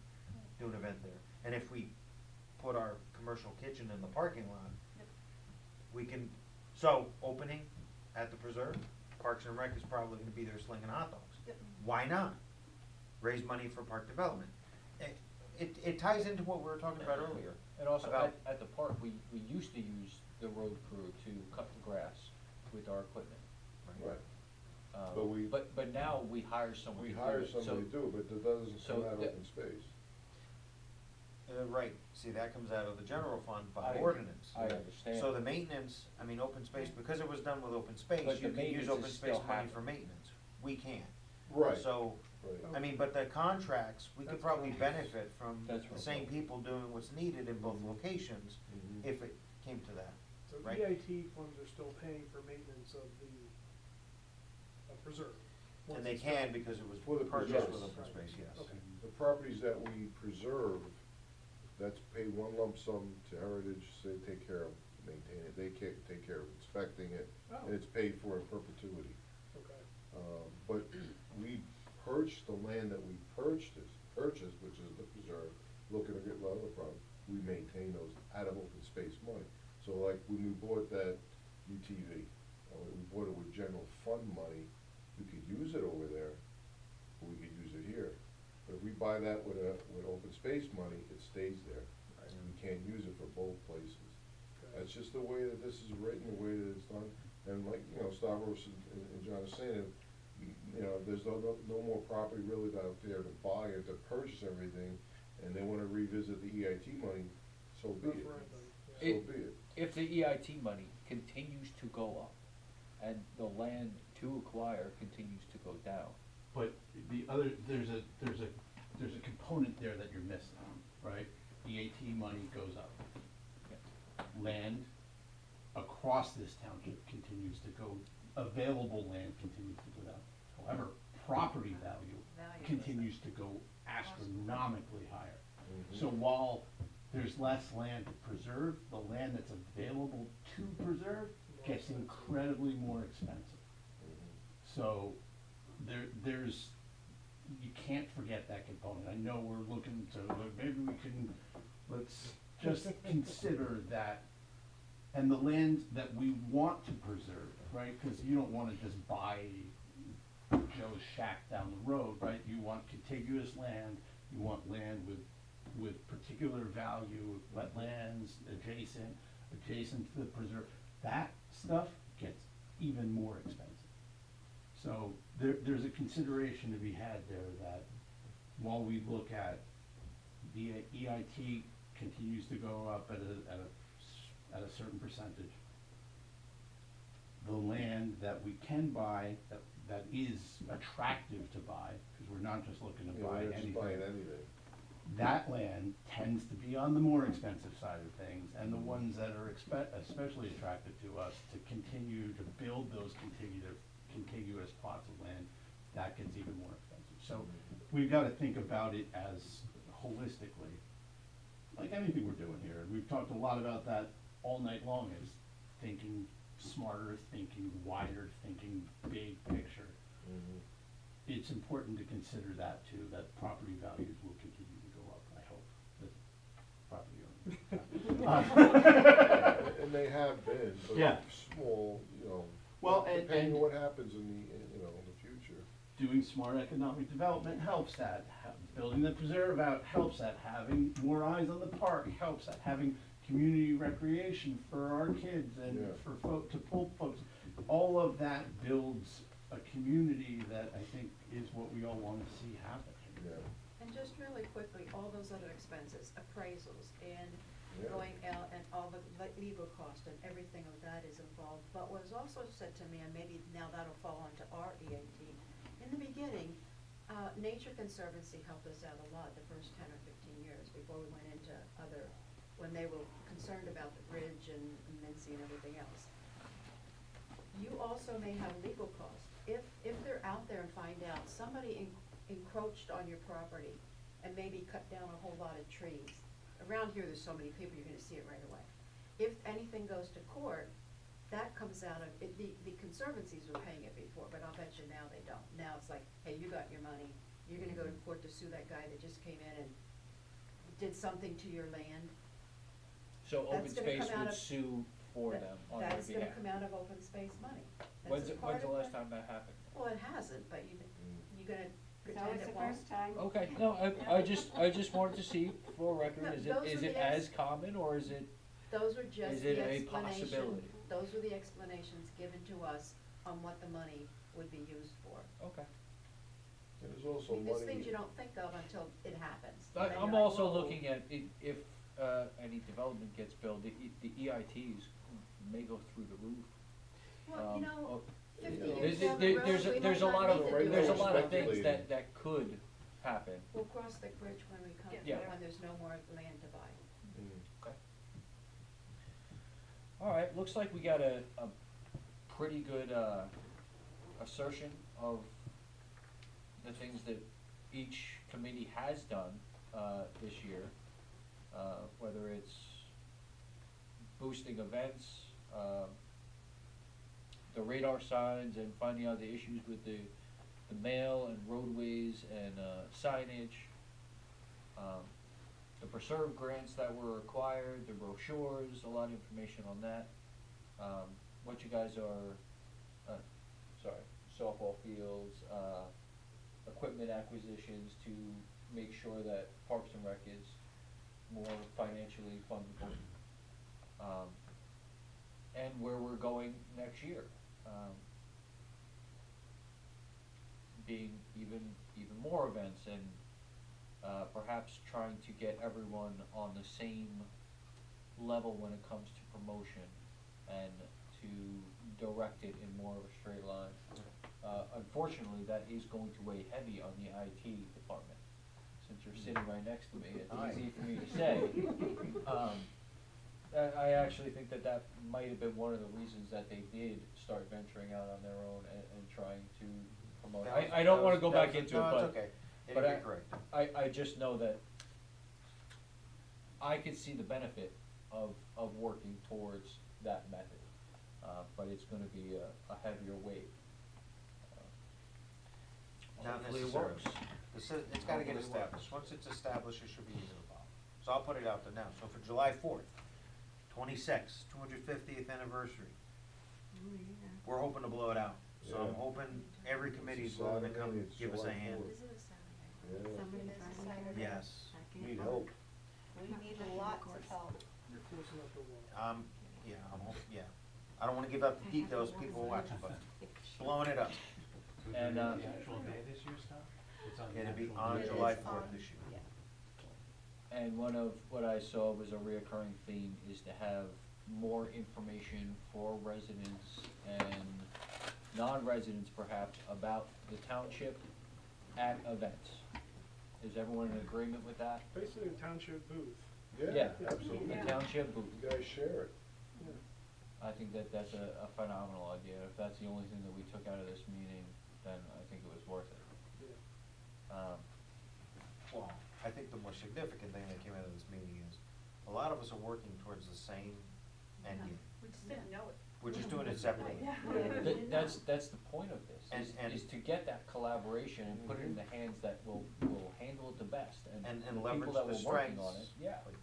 do an event there? And if we put our commercial kitchen in the parking lot, Yep. we can, so opening at the preserve, Parks and Rec is probably gonna be there slinging hot dogs. Yep. Why not? Raise money for park development. It ties into what we were talking about earlier. And also, about- at the park, we used to use the road crew to cut the grass with our equipment. Right. But we- but now we hire someone We to do hire it, so. somebody to do it, but that doesn't so come out of the- open space. Right, see, that comes out of the general fund by I- ordinance. I understand. So the maintenance, open space, because it was done with open space, But you the can use maintenance open is space still money happening. for maintenance. We can't. Right. So, Right. but the contracts, we could That's probably right. benefit from That's the right. same people doing what's needed in both locations, Mhm. if it came to that. So Right. EIT funds are still paying for maintenance of the, preserve. once And they it's can done. because it was For the purchased with preserves. open space, yes. Okay. The properties that we preserve, that's pay one lump sum to Heritage, they take care of, maintain it, they take care of inspecting it, Oh. and it's paid for in perpetuity. Okay. But we purchased the land that we purchased, which is the preserve, looking to get a lot of the problem, we maintain those out of open space money. So like when we bought that UTV, we bought it with general fund money, we could use it over there, or we could use it here. But if we buy that with open space money, it stays there, and we can't use it for both places. Okay. That's just the way that this is written, the way that it's done, and like, Stavros and John are saying, there's no more property really out there to buy and to purchase everything, and they wanna revisit the EIT money, so be it. Referendum, So yeah. It- be it. If the EIT money continues to go up, and the land to acquire continues to go down, but there's a component there that you're missing, right? EAT money goes up. Land across this township continues to go, available land continues to go down. However, property value Value goes continues to go astronomically higher. Mhm. So while there's less land to preserve, the land that's available to preserve gets incredibly more expensive. Mhm. So there's, you can't forget that component. I know we're looking to, maybe we can, let's just consider that. And the land that we want to preserve, right? Because you don't wanna just buy Joe's shack down the road, right? You want contiguous land, you want land with particular value, wetlands, adjacent to the preserve. That stuff gets even more expensive. So there's a consideration to be had there that while we look at the EIT continues to go up at a certain percentage, the land that we can buy, that is attractive to buy, because we're not just looking to Yeah, buy we're just buying anything. anything. That land tends to be on the more expensive side of things, and the ones that are especially attractive to us to continue to build those contiguous plots of land, that gets even more expensive. So we've gotta think about it as holistically, like anything we're doing here. We've talked a lot about that all night long, is thinking smarter, thinking wider, thinking big picture. Mhm. It's important to consider that too, that property values will continue to go up, I hope, as property owners. And they have been, but Yeah. small, Well, depending and on what happens in the future. doing smart economic development helps that, building the preserve out helps that, having more eyes on the park helps that, having community recreation for our kids and Yeah. for to pull folks, all of that builds a community that I think is what we all wanna see happen. Yeah. And just really quickly, all those other expenses, appraisals and Yeah. going out and all the legal cost and everything of that is involved. But what was also said to me, and maybe now that'll fall onto our EAT, in the beginning, Nature Conservancy helped us out a lot the first 10 or 15 years before we went into other, when they were concerned about the bridge and Mincy and everything else. You also may have legal costs. If they're out there and find out somebody encroached on your property and maybe cut down a whole lot of trees, around here there's so many people, you're gonna see it right away. If anything goes to court, that comes out of, the conservancies were paying it before, but I'll bet you now they don't. Now it's like, hey, you got your money, you're gonna go to court to sue that guy that just came in and did something to your land. So open That's gonna space come out would of- sue for them on their behalf. That's gonna come out of open space money. That's When's a the part of last it. time that happened? Well, it hasn't, but you're gonna It's pretend always it the won't. first time. Okay, no, I just wanted to see for record, No, is those it are the as common, or is it, Those were just is the it a explanation, possibility? those were the explanations given to us on what the money would be used for. Okay. And there's I also mean, there's money. things you don't think of until it happens. I, Then I'm you're like, also "Whoa." looking at if any development gets built, the EITs may go through the roof. Well, you know, oh, 50 Yeah. years down the road, we There's might a not lot of, need to do there's a it. lot of things Speculating. that could happen. We'll cross the bridge when we come, Yeah. when there's no more land to buy. Okay. All right, looks like we got a pretty good assertion of the things that each committee has done this year, whether it's boosting events, the radar signs and finding out the issues with the mail and roadways and signage, the Preserve grants that were acquired, the brochures, a lot of information on that. What you guys are, softball fields, equipment acquisitions to make sure that Parks and Rec is more financially fundable. And where we're going next year. Being even more events and perhaps trying to get everyone on the same level when it comes to promotion and to direct it in more of a straight line. Unfortunately, that is going to weigh heavy on the IT department. Since you're sitting right next to me, it's easy for me to say. I actually think that might have been one of the reasons that they did start venturing out on their own and trying to promote. I don't wanna go back into it, No, but. it's okay. But You're correct. I just know that I could see the benefit of working towards that method, but it's gonna be a heavier weight. Not Hopefully it necessarily. works. It's gotta get Hopefully it established. works. Once it's established, it should be easy to follow. So I'll put it out there now. So for July 4th, 26th, 250th anniversary, we're hoping to blow it out. So I'm Yeah. hoping every committee's It's a willing to Saturday, come it's give us a July hand. 4th. Is it a Saturday? Yeah. Somebody It is a Friday? Saturday. Yes. I can't Need come. help. We need lots of help. You're close enough to one. Yeah, yeah. I don't wanna give out the details, people watching, but blowing it up. So And, the actual day this year stuff? It's on the It'll be actual on day. It July is 4th on. this year. Yeah. And one of what I saw was a reoccurring theme is to have more information for residents and non-residents perhaps about the township at events. Is everyone in agreement with that? Basically a township booth. Yeah. Absolutely. The township booth. You guys share it. Yeah. I think that's a phenomenal idea. If that's the only thing that we took out of this meeting, then I think it was worth it. Yeah. Well, I think the more significant thing that came out of this meeting is, a lot of us are working towards the same end game. We just didn't know it. We're just doing it separately. That's the point of this, And- is to get that collaboration and put it in the hands that will handle it the best, and And the leverage people that the were working strengths. on it, yeah. Like,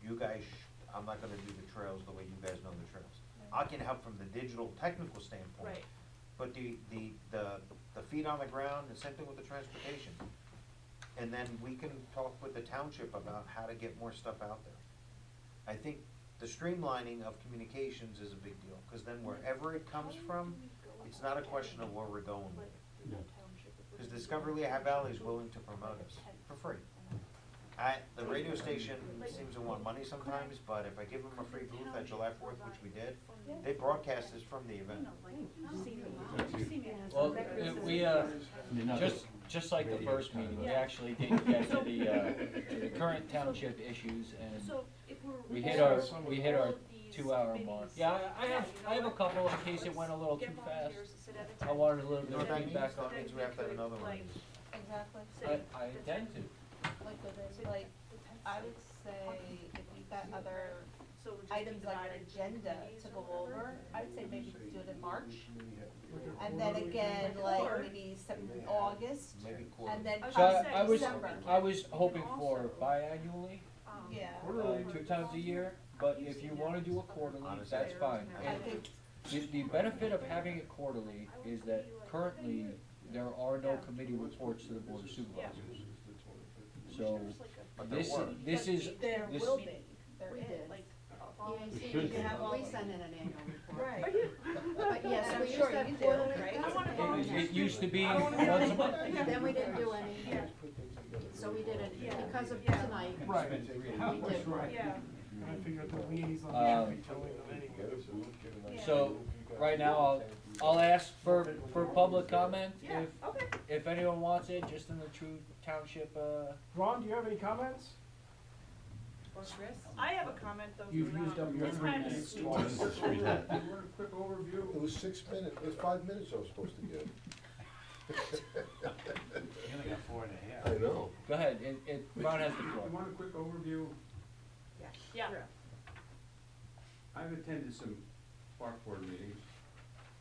you guys, I'm not gonna do the trails the way you guys know the trails. I can help from the digital technical standpoint. Right. But the feet on the ground, the same thing with the transportation. And then we can talk with the township about how to get more stuff out there. I think the streamlining of communications is a big deal, cause then wherever it comes from, it's not a question of where we're going with it. Cause Discovery Lehigh Valley is willing to promote us for free. The radio station seems to want money sometimes, but if I give them a free booth at July 4th, which we did, they broadcast this from the event. Well, we, just like the first meeting, we actually didn't get to the current township issues, and So if we're. we hit our 2-hour mark. Yeah, I have a couple in case it went a little too fast. I wanted a little You bit know of what that means? feedback on That means it. we have to have another one of these. Exactly. I intend to. Like within, like, I would say if you've got other items on your agenda to go over, I'd say maybe do it in March. And then again, like maybe August, Maybe and quarterly. then So possibly December. I was hoping for biannually, Yeah. 2 times a year, but if you wanna do it quarterly, Honestly, that's fine. I And think, the benefit of having it quarterly is that currently, there are no committee reports to the Board of Supervisors. So, But there this, were. this is, there this, will be, there We is. did. It should be. We send in an annual report. Right. But yes, And we I'm used sure to have you do, quarterly. right? it used to be once a month. Then we didn't do any, so we did it, because of tonight. Right. We did. Yeah. And I figured the liaison Um, should be telling them anyway. So, right now, I'll ask for public comment Yeah, okay. if anyone wants it, just in the true township, Ron, do you have any comments? I have a comment though. You've for used Ron. up your His 3 hand minutes is- twice. You want a quick overview? It was 6 minutes, it was 5 minutes I was supposed to give. You only got 4.5. I know. go ahead, Ron has the floor. You want a quick overview? Yeah. I've attended some park board meetings.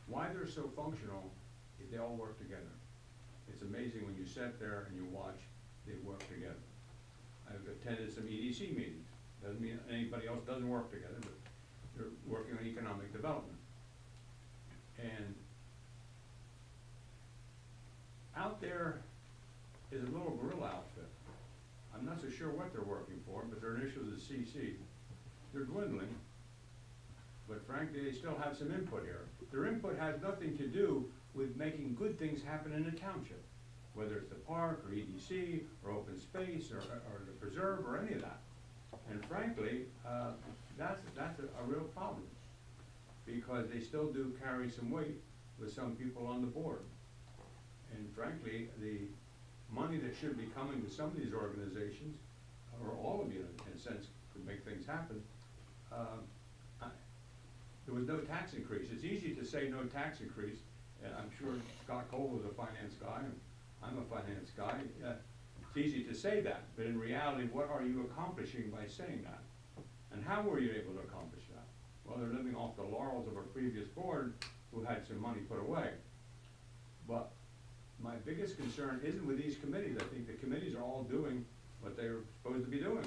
Why they're so functional is they all work together. It's amazing when you sit there and you watch, they work together. I've attended some EDC meetings. Doesn't mean anybody else doesn't work together, but they're working on economic development. And out there is a little guerrilla outfit. I'm not so sure what they're working for, but their initials is CC. They're dwindling, but frankly, they still have some input here. Their input has nothing to do with making good things happen in the township, whether it's the park, or EDC, or open space, or the preserve, or any of that. And frankly, that's a real problem, because they still do carry some weight with some people on the board. And frankly, the money that should be coming to some of these organizations, or all of you in a sense, could make things happen. There was no tax increase. It's easy to say no tax increase, and I'm sure Scott Cole was a finance guy, and I'm a finance guy. It's easy to say that, but in reality, what are you accomplishing by saying that? And how were you able to accomplish that? Well, they're living off the laurels of a previous board who had some money put away. But my biggest concern isn't with these committees. I think the committees are all doing what they're supposed to be doing.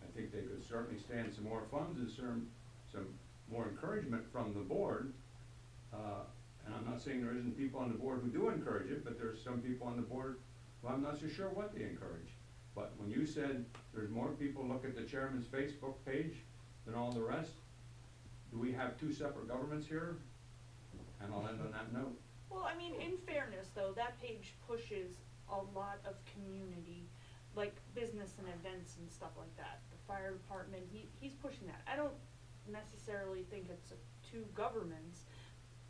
I think they could certainly stand some more funds and some more encouragement from the board. And I'm not saying there isn't people on the board who do encourage it, but there's some people on the board who I'm not so sure what they encourage. But when you said there's more people look at the chairman's Facebook page than all the rest, do we have 2 separate governments here? And I'll end on that note. Well, I mean, in fairness though, that page pushes a lot of community, like business and events and stuff like that. The fire department, he's pushing that. I don't necessarily think it's 2 governments,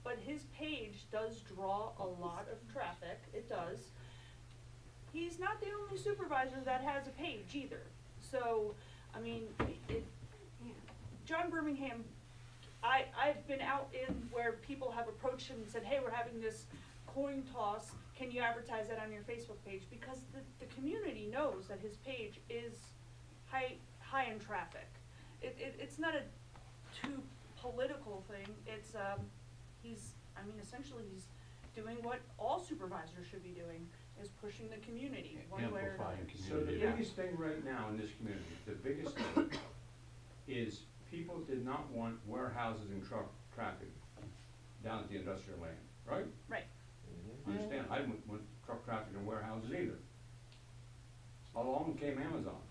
but his page does draw a lot of traffic, it does. He's not the only supervisor that has a page either. So, I mean, John Birmingham, I've been out in where people have approached him and said, hey, we're having this coin toss, can you advertise that on your Facebook page? Because the community knows that his page is high in traffic. It's not a too political thing, it's, essentially he's doing what all supervisors should be doing, is pushing the community, one way or another. Amplifying So the community. biggest thing right now in this community, the biggest thing is people did not want warehouses and truck traffic down at the industrial land, right? Right. Understand, I didn't want truck traffic and warehouses either. Along came Amazon.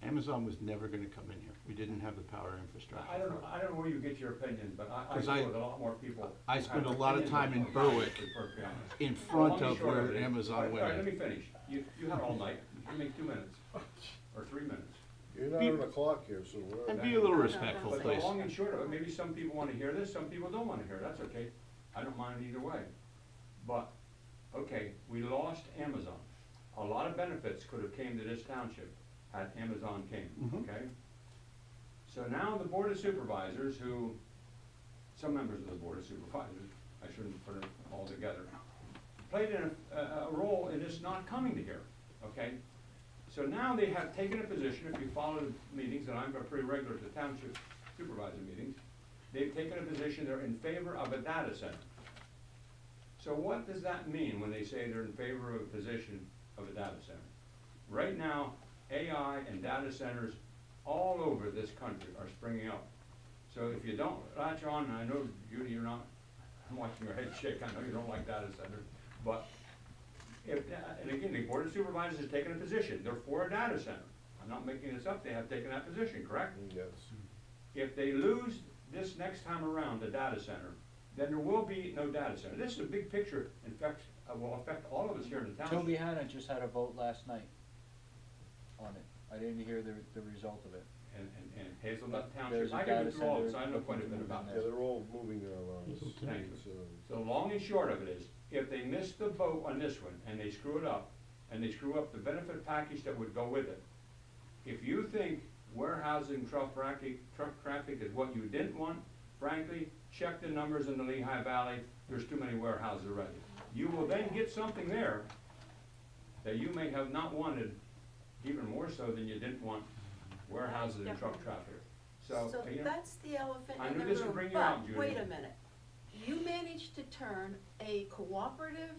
Amazon was never gonna come in here. We didn't have the power infrastructure. I don't know where you get your opinions, but I 'Cause deal with a lot more people. I who spent have a lot of opinions time in than Berwick, to be perfectly honest. in Well, front long and of short where it is- Amazon all right, went let in. me finish. You had all night. can make 2 minutes, or 3 minutes. You're not on the clock here, so we're. And be a little respectful, But the please. long and short of it, maybe some people wanna hear this, some people don't wanna hear it, that's okay. I don't mind either way. But, okay, we lost Amazon. A lot of benefits could have came to this township had Amazon came, okay? So now the Board of Supervisors, who, some members of the Board of Supervisors, I shouldn't put it all together, played a role in this not coming to here, okay? So now they have taken a position, if you follow the meetings, and I'm pretty regular at the township supervisor meetings, they've taken a position, they're in favor of a data center. So what does that mean when they say they're in favor of a position of a data center? Right now, AI and data centers all over this country are springing up. So if you don't latch on, and I know, Judy, you're not, I'm watching your head shake, I know you don't like data centers, but if, and again, the Board of Supervisors has taken a position, they're for a data center. I'm not making this up, they have taken that position, correct? Yes. If they lose this next time around, the data center, then there will be no data center. This is a big picture, in fact, will affect all of us here in the township. Toby Hanna just had a vote last night on it. I didn't hear the result of it. And Hazelnut There's Township, a I can data go through all center this, I know quite a bit about Yeah, this. they're all moving around this. Thank you. So, So long and short of it is, if they miss the vote on this one, and they screw it up, and they screw up the benefit package that would go with it, if you think warehousing truck traffic is what you didn't want, frankly, check the numbers in the Lehigh Valley, there's too many warehouses already. You will then get something there that you may have not wanted, even more so than you didn't want warehouses and truck traffic. So, you know, that's the elephant I in knew the this would room, bring you out, Judy. but wait a minute. You managed to turn a cooperative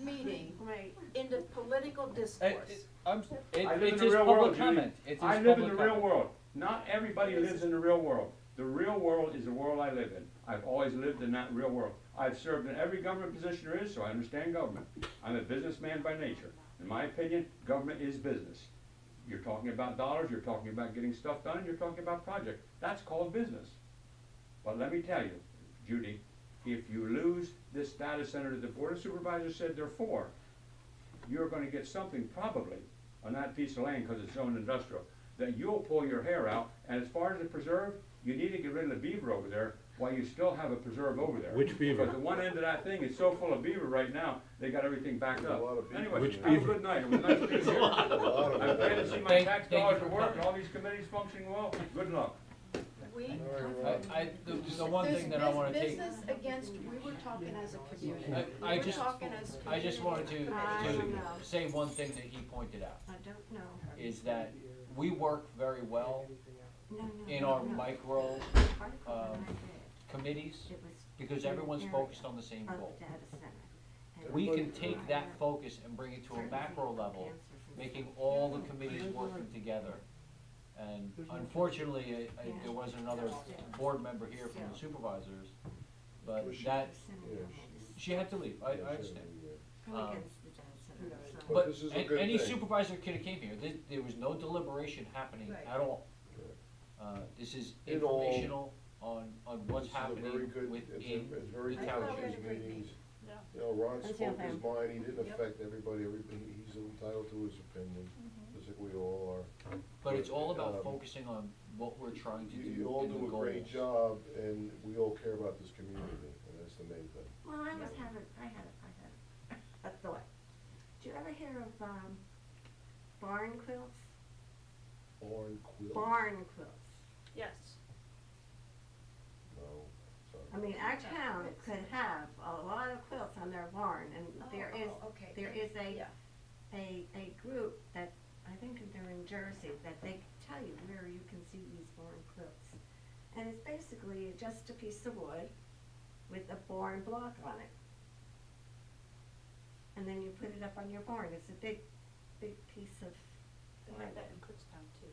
meeting Right. into political discourse. I live It's in the his real public world, Judy. comment. It's his I live in the public real comment. world. Not everybody lives in the real world. The real world is the world I live in. I've always lived in that real world. I've served in every government position there is, so I understand government. I'm a businessman by nature. In my opinion, government is business. You're talking about dollars, you're talking about getting stuff done, and you're talking about projects. That's called business. But let me tell you, Judy, if you lose this data center that the Board of Supervisors said they're for, you're gonna get something probably on that piece of land, because it's zoned industrial, that you'll pull your hair out, and as far as the preserve, you need to get rid of the beaver over there while you still have a preserve over there. Which beaver? Because the one end of that thing is so full of beaver right now, they got everything backed There's a up. lot of beavers Anyway, Which have a beaver? good night, it was nice being here. A lot of I'm glad to see my Thank- tax thank you dollars for at work coming. and all these committees functioning well, good luck. We, The one thing that I wanna take, Business against, we were talking as a community. I We were just- talking as I just wanted to I don't know. say one thing that he pointed out, I don't know. is that we work very well in our micro committees, because everyone's focused on the same goal. We can take that focus and bring it to a macro level, making all the committees working together. And unfortunately, there was another board member here from the supervisors, but that, she had to leave, I understand. But this is a good any thing. supervisor could have came here, there was no deliberation happening at all. This is In all, informational on what's This is a very happening good, within it's very the I thought township. we had a township great meetings. Yeah. You know, Ron Until spoke his then. mind, he didn't Yep. affect everybody, he's entitled to his opinion, just like we all are. But it's all about Um, focusing on what we're trying to do You all in the do a great goals. job, and we all care about this community, and that's the main thing. Well, I had a thought. Do you ever hear of, barn quilts? Barn quilt? Barn quilts. Yes. No, sorry. I mean, our town could have a lot of quilts on their barn, and there is Yeah. a group that, I think they're in Jersey, that they tell you where you can see these barn quilts. And it's basically just a piece of wood with a barn block on it. And then you put it up on your barn. It's a big piece of They have that in Kutztown too.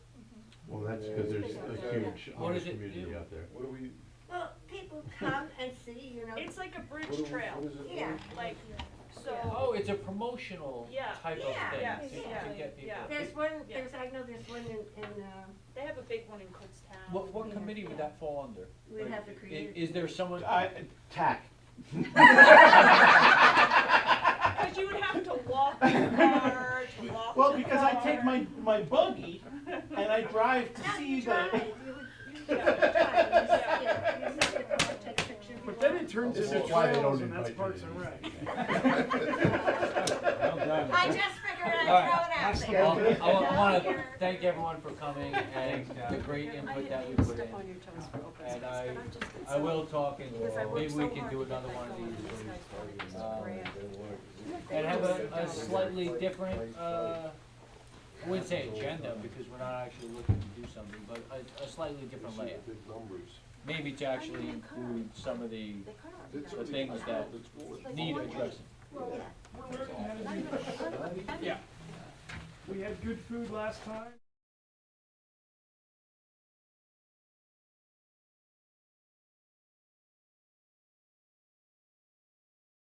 Well, that's because there's a huge What honor does it community do? out there. What do we, Well, people come and see, you know. It's like a what bridge do we, trail, what is it? Yeah. like, so. Oh, it's a promotional Yeah. type of Yeah. thing Yes, to yeah, get people. yeah. There's one, Yeah. I know there's one in, They have a big one in Kutztown. What Yeah. committee would that fall under? we have the creative. Is there someone? TAC. Because you would have to walk the car, to walk Well, because I take my buggy and I drive to No, see you the. drive, you drive, you sit in the car, take pictures. But then it turns This into is why they trails don't and that's invite you Parks to and these Rec. Well done. I just figured All I'd right. throw it out there. I wanna Here. thank everyone for coming and the great input that we put in. Step on your toes for open And space, but I've just been I so will lucky talk and because I worked maybe so we can hard do to get another that one of going, these. and this guy's doing it just Um, grand. And have a slightly different, I wouldn't say agenda, because we're not actually looking to do something, but a slightly different layout. Big numbers. Maybe to actually include some of the They cut out, It's the things that need addressing. We're learning how to do this. Yeah. We had good food last time.